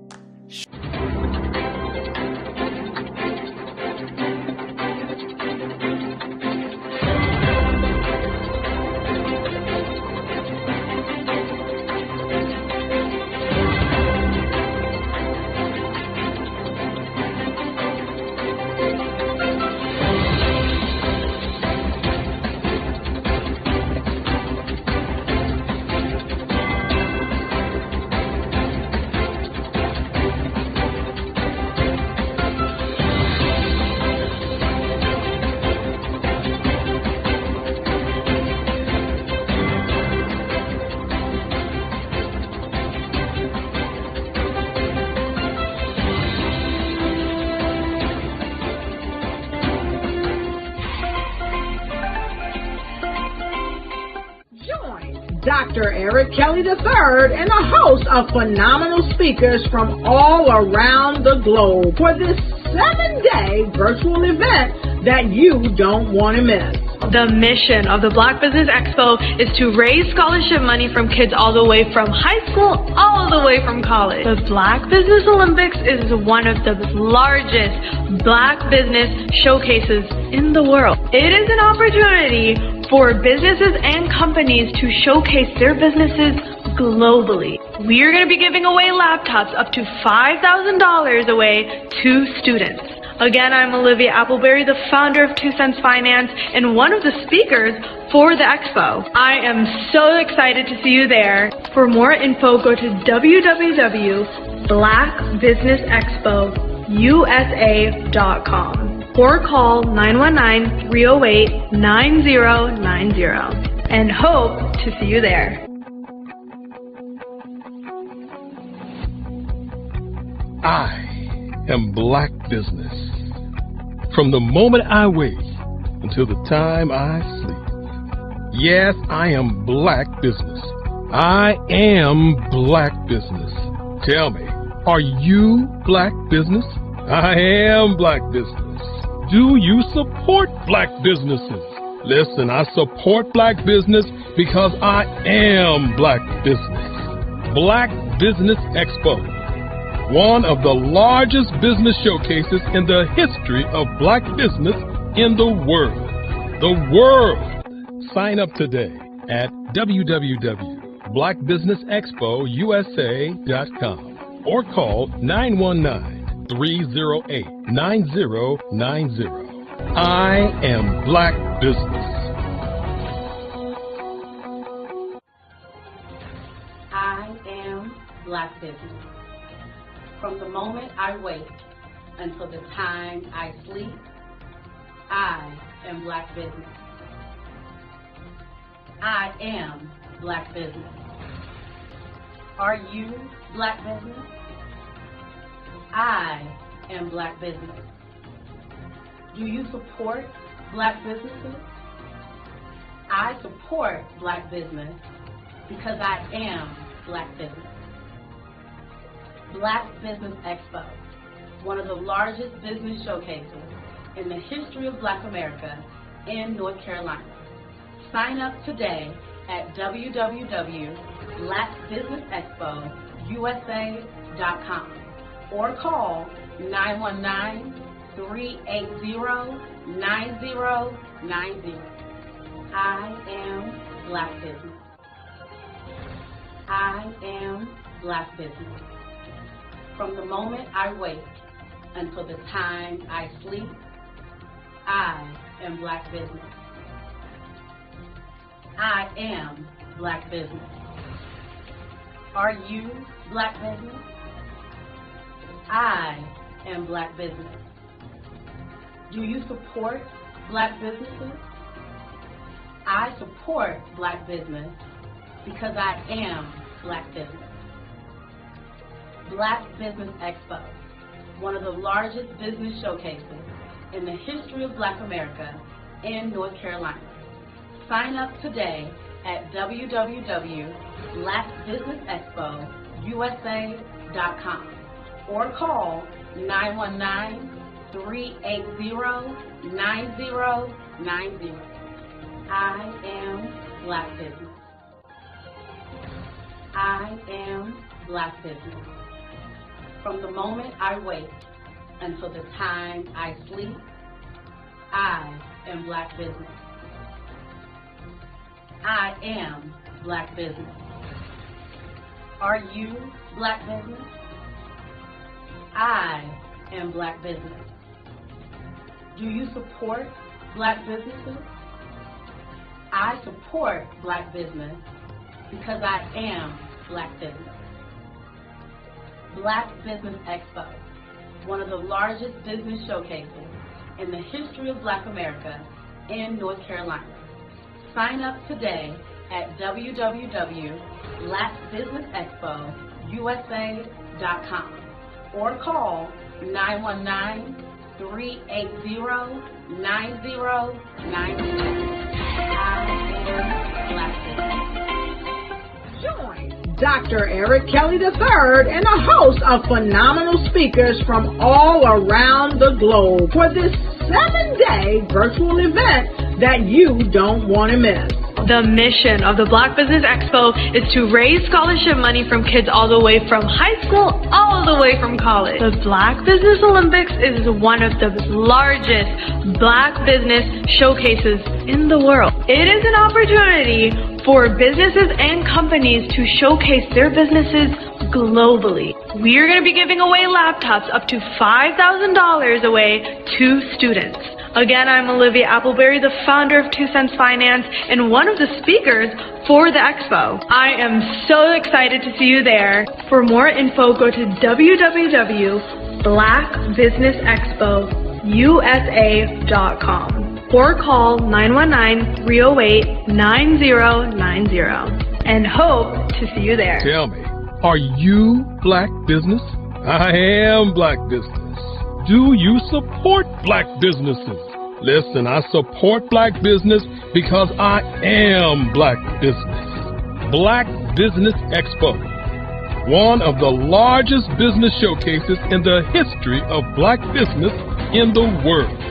Dr. Eric Kelly III and a host of phenomenal speakers from all around the globe for this 7-day virtual event that you don't want to miss. The mission of the Black Business Expo is to raise scholarship money from kids all the way from high school, all the way from college. The Black Business Olympics is one of the largest Black business showcases in the world. It is an opportunity for businesses and companies to showcase their businesses globally. We are going to be giving away laptops up to $5,000 away to students. Again, I'm Olivia Appleberry, the founder of 2 Cents Finance and one of the speakers for the expo. I am so excited to see you there. For more info, go to www.blackbusinessexpousa.com or call 919-308-9090 and hope to see you there. I am black business. From the moment I wake until the time I sleep. Yes, I am black business. I am black business. Tell me, are you black business? I am black business. Do you support black businesses? Listen, I support black business because I am black business. Black Business Expo, one of the largest business showcases in the history of black business in the world. The world! Sign up today at www.blackbusinessexpousa.com or call 919-308-9090. I am black business. I am black business. From the moment I wake until the time I sleep, I am black business. I am black business. Are you black business? I am black business. Do you support black businesses? I support black business because I am black business. Black Business Expo, one of the largest business showcases in the history of Black America in North Carolina. Sign up today at www.blackbusinessexpousa.com or call 919-380-9090. I am black business. I am black business. From the moment I wake until the time I sleep, I am black business. I am black business. Are you black business? I am black business. Do you support black businesses? I support black business because I am black business. Black Business Expo, one of the largest business showcases in the history of Black America in North Carolina. Sign up today at www.blackbusinessexpousa.com or call 919-380-9090. I am black business. I am black business. From the moment I wake until the time I sleep, I am black business. I am black business. Are you black business? I am black business. Do you support black businesses? I support black business because I am black business. Black Business Expo, one of the largest business showcases in the history of Black America in North Carolina. Sign up today at www.blackbusinessexpousa.com or call 919-380-9090. I am black business. Join Dr. Eric Kelly III and a host of phenomenal speakers from all around the globe for this 7-day virtual event that you don't want to miss. The mission of the Black Business Expo is to raise scholarship money from kids all the way from high school, all the way from college. The Black Business Olympics is one of the largest black business showcases in the world. It is an opportunity for businesses and companies to showcase their businesses globally. We are going to be giving away laptops up to $5,000 away to students. Again, I'm Olivia Appleberry, the founder of 2 Cents Finance and one of the speakers for the expo. I am so excited to see you there. For more info, go to www.blackbusinessexpousa.com or call 919-308-9090 and hope to see you there. Tell me, are you black business? I am black business. Do you support black businesses? Listen, I support black business because I am black business. Black Business Expo, one of the largest business showcases in the history of black business in the world.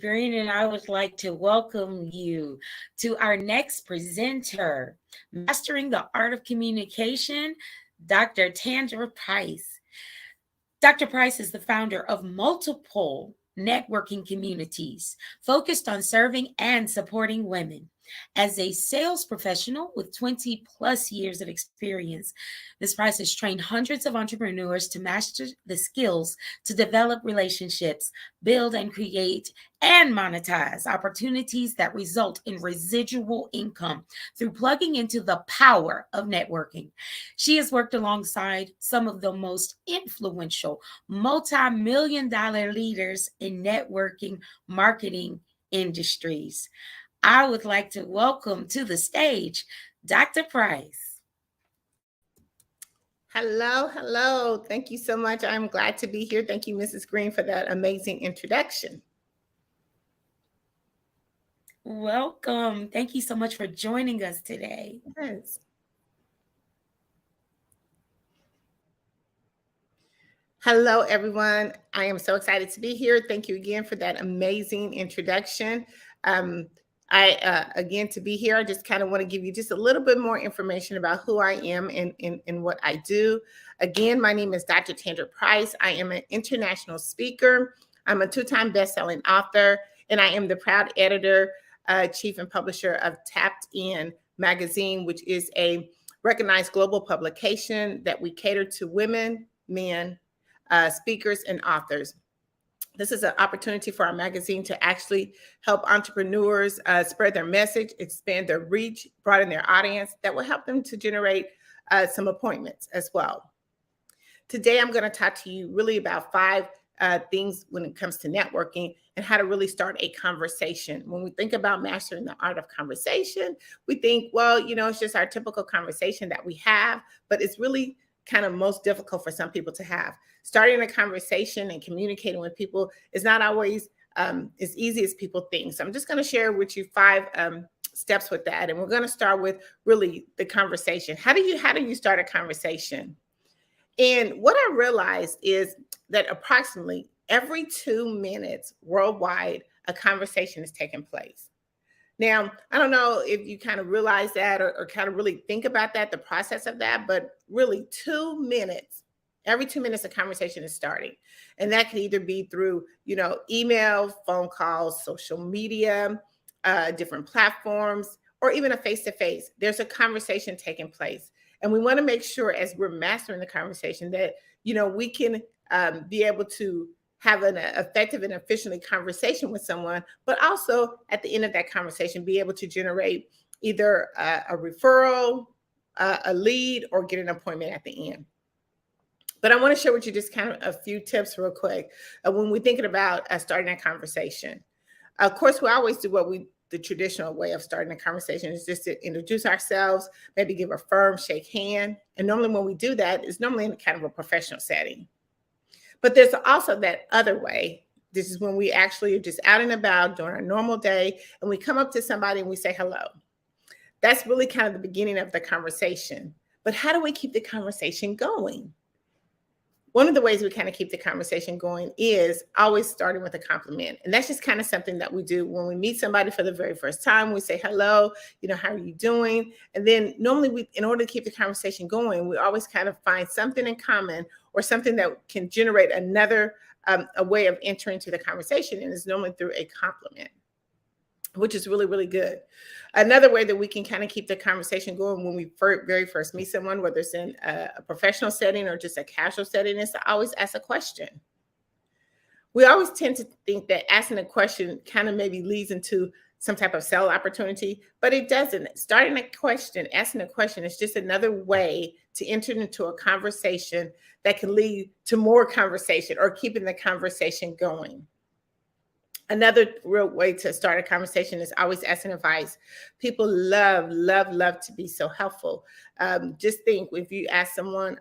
Green, and I would like to welcome you to our next presenter, Mastering the Art of Communication, Dr. Tandra Price. Dr. Price is the founder of multiple networking communities focused on serving and supporting women. As a sales professional with 20 plus years of experience, Ms. Price has trained hundreds of entrepreneurs to master the skills to develop relationships, build and create and monetize opportunities that result in residual income through plugging into the power of networking. She has worked alongside some of the most influential multi-million-dollar leaders in networking marketing industries. I would like to welcome to the stage Dr. Price. Hello, hello. Thank you so much. I'm glad to be here. Thank you, Mrs. Green, for that amazing introduction. Welcome. Thank you so much for joining us today. Yes. Hello, everyone. I am so excited to be here. Thank you again for that amazing introduction. Again, to be here, I just kind of want to give you just a little bit more information about who I am and what I do. Again, my name is Dr. Tandra Price. I am an international speaker. I'm a two-time best-selling author, and I am the proud editor, chief and publisher of Tapped In magazine, which is a recognized global publication that we cater to women, men, speakers, and authors. This is an opportunity for our magazine to actually help entrepreneurs spread their message, expand their reach, broaden their audience. That will help them to generate some appointments as well. Today, I'm going to talk to you really about 5 things when it comes to networking and how to really start a conversation. When we think about mastering the art of conversation, we think, well, you know, it's just our typical conversation that we have, but it's really kind of most difficult for some people to have. Starting a conversation and communicating with people is not always as easy as people think. So I'm just going to share with you 5 steps with that. And we're going to start with really the conversation. How do you start a conversation? And what I realized is that approximately every 2 minutes worldwide, a conversation is taking place. Now, I don't know if you kind of realize that or kind of really think about that, the process of that, but really 2 minutes, every 2 minutes, a conversation is starting. And that can either be through, you know, email, phone calls, social media, different platforms, or even a face-to-face. There's a conversation taking place. And we want to make sure as we're mastering the conversation that, you know, we can be able to have an effective and efficient conversation with someone, but also at the end of that conversation, be able to generate either a referral, a lead, or get an appointment at the end. But I want to share with you just kind of a few tips real quick when we're thinking about starting a conversation. Of course, we always do the traditional way of starting a conversation is just to introduce ourselves, maybe give a firm shake hand. And normally when we do that, it's normally in kind of a professional setting. But there's also that other way. This is when we actually are just out and about during our normal day, and we come up to somebody and we say hello. That's really kind of the beginning of the conversation. But how do we keep the conversation going? One of the ways we kind of keep the conversation going is always starting with a compliment. And that's just kind of something that we do when we meet somebody for the very first time. We say, hello, you know, how are you doing? And then normally in order to keep the conversation going, we always kind of find something in common or something that can generate another a way of entering into the conversation. And it's normally through a compliment, which is really, really good. Another way that we can kind of keep the conversation going when we very first meet someone, whether it's in a professional setting or just a casual setting, is to always ask a question. We always tend to think that asking a question kind of maybe leads into some type of sell opportunity, but it doesn't. Starting a question, asking a question is just another way to enter into a conversation that can lead to more conversation or keeping the conversation going. Another real way to start a conversation is always asking advice. People love to be so helpful. Just think, if you ask someone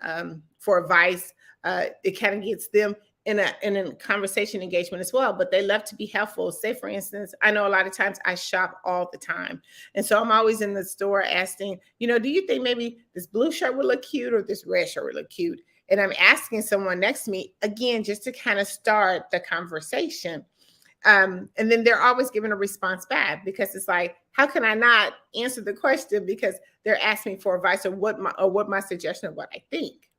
for advice, it kind of gets them in a conversation engagement as well, but they love to be helpful. Say, for instance, I know a lot of times I shop all the time. And so I'm always in the store asking, do you think maybe this blue shirt would look cute or this red shirt would look cute? And I'm asking someone next to me, again, just to kind of start the conversation. And then they're always giving a response back, because it's like, how can I not answer the question because they're asking me for advice or what my suggestion of what I think.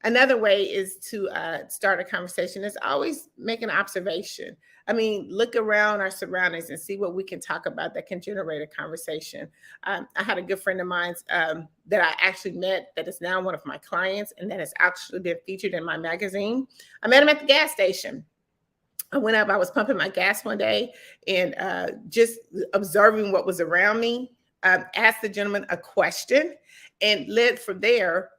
Another way is to start a conversation is always make an observation. I mean, look around our surroundings and see what we can talk about that can generate a conversation. I had a good friend of mine that I actually met that is now one of my clients and that has actually been featured in my magazine. I met him at the gas station. I went up, I was pumping my gas one day and just observing what was around me, asked the gentleman a question and led from there.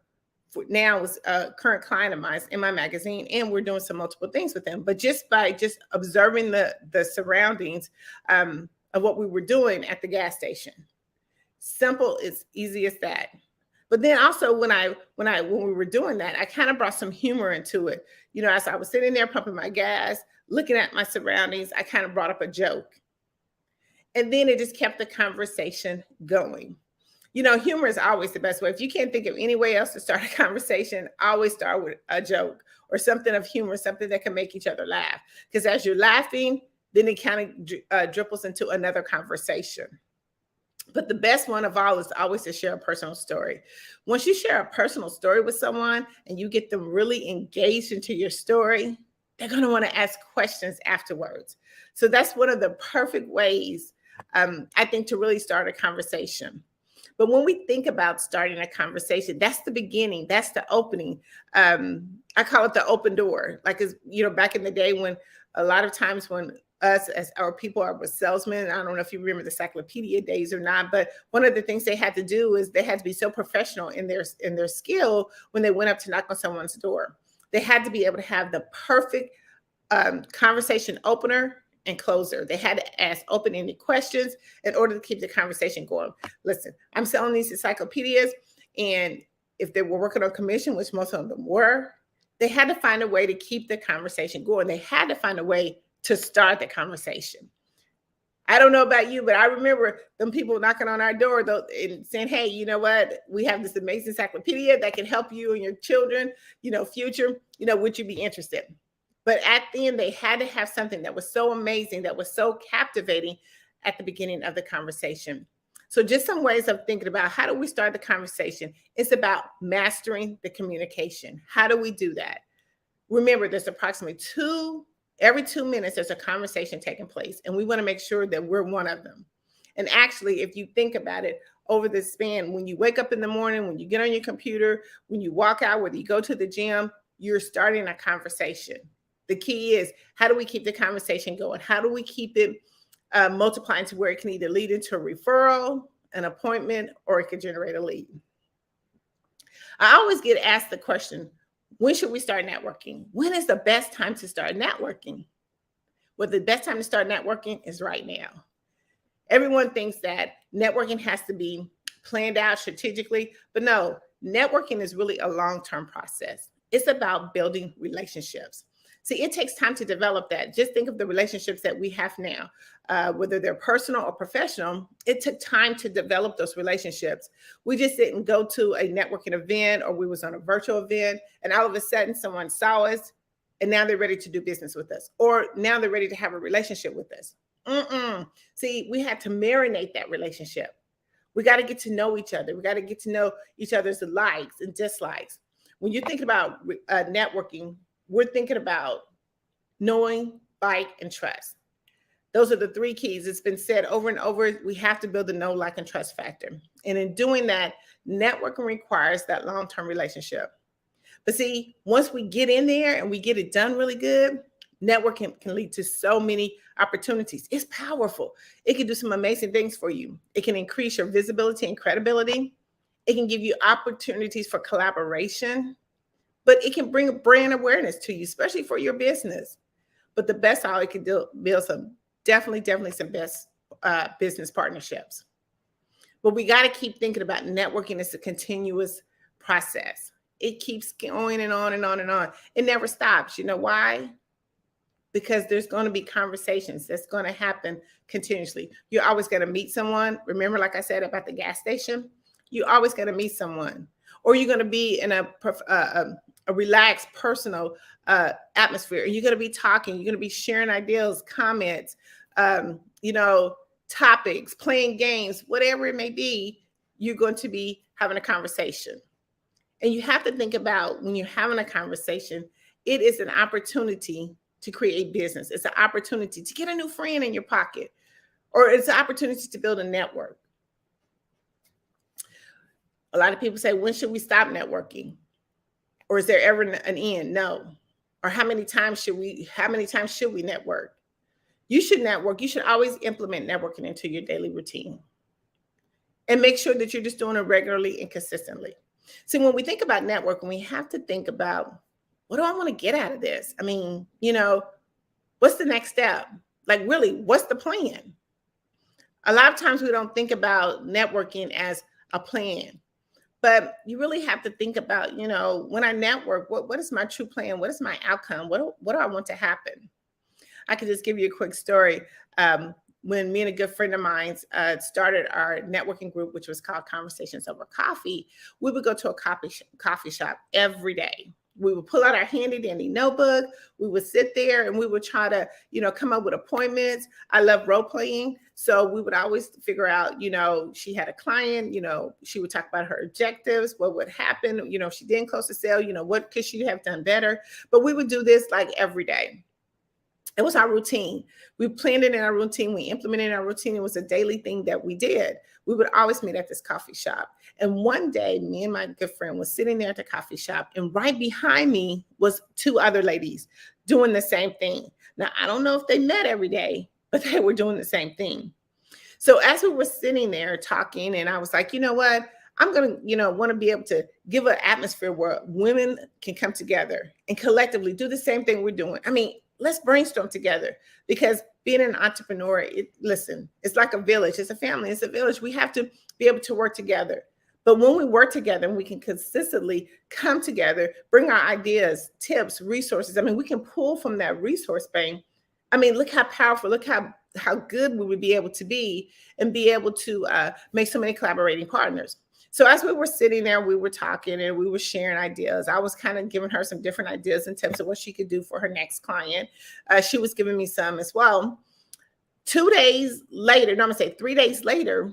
Now is a current client of mine in my magazine, and we're doing some multiple things with them. But just by observing the surroundings of what we were doing at the gas station, simple, it's easy as that. But then also when we were doing that, I kind of brought some humor into it. As I was sitting there pumping my gas, looking at my surroundings, I kind of brought up a joke, and then it just kept the conversation going. Humor is always the best way. If you can't think of any way else to start a conversation, always start with a joke or something of humor, something that can make each other laugh. Because as you're laughing, then it kind of dribbles into another conversation. But the best one of all is always to share a personal story. Once you share a personal story with someone and you get them really engaged into your story, they're going to want to ask questions afterwards. So that's one of the perfect ways, I think, to really start a conversation. But when we think about starting a conversation, that's the beginning. That's the opening. I call it the open door. Like, back in the day when a lot of times when us as our people were salesmen, I don't know if you remember the encyclopedia days or not, but one of the things they had to do is they had to be so professional in their skill when they went up to knock on someone's door. They had to be able to have the perfect conversation opener and closer. They had to ask open-ended questions in order to keep the conversation going. Listen, I'm selling these encyclopedias, and if they were working on commission, which most of them were, they had to find a way to keep the conversation going. They had to find a way to start the conversation. I don't know about you, but I remember them people knocking on our door and saying, hey, you know what? We have this amazing encyclopedia that can help you and your children, future, would you be interested? But at the end, they had to have something that was so amazing, that was so captivating at the beginning of the conversation. So just some ways of thinking about how do we start the conversation? It's about mastering the communication. How do we do that? Remember, there's approximately every 2 minutes, there's a conversation taking place, and we want to make sure that we're one of them. And actually, if you think about it, over the span, when you wake up in the morning, when you get on your computer, when you walk out, whether you go to the gym, you're starting a conversation. The key is, how do we keep the conversation going? How do we keep it multiplying to where it can either lead into a referral, an appointment, or it can generate a lead? I always get asked the question, when should we start networking? When is the best time to start networking? Well, the best time to start networking is right now. Everyone thinks that networking has to be planned out strategically, but no, networking is really a long-term process. It's about building relationships. See, it takes time to develop that. Just think of the relationships that we have now, whether they're personal or professional. It took time to develop those relationships. We just didn't go to a networking event, or we was on a virtual event, and all of a sudden someone saw us and now they're ready to do business with us, or now they're ready to have a relationship with us. See, we had to marinate that relationship. We got to get to know each other. We got to get to know each other's likes and dislikes. When you're thinking about networking, we're thinking about knowing, like, and trust. Those are the three keys. It's been said over and over. We have to build the know, like, and trust factor. And in doing that, networking requires that long-term relationship. But see, once we get in there and we get it done really good, Networking can lead to so many opportunities. It's powerful. It can do some amazing things for you. It can increase your visibility and credibility. It can give you opportunities for collaboration, but it can bring a brand awareness to you, especially for your business. But the best how it can do, build some definitely some best business partnerships. But we got to keep thinking about networking as a continuous process. It keeps going and on and on and on. It never stops. You know why? Because there's going to be conversations that's going to happen continuously. You're always going to meet someone. Remember, like I said about the gas station, you're always going to meet someone, or you're going to be in a relaxed, personal atmosphere. You're going to be talking. You're going to be sharing ideas, comments, topics, playing games, whatever it may be. You're going to be having a conversation. And you have to think about when you're having a conversation, it is an opportunity to create business. It's an opportunity to get a new friend in your pocket, or it's an opportunity to build a network. A lot of people say, when should we stop networking? Or is there ever an end? No. Or how many times should we network? You should network. You should always implement networking into your daily routine. And make sure that you're just doing it regularly and consistently. See, when we think about networking, we have to think about, what do I want to get out of this? I mean, what's the next step? Like, really, what's the plan? A lot of times we don't think about networking as a plan, but you really have to think about, when I network, what is my true plan? What is my outcome? What do I want to happen? I could just give you a quick story. When me and a good friend of mine started our networking group, which was called Conversations Over Coffee, we would go to a coffee shop every day. We would pull out our handy dandy notebook. We would sit there and we would try to, come up with appointments. I love role playing. So we would always figure out, she had a client, she would talk about her objectives, what would happen, if she didn't close the sale, what could she have done better? But we would do this like every day. It was our routine. We planned it in our routine. We implemented in our routine. It was a daily thing that we did. We would always meet at this coffee shop. And one day, me and my good friend was sitting there at the coffee shop, and right behind me was two other ladies doing the same thing. Now, I don't know if they met every day, but they were doing the same thing. So as we were sitting there talking, and I was like, you know what? I'm going to, want to be able to give an atmosphere where women can come together and collectively do the same thing we're doing. I mean, let's brainstorm together, because being an entrepreneur, it's like a village. It's a family. It's a village. We have to be able to work together. But when we work together and we can consistently come together, bring our ideas, tips, resources. I mean, we can pull from that resource bank. I mean, look how powerful, look how good we would be able to be and be able to make so many collaborating partners. So as we were sitting there, we were talking and we were sharing ideas. I was kind of giving her some different ideas and tips of what she could do for her next client. She was giving me some as well. 3 days later,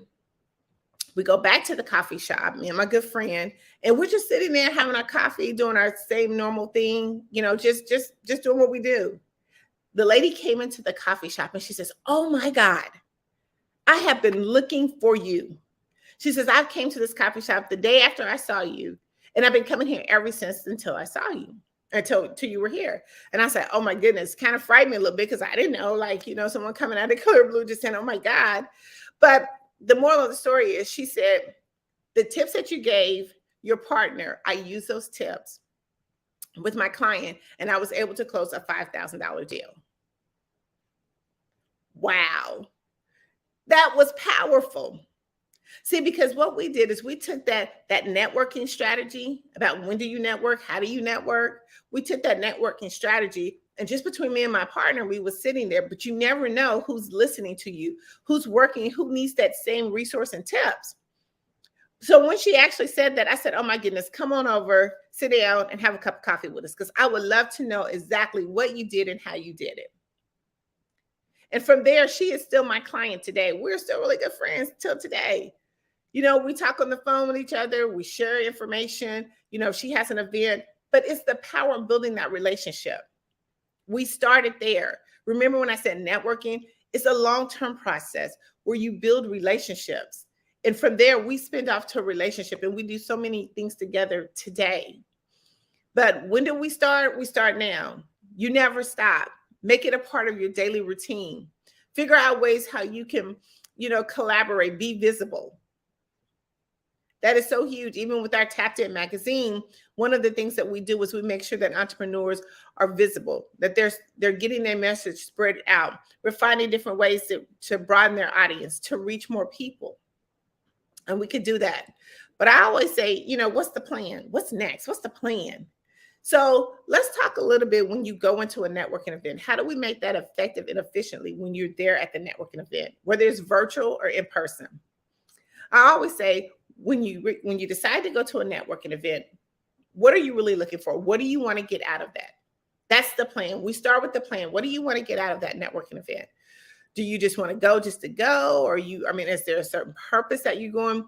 we go back to the coffee shop, me and my good friend, and we're just sitting there having our coffee, doing our same normal thing, just doing what we do. The lady came into the coffee shop and she says, "Oh my God, I have been looking for you." She says, "I came to this coffee shop the day after I saw you, and I've been coming here ever since until I saw you, until you were here." And I said, "Oh my goodness," kind of frightened me a little bit because I didn't know, someone coming out of Clear Blue just saying, "Oh my God." But the moral of the story is, she said, the tips that you gave your partner, I used those tips with my client, and I was able to close a $5,000 deal. Wow. That was powerful. See, because what we did is we took that networking strategy about when do you network, how do you network? We took that networking strategy, and just between me and my partner, we were sitting there, but you never know who's listening to you, who's working, who needs that same resource and tips. So when she actually said that, I said, "Oh my goodness, come on over, sit down and have a cup of coffee with us, because I would love to know exactly what you did and how you did it." And from there, she is still my client today. We're still really good friends till today. We talk on the phone with each other. We share information. She has an event, but it's the power of building that relationship. We started there. Remember when I said networking? It's a long-term process where you build relationships. And from there, we spin off to a relationship, and we do so many things together today. But when do we start? We start now. You never stop. Make it a part of your daily routine. Figure out ways how you can, collaborate, be visible. That is so huge. Even with our Tapped In magazine, one of the things that we do is we make sure that entrepreneurs are visible, that they're getting their message spread out. We're finding different ways to broaden their audience, to reach more people. And we could do that. But I always say, what's the plan? What's next? What's the plan? So let's talk a little bit when you go into a networking event. How do we make that effective and efficiently when you're there at the networking event, whether it's virtual or in person? I always say, when you decide to go to a networking event, what are you really looking for? What do you want to get out of that? That's the plan. We start with the plan. What do you want to get out of that networking event? Do you just want to go just to go? Or is there a certain purpose that you're going?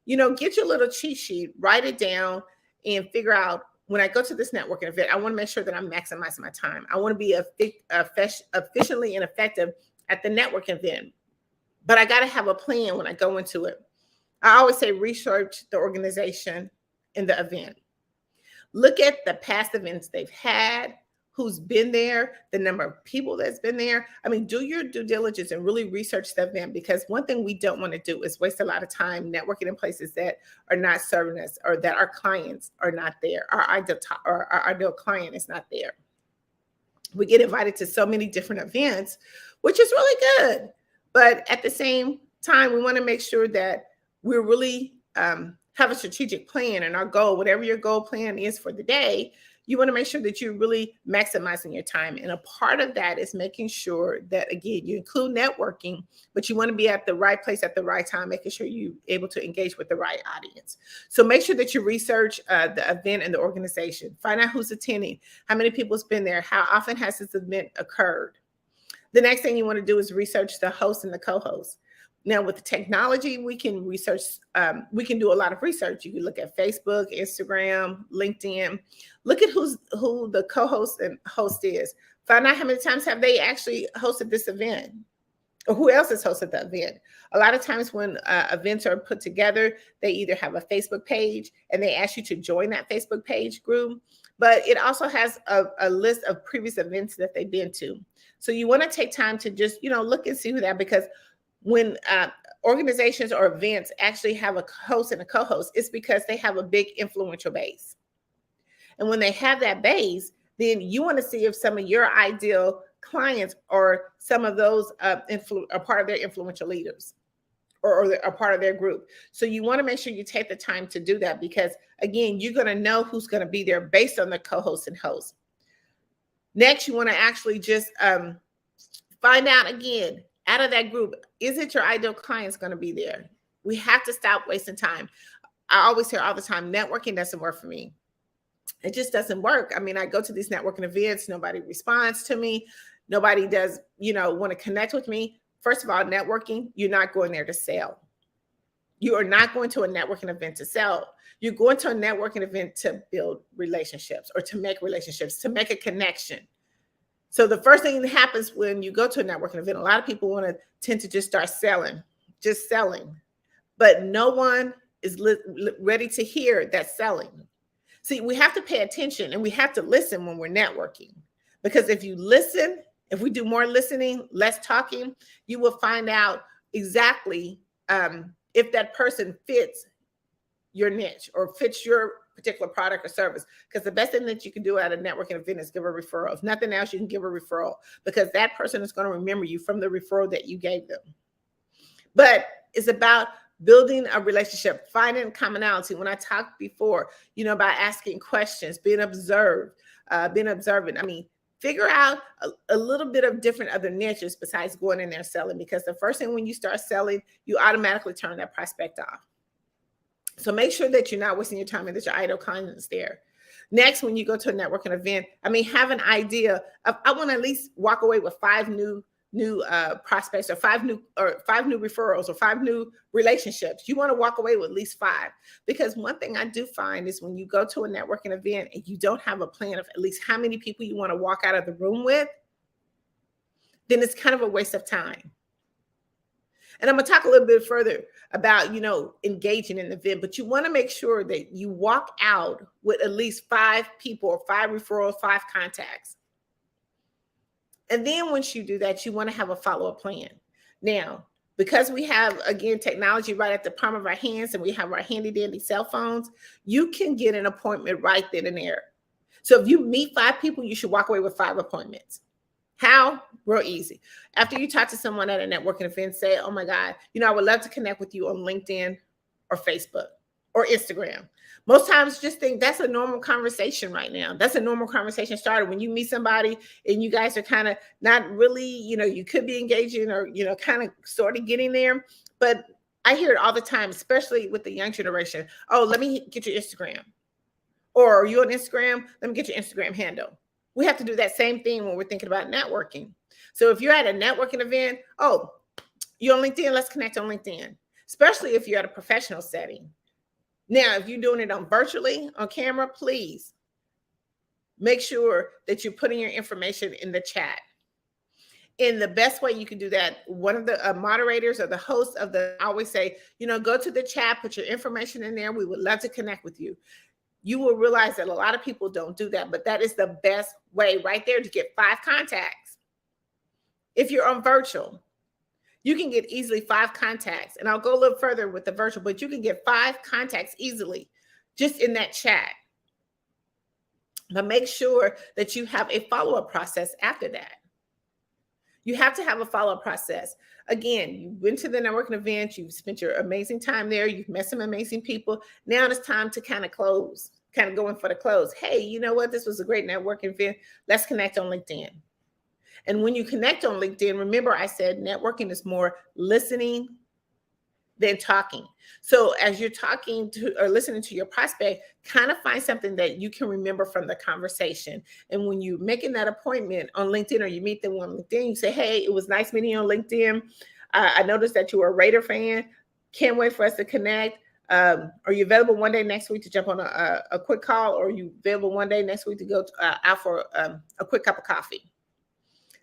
Get your little cheat sheet, write it down, and figure out, when I go to this networking event, I want to make sure that I'm maximizing my time. I want to be efficiently and effective at the networking event. But I got to have a plan when I go into it. I always say research the organization in the event. Look at the past events they've had, who's been there, the number of people that's been there. Do your due diligence and really research the event, because one thing we don't want to do is waste a lot of time networking in places that are not serving us, or that our clients are not there. Our ideal client is not there. We get invited to so many different events, which is really good. But at the same time, we want to make sure that we really have a strategic plan, and our goal, whatever your goal plan is for the day, you want to make sure that you're really maximizing your time. And a part of that is making sure that, again, you include networking, but you want to be at the right place at the right time, making sure you're able to engage with the right audience. So make sure that you research the event and the organization. Find out who's attending, how many people has been there, how often has this event occurred. The next thing you want to do is research the host and the co-host. Now, with the technology, we can research, we can do a lot of research. You can look at Facebook, Instagram, LinkedIn. Look at who the co-host and host is. Find out how many times have they actually hosted this event, or who else has hosted the event. A lot of times when events are put together, they either have a Facebook page and they ask you to join that Facebook page group, but it also has a list of previous events that they've been to. So you want to take time to just, look and see who that, because when organizations or events actually have a host and a co-host, it's because they have a big influential base. And when they have that base, then you want to see if some of your ideal clients or some of those are part of their influential leaders, or are part of their group. So you want to make sure you take the time to do that, because again, you're going to know who's going to be there based on the co-host and host. Next, you want to actually just find out, again, out of that group, is it your ideal clients going to be there? We have to stop wasting time. I always hear all the time, networking doesn't work for me. It just doesn't work. I go to these networking events, nobody responds to me. Nobody does, want to connect with me. First of all, networking, you're not going there to sell. You are not going to a networking event to sell. You're going to a networking event to build relationships, or to make relationships, to make a connection. So the first thing that happens when you go to a networking event, a lot of people tend to just start selling, but no one is ready to hear that selling. See, we have to pay attention and we have to listen when we're networking, because if you listen, if we do more listening, less talking, you will find out exactly if that person fits your niche or fits your particular product or service. Because the best thing that you can do at a networking event is give a referral. If nothing else, you can give a referral, because that person is going to remember you from the referral that you gave them. But it's about building a relationship, finding commonality. When I talked before, about asking questions, being observant. Figure out a little bit of different other niches besides going in there selling, because the first thing when you start selling, you automatically turn that prospect off. So make sure that you're not wasting your time and that your ideal client is there. Next, when you go to a networking event, have an idea of, I want to at least walk away with 5 new prospects, or 5 new referrals, or 5 new relationships. You want to walk away with at least 5, because one thing I do find is when you go to a networking event and you don't have a plan of at least how many people you want to walk out of the room with, then it's kind of a waste of time. And I'm going to talk a little bit further about, engaging in the event, but you want to make sure that you walk out with at least 5 people, or 5 referrals, 5 contacts. And then once you do that, you want to have a follow-up plan. Now, because we have, again, technology right at the palm of our hands and we have our handy dandy cell phones, you can get an appointment right then and there. So if you meet 5 people, you should walk away with 5 appointments. How? Real easy. After you talk to someone at a networking event, say, oh my God, I would love to connect with you on LinkedIn or Facebook or Instagram. Most times just think that's a normal conversation right now. That's a normal conversation started when you meet somebody and you guys are kind of not really, you could be engaging or, kind of sort of getting there. But I hear it all the time, especially with the young generation. Oh, let me get your Instagram. Or are you on Instagram? Let me get your Instagram handle. We have to do that same thing when we're thinking about networking. So if you're at a networking event, oh, you're on LinkedIn, let's connect on LinkedIn, especially if you're at a professional setting. Now, if you're doing it on virtually, on camera, please make sure that you're putting your information in the chat. And the best way you can do that, one of the moderators or the hosts of I always say, go to the chat, put your information in there. We would love to connect with you. You will realize that a lot of people don't do that, but that is the best way right there to get 5 contacts. If you're on virtual, you can get easily 5 contacts. And I'll go a little further with the virtual, but you can get 5 contacts easily just in that chat. But make sure that you have a follow-up process after that. You have to have a follow-up process. Again, you went to the networking event, you've spent your amazing time there, you've met some amazing people. Now it's time to kind of close, kind of going for the close. Hey, you know what? This was a great networking event. Let's connect on LinkedIn. And when you connect on LinkedIn, remember I said networking is more listening than talking. So as you're talking to or listening to your prospect, kind of find something that you can remember from the conversation. And when you're making that appointment on LinkedIn or you meet them on LinkedIn, you say, hey, it was nice meeting you on LinkedIn. I noticed that you were a Raider fan. Can't wait for us to connect. Are you available one day next week to jump on a quick call? Or are you available one day next week to go out for a quick cup of coffee?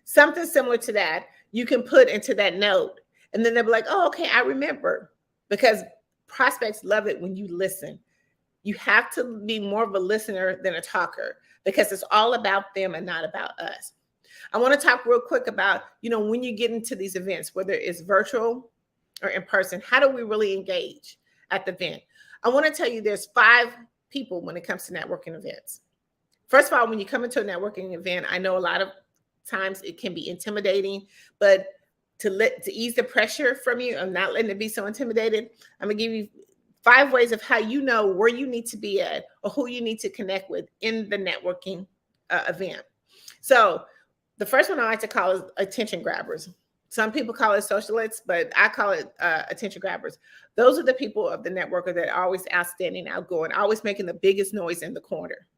Something similar to that you can put into that note. And then they'll be like, oh, okay, I remember. Because prospects love it when you listen. You have to be more of a listener than a talker because it's all about them and not about us. I want to talk real quick about, when you get into these events, whether it's virtual or in person, how do we really engage at the event? I want to tell you there's 5 people when it comes to networking events. First of all, when you come into a networking event, I know a lot of times it can be intimidating, but to ease the pressure from you and not letting it be so intimidated, I'm going to give you 5 ways of how you know where you need to be at or who you need to connect with in the networking event. So the first one I like to call is attention grabbers. Some people call it socialites, but I call it attention grabbers. Those are the people of the networker that are always outstanding, outgoing, always making the biggest noise in the corner.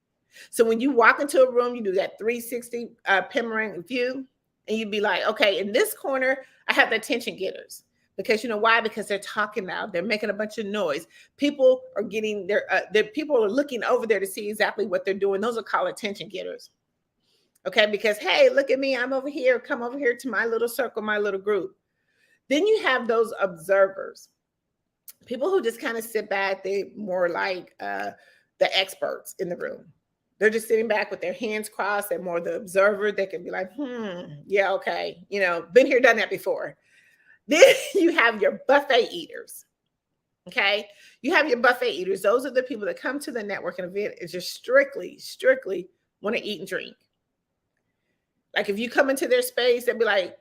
So when you walk into a room, you do that 360 Pimmerang view, and you'd be like, okay, in this corner, I have the attention getters. Because you know why? Because they're talking loud. They're making a bunch of noise. People are getting people are looking over there to see exactly what they're doing. Those are called attention getters. Okay, because hey, look at me. I'm over here. Come over here to my little circle, my little group. Then you have those observers. People who just kind of sit back. They're more like the experts in the room. They're just sitting back with their hands crossed. They're more the observer. They can be like, yeah, okay. Been here, done that before. Then you have your buffet eaters. Okay. You have your buffet eaters. Those are the people that come to the networking event and just strictly want to eat and drink. Like if you come into their space, they'll be like,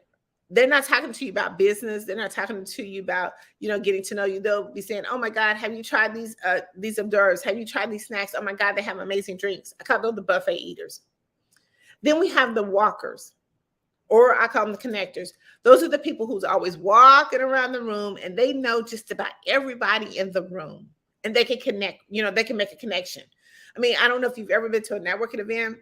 they're not talking to you about business. They're not talking to you about, getting to know you. They'll be saying, oh my God, have you tried these hors d'oeuvres? Have you tried these snacks? Oh my God, they have amazing drinks. I call them the buffet eaters. Then we have the walkers, or I call them the connectors. Those are the people who's always walking around the room and they know just about everybody in the room and they can connect, they can make a connection. I mean, I don't know if you've ever been to a networking event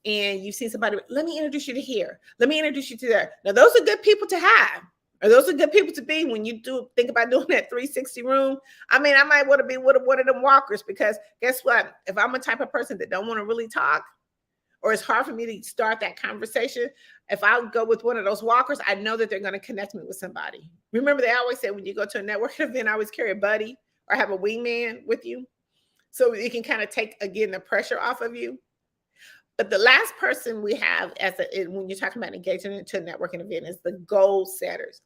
and you've seen somebody, let me introduce you to here. Let me introduce you to there. Now, those are good people to have, or those are good people to be when you think about doing that 360 room. I mean, I might want to be one of them walkers because guess what? If I'm a type of person that don't want to really talk, or it's hard for me to start that conversation, if I go with one of those walkers, I know that they're going to connect me with somebody. Remember, they always say when you go to a networking event, I always carry a buddy or have a wingman with you. So you can kind of take, again, the pressure off of you. But the last person we have when you're talking about engaging into a networking event is the goal setters.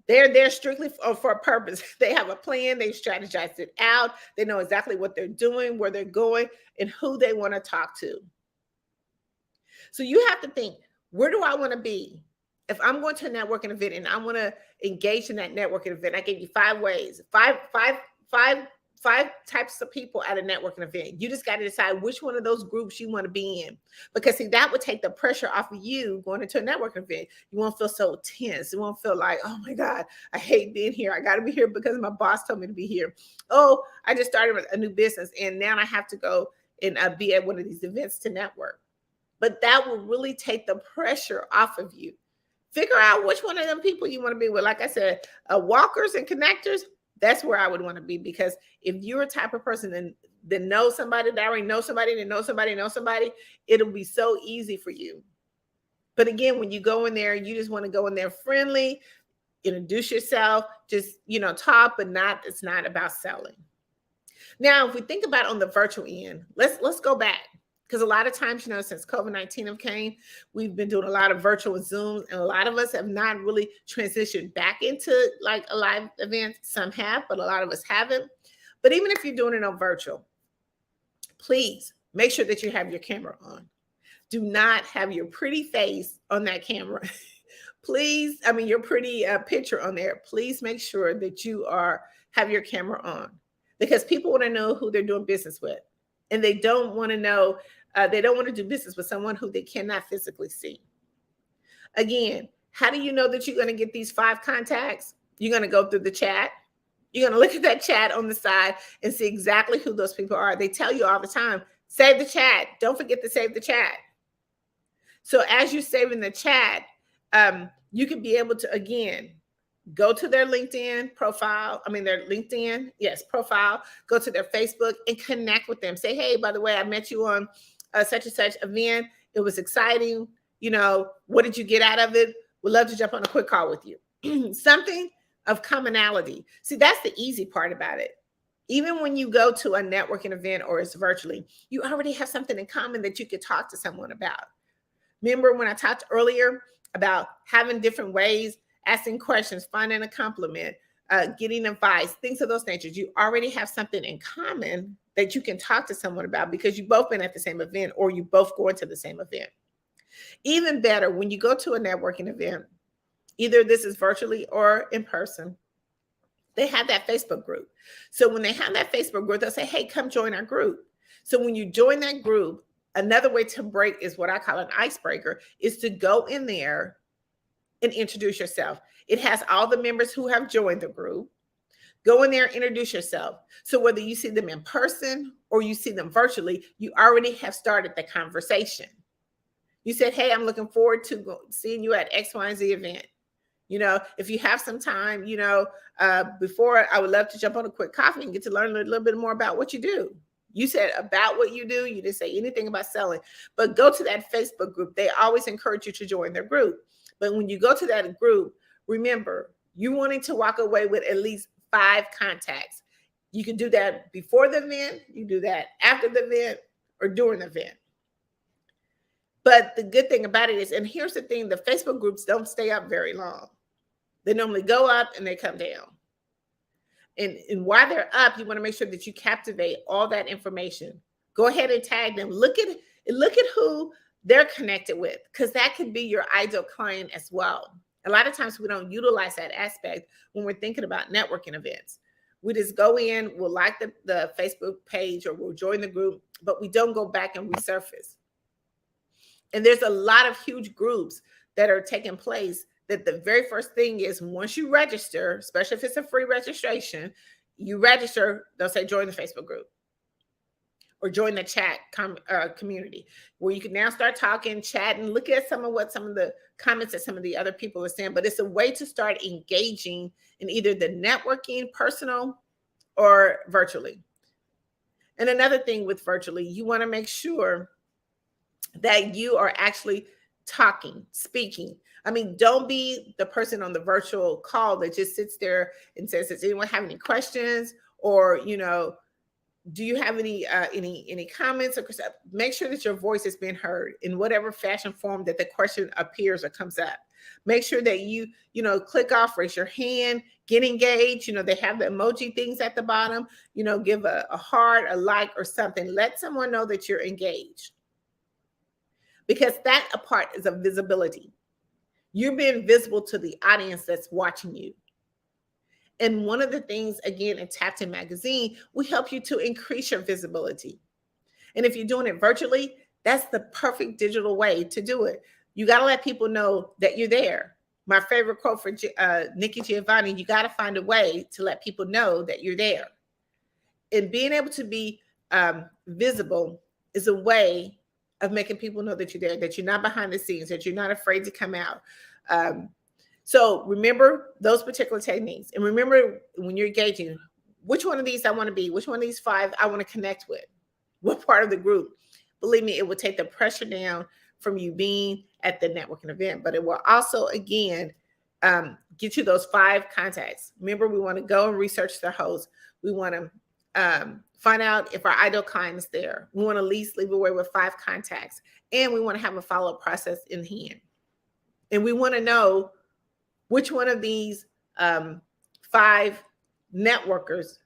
They're there strictly for a purpose. They have a plan. They've strategized it out. They know exactly what they're doing, where they're going, and who they want to talk to. So you have to think, where do I want to be? If I'm going to a networking event and I want to engage in that networking event, I gave you 5 ways, five types of people at a networking event. You just got to decide which one of those groups you want to be in, because see, that would take the pressure off of you going into a networking event. You won't feel so tense. You won't feel like, oh my God, I hate being here. I got to be here because my boss told me to be here. Oh, I just started a new business and now I have to go and be at one of these events to network. But that will really take the pressure off of you. Figure out which one of them people you want to be with. Like I said, walkers and connectors, that's where I would want to be, because if you're a type of person that knows somebody, that already knows somebody, that knows somebody, it'll be so easy for you. But again, when you go in there, you just want to go in there friendly, introduce yourself, just, talk, but it's not about selling. Now, if we think about on the virtual end, let's go back. Because a lot of times, since COVID-19 came, we've been doing a lot of virtual Zooms, and a lot of us have not really transitioned back into like a live event. Some have, but a lot of us haven't. But even if you're doing it on virtual, please make sure that you have your camera on. Do not have your pretty face on that camera. Please, your pretty picture on there. Please make sure that you have your camera on, because people want to know who they're doing business with. And they don't want to know, they don't want to do business with someone who they cannot physically see. Again, how do you know that you're going to get these 5 contacts? You're going to go through the chat. You're going to look at that chat on the side and see exactly who those people are. They tell you all the time, save the chat. Don't forget to save the chat. So as you're saving the chat, you can be able to, again, go to their LinkedIn profile. Profile. Go to their Facebook and connect with them. Say, hey, by the way, I met you on such and such event. It was exciting. What did you get out of it? Would love to jump on a quick call with you. Something of commonality. See, that's the easy part about it. Even when you go to a networking event or it's virtually, you already have something in common that you could talk to someone about. Remember when I talked earlier about having different ways, asking questions, finding a compliment, getting advice, things of those natures. You already have something in common that you can talk to someone about because you've both been at the same event or you both going to the same event. Even better, when you go to a networking event, either this is virtually or in person, they have that Facebook group. So when they have that Facebook group, they'll say, hey, come join our group. So when you join that group, another way to break is what I call an icebreaker, is to go in there and introduce yourself. It has all the members who have joined the group. Go in there, introduce yourself. So whether you see them in person or you see them virtually, you already have started the conversation. You said, hey, I'm looking forward to seeing you at X, Y, and Z event. If you have some time, before, I would love to jump on a quick coffee and get to learn a little bit more about what you do. You said about what you do. You didn't say anything about selling, but go to that Facebook group. They always encourage you to join their group. But when you go to that group, remember, you're wanting to walk away with at least 5 contacts. You can do that before the event, you do that after the event, or during the event. But the good thing about it is, and here's the thing, the Facebook groups don't stay up very long. They normally go up and they come down. And while they're up, you want to make sure that you captivate all that information. Go ahead and tag them. Look at who they're connected with, because that could be your ideal client as well. A lot of times we don't utilize that aspect when we're thinking about networking events. We just go in, we'll like the Facebook page or we'll join the group, but we don't go back and resurface. And there's a lot of huge groups that are taking place that the very first thing is, once you register, especially if it's a free registration, you register, they'll say join the Facebook group or join the chat community, where you can now start talking, chatting, look at some of the comments that some of the other people are saying. But it's a way to start engaging in either the networking, personal or virtually. And another thing with virtually, you want to make sure that you are actually talking, speaking. Don't be the person on the virtual call that just sits there and says, does anyone have any questions? Or, do you have any comments? Or make sure that your voice is being heard in whatever fashion form that the question appears or comes up. Make sure that you click off, raise your hand, get engaged. They have the emoji things at the bottom. Give a heart, a like, or something. Let someone know that you're engaged, because that a part is of visibility. You're being visible to the audience that's watching you. And one of the things, again, in Tapped In Magazine, we help you to increase your visibility. And if you're doing it virtually, that's the perfect digital way to do it. You got to let people know that you're there. My favorite quote for Nikki Giovanni, you got to find a way to let people know that you're there. And being able to be visible is a way of making people know that you're there, that you're not behind the scenes, that you're not afraid to come out. So remember those particular techniques. And remember, when you're engaging, which one of these I want to be, which one of these 5 I want to connect with, what part of the group. Believe me, it will take the pressure down from you being at the networking event, but it will also, again, get you those 5 contacts. Remember, we want to go and research the host. We want to find out if our ideal client is there. We want to at least leave away with 5 contacts, and we want to have a follow-up process in hand. And we want to know which one of these 5 networkers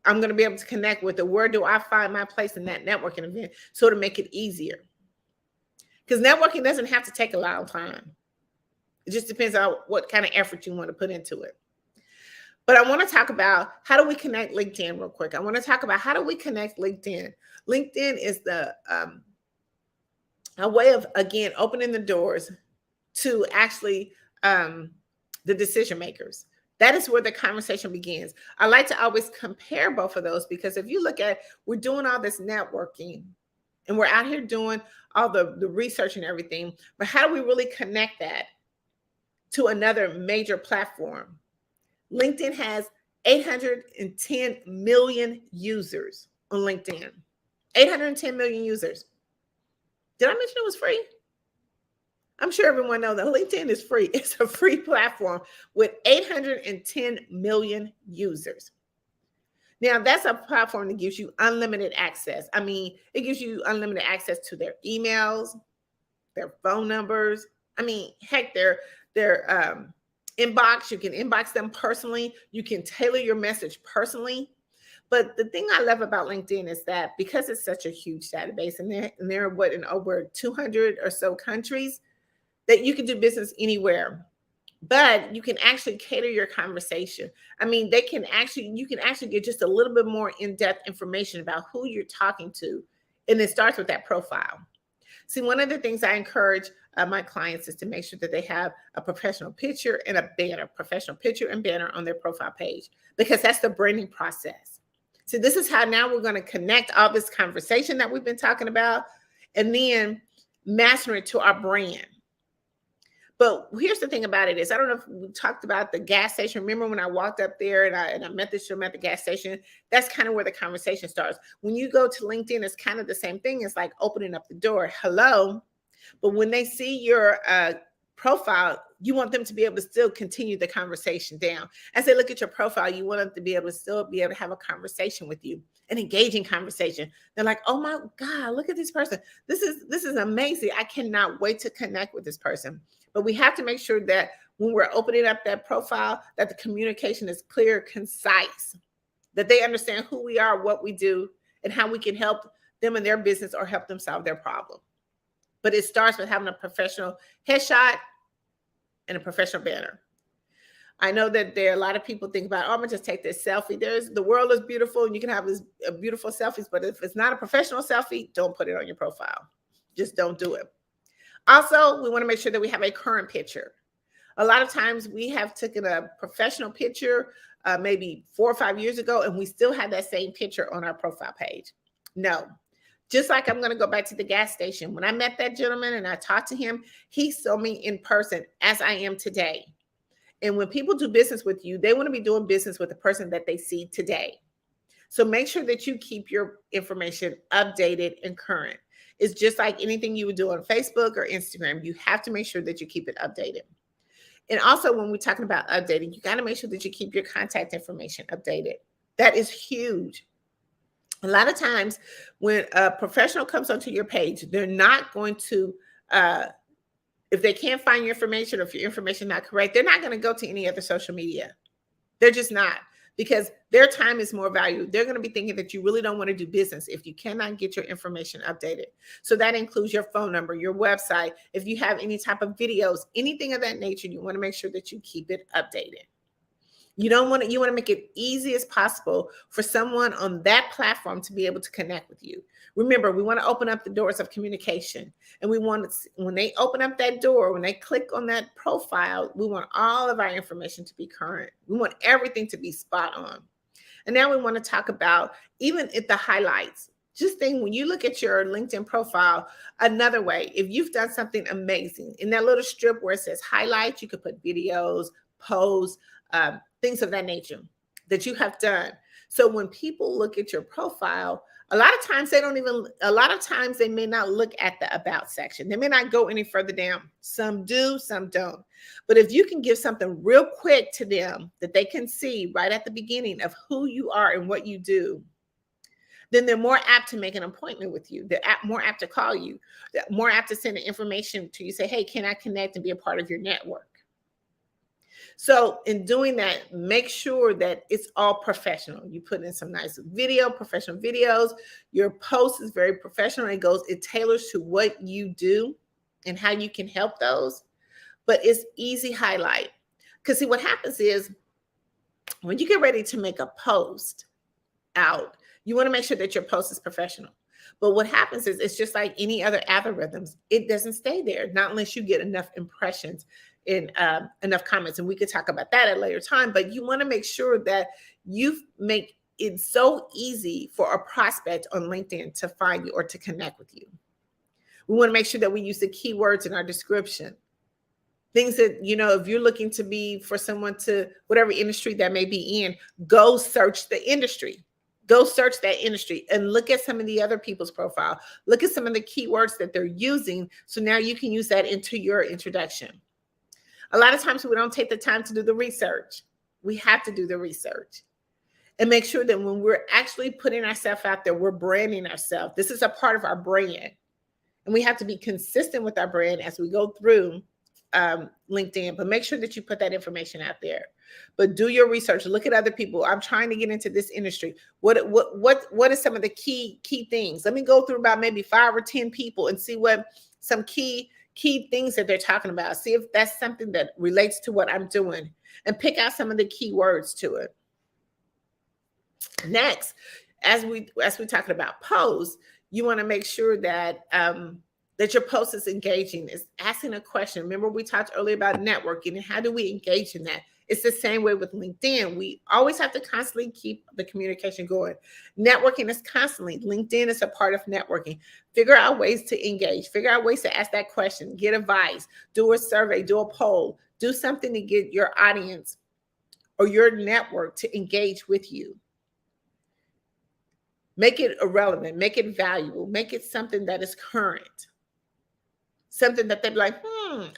I'm going to be able to connect with, or where do I find my place in that networking event, so to make it easier. Because networking doesn't have to take a long time. It just depends on what kind of effort you want to put into it. But I want to talk about, how do we connect LinkedIn real quick? I want to talk about, how do we connect LinkedIn? LinkedIn is a way of, again, opening the doors to actually the decision makers. That is where the conversation begins. I like to always compare both of those, because if you look at, we're doing all this networking and we're out here doing all the research and everything, but how do we really connect that to another major platform? LinkedIn has 810 million users on LinkedIn. 810 million users. Did I mention it was free? I'm sure everyone knows that LinkedIn is free. It's a free platform with 810 million users. Now, that's a platform that gives you unlimited access. I mean, it gives you unlimited access to their emails, their phone numbers. I mean, heck, their inbox. You can inbox them personally. You can tailor your message personally. But the thing I love about LinkedIn is that, because it's such a huge database, and they're what, in over 200 or so countries, that you can do business anywhere. But you can actually cater your conversation. I mean, you can actually get just a little bit more in-depth information about who you're talking to. And it starts with that profile. See, one of the things I encourage my clients is to make sure that they have a professional picture and a banner, professional picture and banner on their profile page, because that's the branding process. So this is how now we're going to connect all this conversation that we've been talking about, and then master it to our brand. But here's the thing about it is, I don't know if we talked about the gas station. Remember when I walked up there and I met this gentleman at the gas station? That's kind of where the conversation starts. When you go to LinkedIn, it's kind of the same thing. It's like opening up the door. Hello. But when they see your profile, you want them to be able to still continue the conversation down. As they look at your profile, you want them to be able to still be able to have a conversation with you, an engaging conversation. They're like, oh my God, look at this person. This is amazing. I cannot wait to connect with this person. But we have to make sure that when we're opening up that profile, that the communication is clear, concise, that they understand who we are, what we do, and how we can help them in their business or help them solve their problem. But it starts with having a professional headshot and a professional banner. I know that there are a lot of people think about, oh, I'm gonna just take this selfie. The world is beautiful and you can have this beautiful selfies, but if it's not a professional selfie, don't put it on your profile. Just don't do it. Also, we want to make sure that we have a current picture. A lot of times we have taken a professional picture maybe 4 or 5 years ago, and we still have that same picture on our profile page. No. Just like I'm going to go back to the gas station. When I met that gentleman and I talked to him, he saw me in person as I am today. And when people do business with you, they want to be doing business with the person that they see today. So make sure that you keep your information updated and current. It's just like anything you would do on Facebook or Instagram. You have to make sure that you keep it updated. And also, when we're talking about updating, you got to make sure that you keep your contact information updated. That is huge. A lot of times when a professional comes onto your page, they're not going to, if they can't find your information or if your information is not correct, they're not going to go to any other social media. They're just not, because their time is more valuable. They're going to be thinking that you really don't want to do business if you cannot get your information updated. So that includes your phone number, your website. If you have any type of videos, anything of that nature, you want to make sure that you keep it updated. You want to make it easy as possible for someone on that platform to be able to connect with you. Remember, we want to open up the doors of communication, and we want to, when they open up that door, when they click on that profile, we want all of our information to be current. We want everything to be spot on. And now we want to talk about even at the highlights. Just think, when you look at your LinkedIn profile, another way, if you've done something amazing, in that little strip where it says highlights, you could put videos, posts, things of that nature that you have done. So when people look at your profile, a lot of times they may not look at the about section. They may not go any further down. Some do, some don't. But if you can give something real quick to them that they can see right at the beginning of who you are and what you do, then they're more apt to make an appointment with you. They're more apt to call you. They're more apt to send the information to you, say, hey, can I connect and be a part of your network? So in doing that, make sure that it's all professional. You put in some nice professional videos. Your post is very professional. It tailors to what you do and how you can help those. But it's easy highlight. Because see, what happens is when you get ready to make a post out, you want to make sure that your post is professional. But what happens is it's just like any other algorithms. It doesn't stay there, not unless you get enough impressions in enough comments. And we could talk about that at a later time. But you want to make sure that you make it so easy for a prospect on LinkedIn to find you or to connect with you. We want to make sure that we use the keywords in our description. Things that, if you're looking to be for someone to whatever industry that may be in, go search the industry. Go search that industry and look at some of the other people's profile. Look at some of the keywords that they're using. So now you can use that into your introduction. A lot of times we don't take the time to do the research. We have to do the research and make sure that when we're actually putting ourselves out there, we're branding ourselves. This is a part of our brand. And we have to be consistent with our brand as we go through LinkedIn, but make sure that you put that information out there. But do your research. Look at other people. I'm trying to get into this industry. What are some of the key things? Let me go through about maybe 5 or 10 people and see what some key things that they're talking about. See if that's something that relates to what I'm doing, and pick out some of the key words to it. Next, as we talking about posts, you want to make sure that that your post is engaging, is asking a question. Remember, we talked earlier about networking and how do we engage in that? It's the same way with LinkedIn. We always have to constantly keep the communication going. Networking is constantly. LinkedIn is a part of networking. Figure out ways to engage. Figure out ways to ask that question. Get advice. Do a survey. Do a poll. Do something to get your audience or your network to engage with you. Make it irrelevant. Make it valuable. Make it something that is current. Something that they'd be like,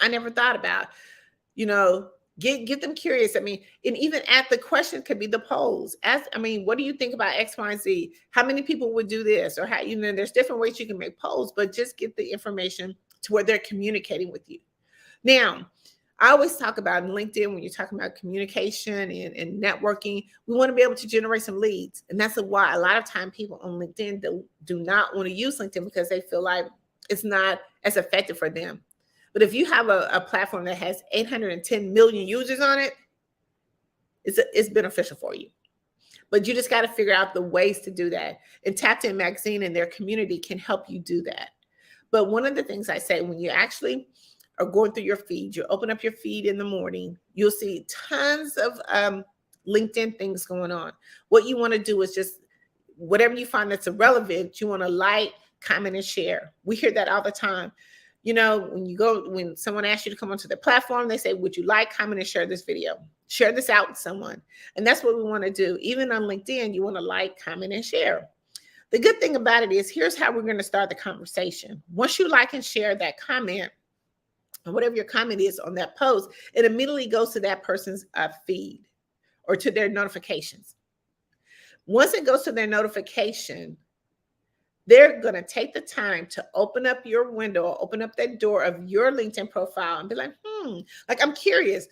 I never thought about. Get them curious. I mean, and even at the question could be the polls. What do you think about X, Y, and Z? How many people would do this? Or how, there's different ways you can make polls, but just get the information to where they're communicating with you. Now, I always talk about in LinkedIn, when you're talking about communication and networking, we want to be able to generate some leads. And that's why a lot of time people on LinkedIn do not want to use LinkedIn, because they feel like it's not as effective for them. But if you have a platform that has 810 million users on it, it's beneficial for you. But you just got to figure out the ways to do that. And Tapped In Magazine and their community can help you do that. But one of the things I say, when you actually are going through your feed, you open up your feed in the morning, you'll see tons of LinkedIn things going on. What you want to do is just whatever you find that's irrelevant, you want to like, comment, and share. We hear that all the time. When someone asks you to come onto the platform, they say, would you like, comment, and share this video? Share this out with someone. And that's what we want to do. Even on LinkedIn, you want to like, comment, and share. The good thing about it is, here's how we're going to start the conversation. Once you like and share that comment, and whatever your comment is on that post, it immediately goes to that person's feed or to their notifications. Once it goes to their notification, they're going to take the time to open up your window, open up that door of your LinkedIn profile and be like, like, I'm curious,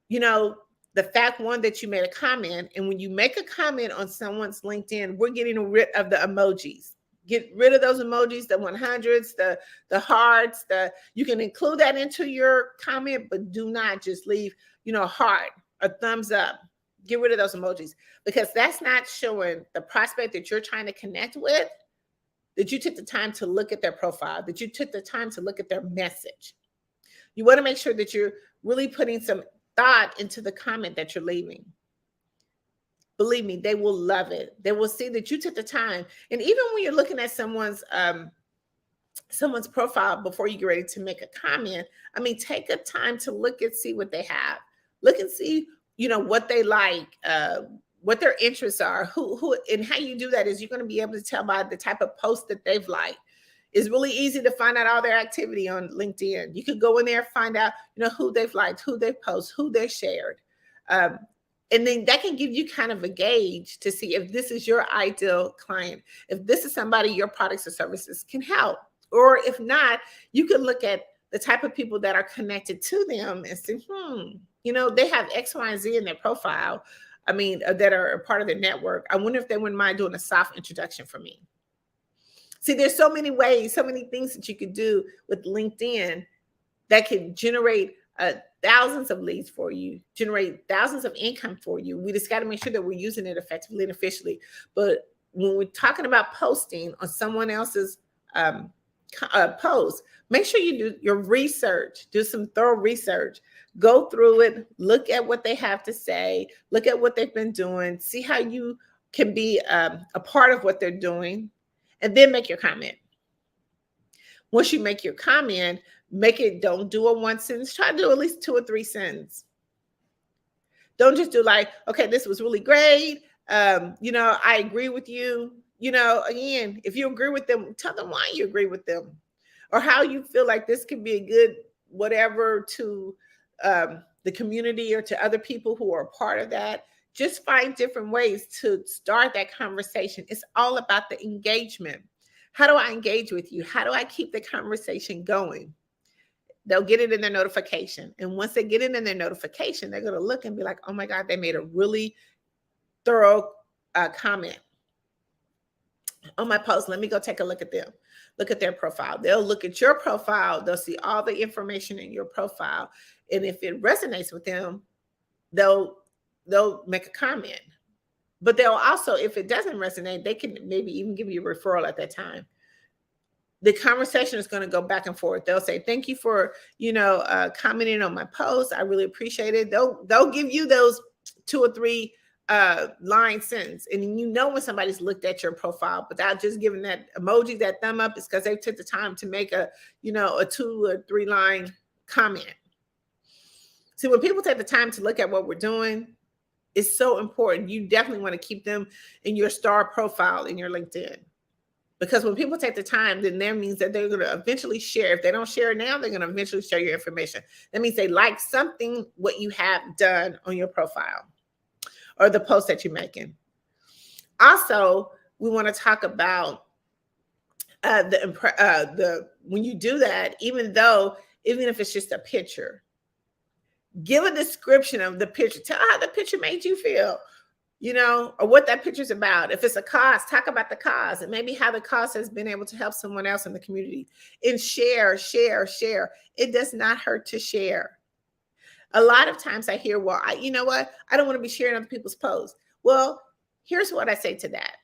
you know, the fact one that you made a comment. And when you make a comment on someone's LinkedIn, we're getting rid of the emojis. Get rid of those emojis, the 100s, the hearts, you can include that into your comment, but do not just leave, you know, a heart, a thumbs up. Get rid of those emojis, because that's not showing the prospect that you're trying to connect with that you took the time to look at their profile, that you took the time to look at their message. You want to make sure that you're really putting some thought into the comment that you're leaving. Believe me, they will love it. They will see that you took the time. And even when you're looking at someone's profile before you get ready to make a comment, I mean, take a time to look and see what they have. Look and see, you know, what they like, what their interests are, who, and how you do that is you're going to be able to tell by the type of post that they've liked. It's really easy to find out all their activity on LinkedIn. You could go in there, find out, you know, who they've liked, who they've posted, who they've shared. And then that can give you kind of a gauge to see if this is your ideal client, if this is somebody your products or services can help. Or if not, you can look at the type of people that are connected to them and say, you know, they have X, Y, and Z in their profile. I mean, that are a part of their network. I wonder if they wouldn't mind doing a soft introduction for me. See, there's so many ways, so many things that you could do with LinkedIn that can generate thousands of leads for you, generate thousands of income for you. We just got to make sure that we're using it effectively and efficiently. But when we're talking about posting on someone else's post, make sure you do your research, do some thorough research, go through it, look at what they have to say, look at what they've been doing, see how you can be a part of what they're doing, and then make your comment. Once you make your comment, don't do a one sentence, try to do at least 2 or 3 sentences. Don't just do like, okay, this was really great. You know, I agree with you. You know, again, if you agree with them, tell them why you agree with them or how you feel like this can be a good whatever to the community or to other people who are a part of that. Just find different ways to start that conversation. It's all about the engagement. How do I engage with you? How do I keep the conversation going? They'll get it in their notification. And once they get it in their notification, they're going to look and be like, oh my God, they made a really thorough comment on my post. Let me go take a look at them. Look at their profile. They'll look at your profile. They'll see all the information in your profile. And if it resonates with them, they'll make a comment. But they'll also, if it doesn't resonate, they can maybe even give you a referral at that time. The conversation is going to go back and forth. They'll say, thank you for, you know, commenting on my post. I really appreciate it. They'll give you those 2 or 3 line sentence. And you know when somebody's looked at your profile without just giving that emoji, that thumb up, is because they took the time to make a 2 or 3 line comment. See, when people take the time to look at what we're doing, it's so important. You definitely want to keep them in your star profile in your LinkedIn. Because when people take the time, then that means that they're going to eventually share. If they don't share it now, they're going to eventually share your information. That means they like something, what you have done on your profile or the post that you're making. Also, we want to talk about when you do that, even if it's just a picture, give a description of the picture. Tell how the picture made you feel. You know, or what that picture's about. If it's a cause, talk about the cause and maybe how the cause has been able to help someone else in the community. And share. It does not hurt to share. A lot of times I hear, well, you know what? I don't want to be sharing other people's posts. Well, here's what I say to that.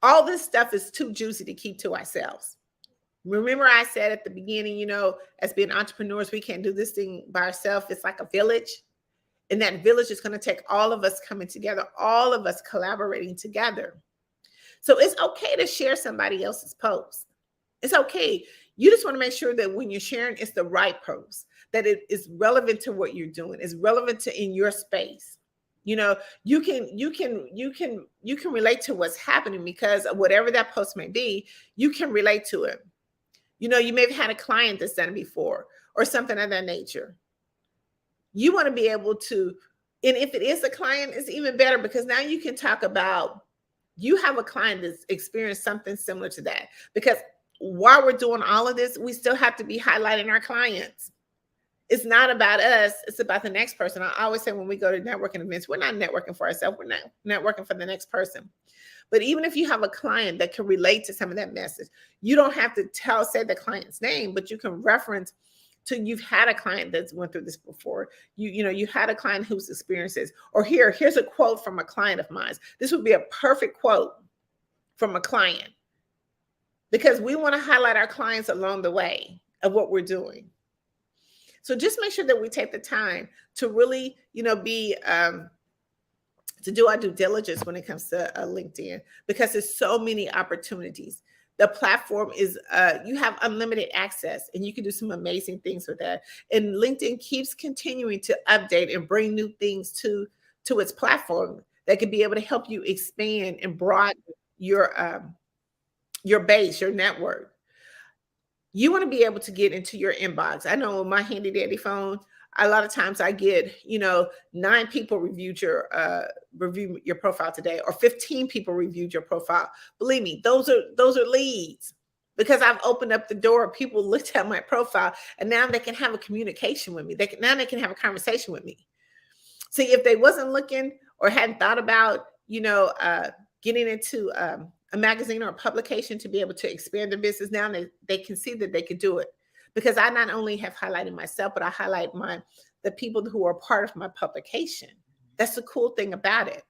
All this stuff is too juicy to keep to ourselves. Remember I said at the beginning, you know, as being entrepreneurs, we can't do this thing by ourselves. It's like a village. And that village is going to take all of us coming together, all of us collaborating together. So it's okay to share somebody else's post. It's okay. You just want to make sure that when you're sharing, it's the right post, that it is relevant to what you're doing, it's relevant to in your space. You know, you can relate to what's happening because of whatever that post may be, you can relate to it. You know, you may have had a client that's done it before or something of that nature. You want to be able to And if it is a client, it's even better because now you can talk about, you have a client that's experienced something similar to that. Because while we're doing all of this, we still have to be highlighting our clients. It's not about us, it's about the next person. I always say when we go to networking events, we're not networking for ourselves, we're not networking for the next person. But even if you have a client that can relate to some of that message, you don't have to say the client's name, but you can reference to, you've had a client that's went through this before. You had a client who's experienced this. Or here's a quote from a client of mine. This would be a perfect quote from a client, because we want to highlight our clients along the way of what we're doing. So just make sure that we take the time to really, to do our due diligence when it comes to LinkedIn, because there's so many opportunities. The platform is, you have unlimited access and you can do some amazing things with that. And LinkedIn keeps continuing to update and bring new things to its platform that can be able to help you expand and broaden your base, your network. You want to be able to get into your inbox. I know with my handy dandy phone, a lot of times I get, 9 people reviewed your profile today, or 15 people reviewed your profile. Believe me, those are leads, because I've opened up the door. People looked at my profile and now they can have a communication with me. They can have a conversation with me. See, if they wasn't looking or hadn't thought about, getting into a magazine or a publication to be able to expand their business, now they can see that they could do it. Because I not only have highlighted myself, but I highlight the people who are part of my publication. That's the cool thing about it.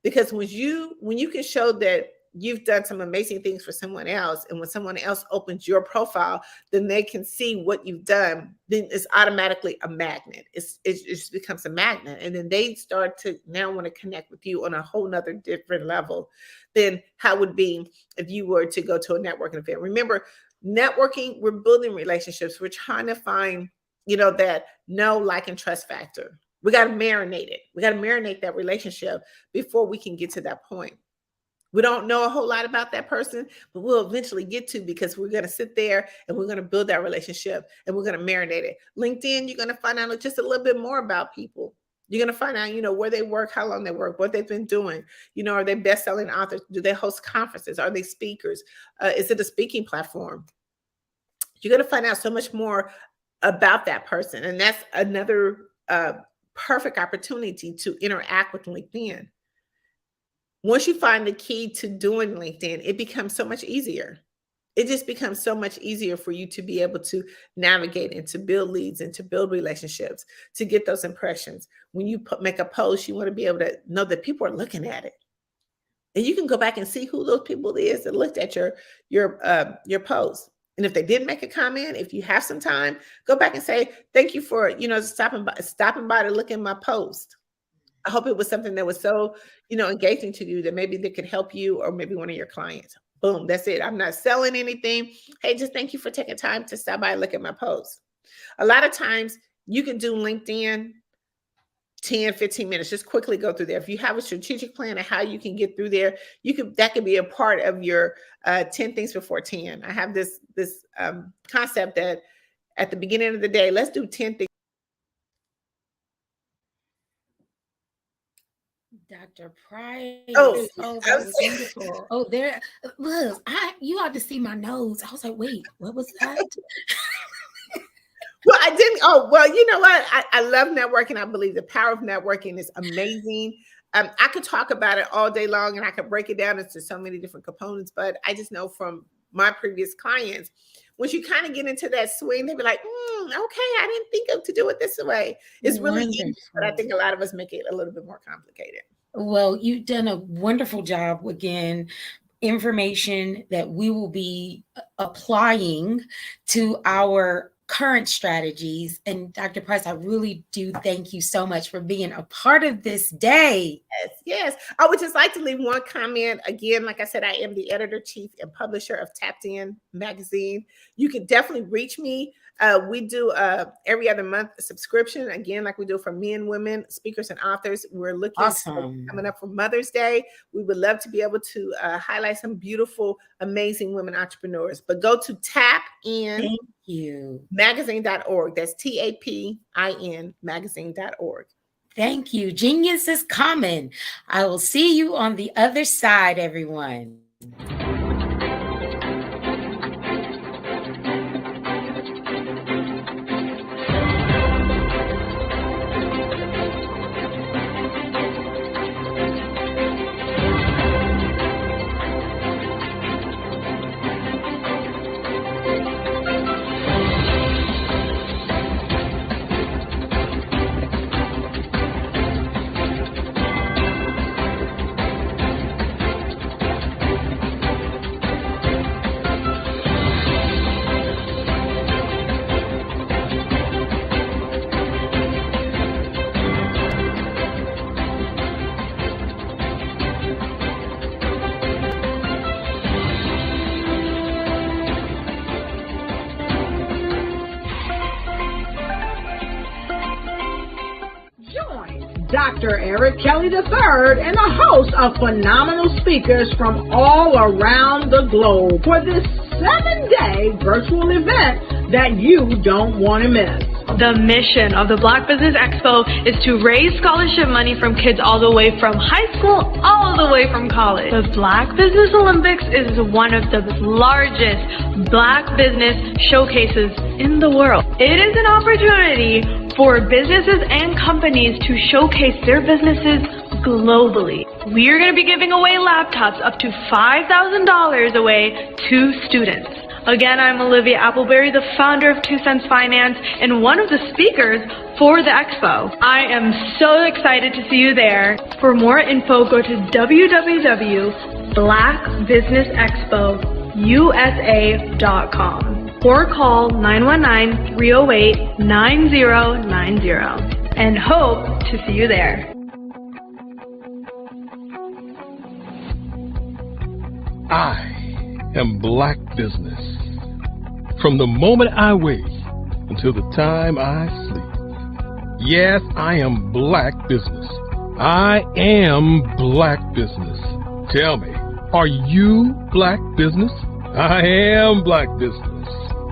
Because when you can show that you've done some amazing things for someone else, and when someone else opens your profile, then they can see what you've done, then it's automatically a magnet. It just becomes a magnet. And then they start to now want to connect with you on a whole nother different level than how it would be if you were to go to a networking event. Remember, networking, we're building relationships. We're trying to find, that know, like, and trust factor. We got to marinate it. We got to marinate that relationship before we can get to that point. We don't know a whole lot about that person, but we'll eventually get to, because we're going to sit there and we're going to build that relationship and we're going to marinate it. LinkedIn, you're going to find out just a little bit more about people. You're going to find out, where they work, how long they work, what they've been doing. Are they best-selling authors? Do they host conferences? Are they speakers? Is it a speaking platform? You're going to find out so much more about that person. And that's another perfect opportunity to interact with LinkedIn. Once you find the key to doing LinkedIn, it becomes so much easier. It just becomes so much easier for you to be able to navigate and to build leads and to build relationships, to get those impressions. When you make a post, you want to be able to know that people are looking at it. And you can go back and see who those people is that looked at your post. And if they didn't make a comment, if you have some time, go back and say, thank you for, stopping by to look at my post. I hope it was something that was so, engaging to you that maybe they could help you or maybe one of your clients. Boom, that's it. I'm not selling anything. Hey, just thank you for taking time to stop by and look at my post. A lot of times you can do LinkedIn 10, 15 minutes, just quickly go through there. If you have a strategic plan of how you can get through there, that could be a part of your 10 things before 10. I have this concept that at the beginning of the day, let's do 10 things. Dr. Price. Oh, that was wonderful. Oh, there was. You ought to see my nose. I was like, wait, what was that? Well, I didn't. Oh, well, you know what? I love networking. I believe the power of networking is amazing. I could talk about it all day long and I could break it down into so many different components, but I just know from my previous clients, once you kind of get into that swing, they'll be like, okay, I didn't think of to do it this way. It's really easy, but I think a lot of us make it a little bit more complicated. Well, you've done a wonderful job. Again, information that we will be applying to our current strategies. And Dr. Price, I really do thank you so much for being a part of this day. Yes. I would just like to leave one comment. Again, like I said, I am the editor-chief and publisher of Tapped In magazine. You can definitely reach me. We do every other month subscription, again, like we do for men, women, speakers, and authors. We're looking coming up for Mother's Day. We would love to be able to highlight some beautiful, amazing women entrepreneurs. But go to tappinmagazine.org. That's TAPIN magazine.org. Thank you. Genius is coming. I will see you on the other side, everyone. Dr. Eric Kelly III and a host of phenomenal speakers from all around the globe for this 7-day virtual event that you don't want to miss. The mission of the Black Business Expo is to raise scholarship money from kids all the way from high school all the way from college. The Black Business Olympics is one of the largest Black business showcases in the world. It is an opportunity for businesses and companies to showcase their businesses globally. We are going to be giving away laptops up to $5,000 away to students. Again, I'm Olivia Appleberry, the founder of 2 Cents Finance and one of the speakers for the expo. I am so excited to see you there. For more info, go to www.blackbusinessexpousa.com or call 919-308-9090 and hope to see you there. I am Black business. From the moment I wake until the time I sleep. Yes, I am Black business. I am Black business. Tell me, are you Black business? I am Black business.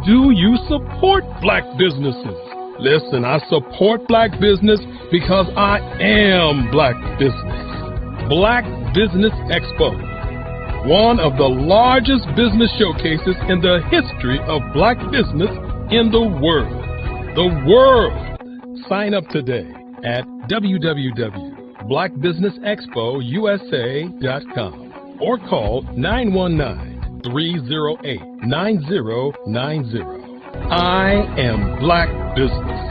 Do you support Black businesses? Listen, I support Black business because I am Black business. Black Business Expo, one of the largest business showcases in the history of Black business in the world. The world! Sign up today at www.blackbusinessexpousa.com or call 919-308-9090. I am Black business.